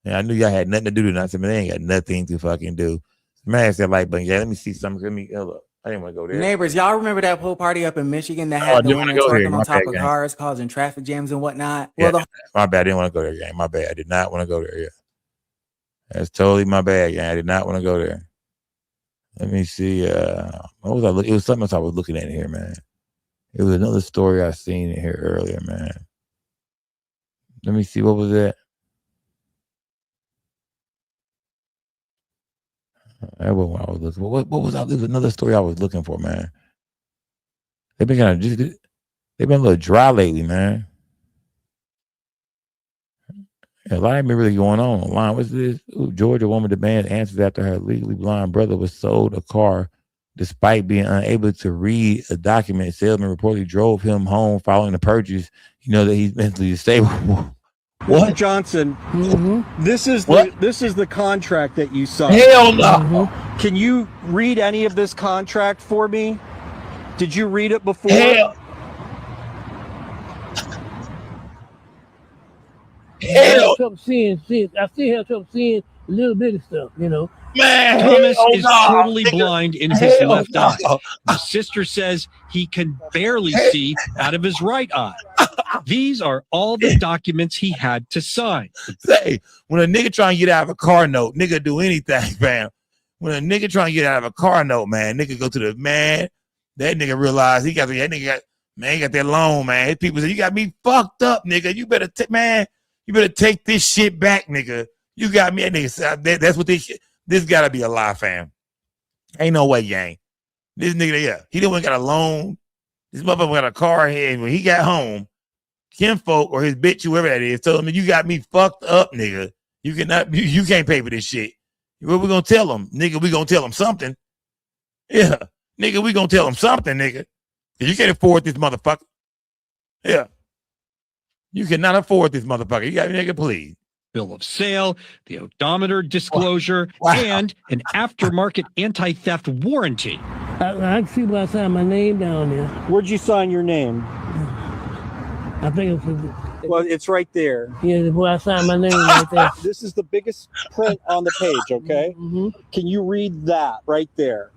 Yeah, I knew y'all had nothing to do tonight. I said, man, they ain't got nothing to fucking do. Smash that like button. Yeah, let me see something. Let me hold up. I didn't want to go there. Neighbors, y'all remember that pool party up in Michigan that had the women twerking on top of cars, causing traffic jams and whatnot? Yeah, my bad. I didn't want to go there, gang. My bad. I did not want to go there. Yeah. That's totally my bad, gang. I did not want to go there. Let me see. What was I looking? It was something else I was looking at here, man. It was another story I seen in here earlier, man. Let me see. What was that? That wasn't what I was looking for. What was I? There was another story I was looking for, man. They've been they've been a little dry lately, man. A lot ain't been really going on online. What's this? Ooh, Georgia woman demands answers after her legally blind brother was sold a car despite being unable to read a document. Salesman reportedly drove him home following the purchase. You know that he's mentally disabled. What, Johnson? This is the contract that you signed. Hell no. Can you read any of this contract for me? Did you read it before? Hell. I still have trouble seeing a little bit of stuff, you know. Man, Thomas is totally blind in his left eye. The sister says he can barely see out of his right eye. These are all the documents he had to sign. Say, when a nigga trying to get out of a car note, nigga do anything, fam. When a nigga trying to get out of a car note, man, nigga go to the man. That nigga realize he got that nigga got. Man, he got that loan, man. His people say, you got me fucked up, nigga. You better take this shit back, nigga. You got me. That nigga said, that's what this gotta be a lie, fam. Ain't no way, gang. This nigga, yeah, he didn't got a loan. This motherfucker got a car here, and when he got home, kinfolk or his bitch, whoever that is, told him, you got me fucked up, nigga. You can't pay for this shit. What we gonna tell him? Nigga, we gonna tell him something. Yeah. Nigga, we gonna tell him something, nigga. You can't afford this motherfucker. Yeah. You cannot afford this motherfucker. You got me, nigga, please. Bill of sale, the odometer disclosure, and an aftermarket anti-theft warranty. I can see where I signed my name down there. Where'd you sign your name? I think well, it's right there. Yeah, where I signed my name right there. This is the biggest print on the page, okay? Mm-hmm. Can you read that right there?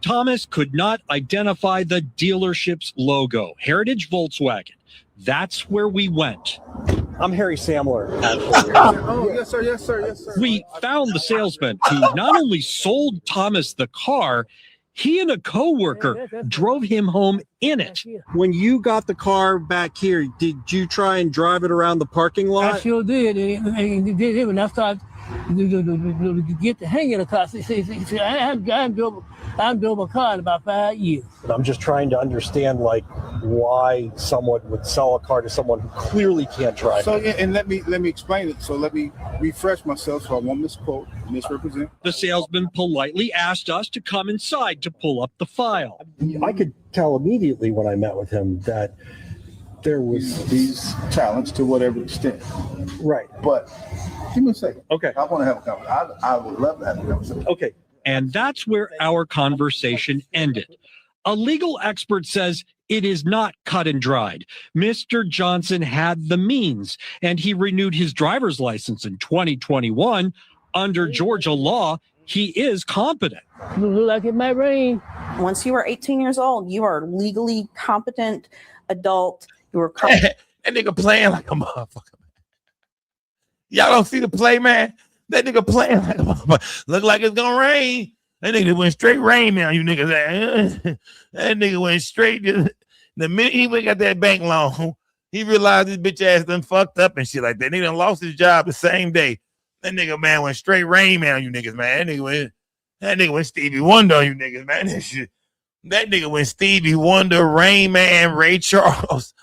Thomas could not identify the dealership's logo. Heritage Volkswagen. That's where we went. I'm Harry Samler. Oh, yes, sir, yes, sir, yes, sir. We found the salesman who not only sold Thomas the car, he and a coworker drove him home in it. When you got the car back here, did you try and drive it around the parking lot? I sure did. And when I started to get the hang of the car, see, I drove a car in about 5 years. But I'm just trying to understand, like, why someone would sell a car to someone who clearly can't drive. So, and let me explain it. So let me refresh myself so I won't misrepresent. The salesman politely asked us to come inside to pull up the file. I could tell immediately when I met with him that there was these talents to whatever extent. Right. But give me a second. Okay. I want to have a conversation. I would love to have a conversation. Okay. And that's where our conversation ended. A legal expert says it is not cut and dried. Mr. Johnson had the means, and he renewed his driver's license in 2021. Under Georgia law, he is competent. Look like it might rain. Once you are 18 years old, you are legally competent adult. You are that nigga playing like a motherfucker. Y'all don't see the play, man? That nigga playing like a motherfucker. Look like it's gonna rain. That nigga went straight rain now, you niggas. That nigga went straight. The minute he went got that bank loan, he realized his bitch ass done fucked up and shit like that. Nigga done lost his job the same day. That nigga, man, went straight rain man, you niggas, man. That nigga went Stevie Wonder, you niggas, man. That nigga went Stevie Wonder, Rain Man, Ray Charles.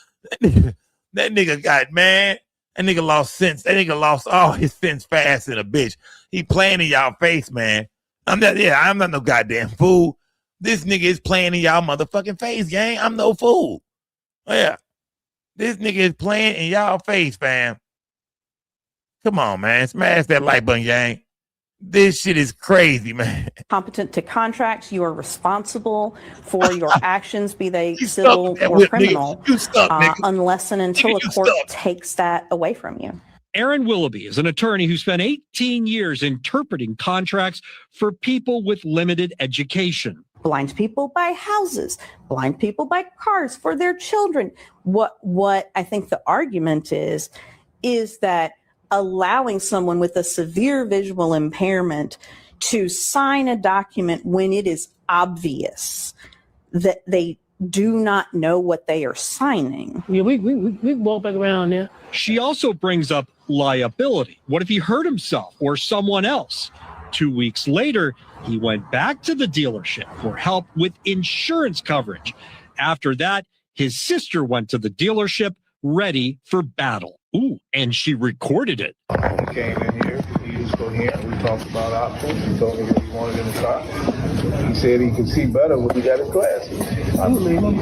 That nigga got, man. That nigga lost sense. That nigga lost all his sense fast in a bitch. He playing in y'all face, man. I'm not no goddamn fool. This nigga is playing in y'all motherfucking face, gang. I'm no fool. Yeah. This nigga is playing in y'all face, fam. Come on, man. Smash that like button, gang. This shit is crazy, man. Competent to contracts. You are responsible for your actions, be they civil or criminal, unless and until a court takes that away from you. Aaron Willoughby is an attorney who spent 18 years interpreting contracts for people with limited education. Blind people buy houses. Blind people buy cars for their children. What I think the argument is that allowing someone with a severe visual impairment to sign a document when it is obvious that they do not know what they are signing. Yeah, we walk back around there. She also brings up liability. What if he hurt himself or someone else? 2 weeks later, he went back to the dealership for help with insurance coverage. After that, his sister went to the dealership ready for battle. Ooh, and she recorded it. He came in here. He just go here. We talked about options. He told me what he wanted in the car. He said he could see better when he got his glasses. I believe him.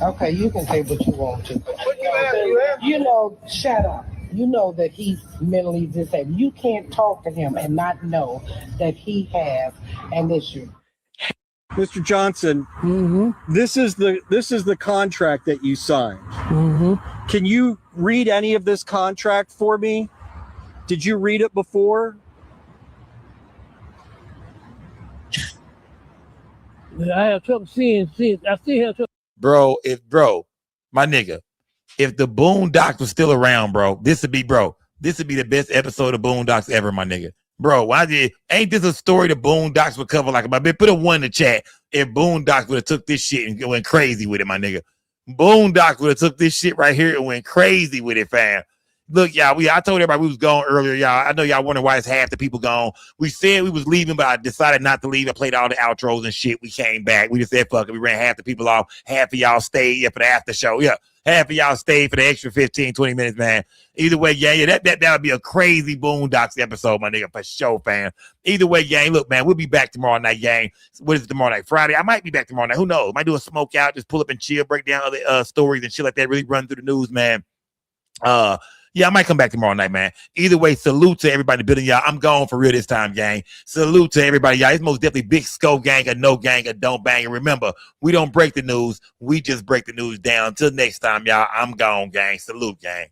Okay, you can say what you want to. You know, shut up. You know that he's mentally disabled. You can't talk to him and not know that he has an issue. Mr. Johnson, this is the contract that you signed. Can you read any of this contract for me? Did you read it before? I have trouble seeing. I still have trouble. Bro, my nigga, if the Boondocks was still around, this would be the best episode of Boondocks ever, my nigga. Bro, ain't this a story the Boondocks would cover like about? Put a 1 in the chat if Boondocks would have took this shit and went crazy with it, my nigga. Boondocks would have took this shit right here and went crazy with it, fam. Look, y'all, I told everybody we was gone earlier, y'all. I know y'all wondering why it's half the people gone. We said we was leaving, but I decided not to leave. I played all the outros and shit. We came back. We just said, fuck it. We ran half the people off. Half of y'all stayed for the after show. Yeah, half of y'all stayed for the extra 15, 20 minutes, man. Either way, yeah, that would be a crazy Boondocks episode, my nigga, for sure, fam. Either way, gang, look, man, we'll be back tomorrow night, gang. What is it tomorrow night? Friday? I might be back tomorrow night. Who knows? Might do a smoke out, just pull up and chill, break down other stories and shit like that, really run through the news, man. Yeah, I might come back tomorrow night, man. Either way, salute to everybody building, y'all. I'm gone for real this time, gang. Salute to everybody, y'all. It's most definitely Big Scope gang, or no gang, or don't bang. And remember, we don't break the news. We just break the news down. Until next time, y'all, I'm gone, gang. Salute, gang.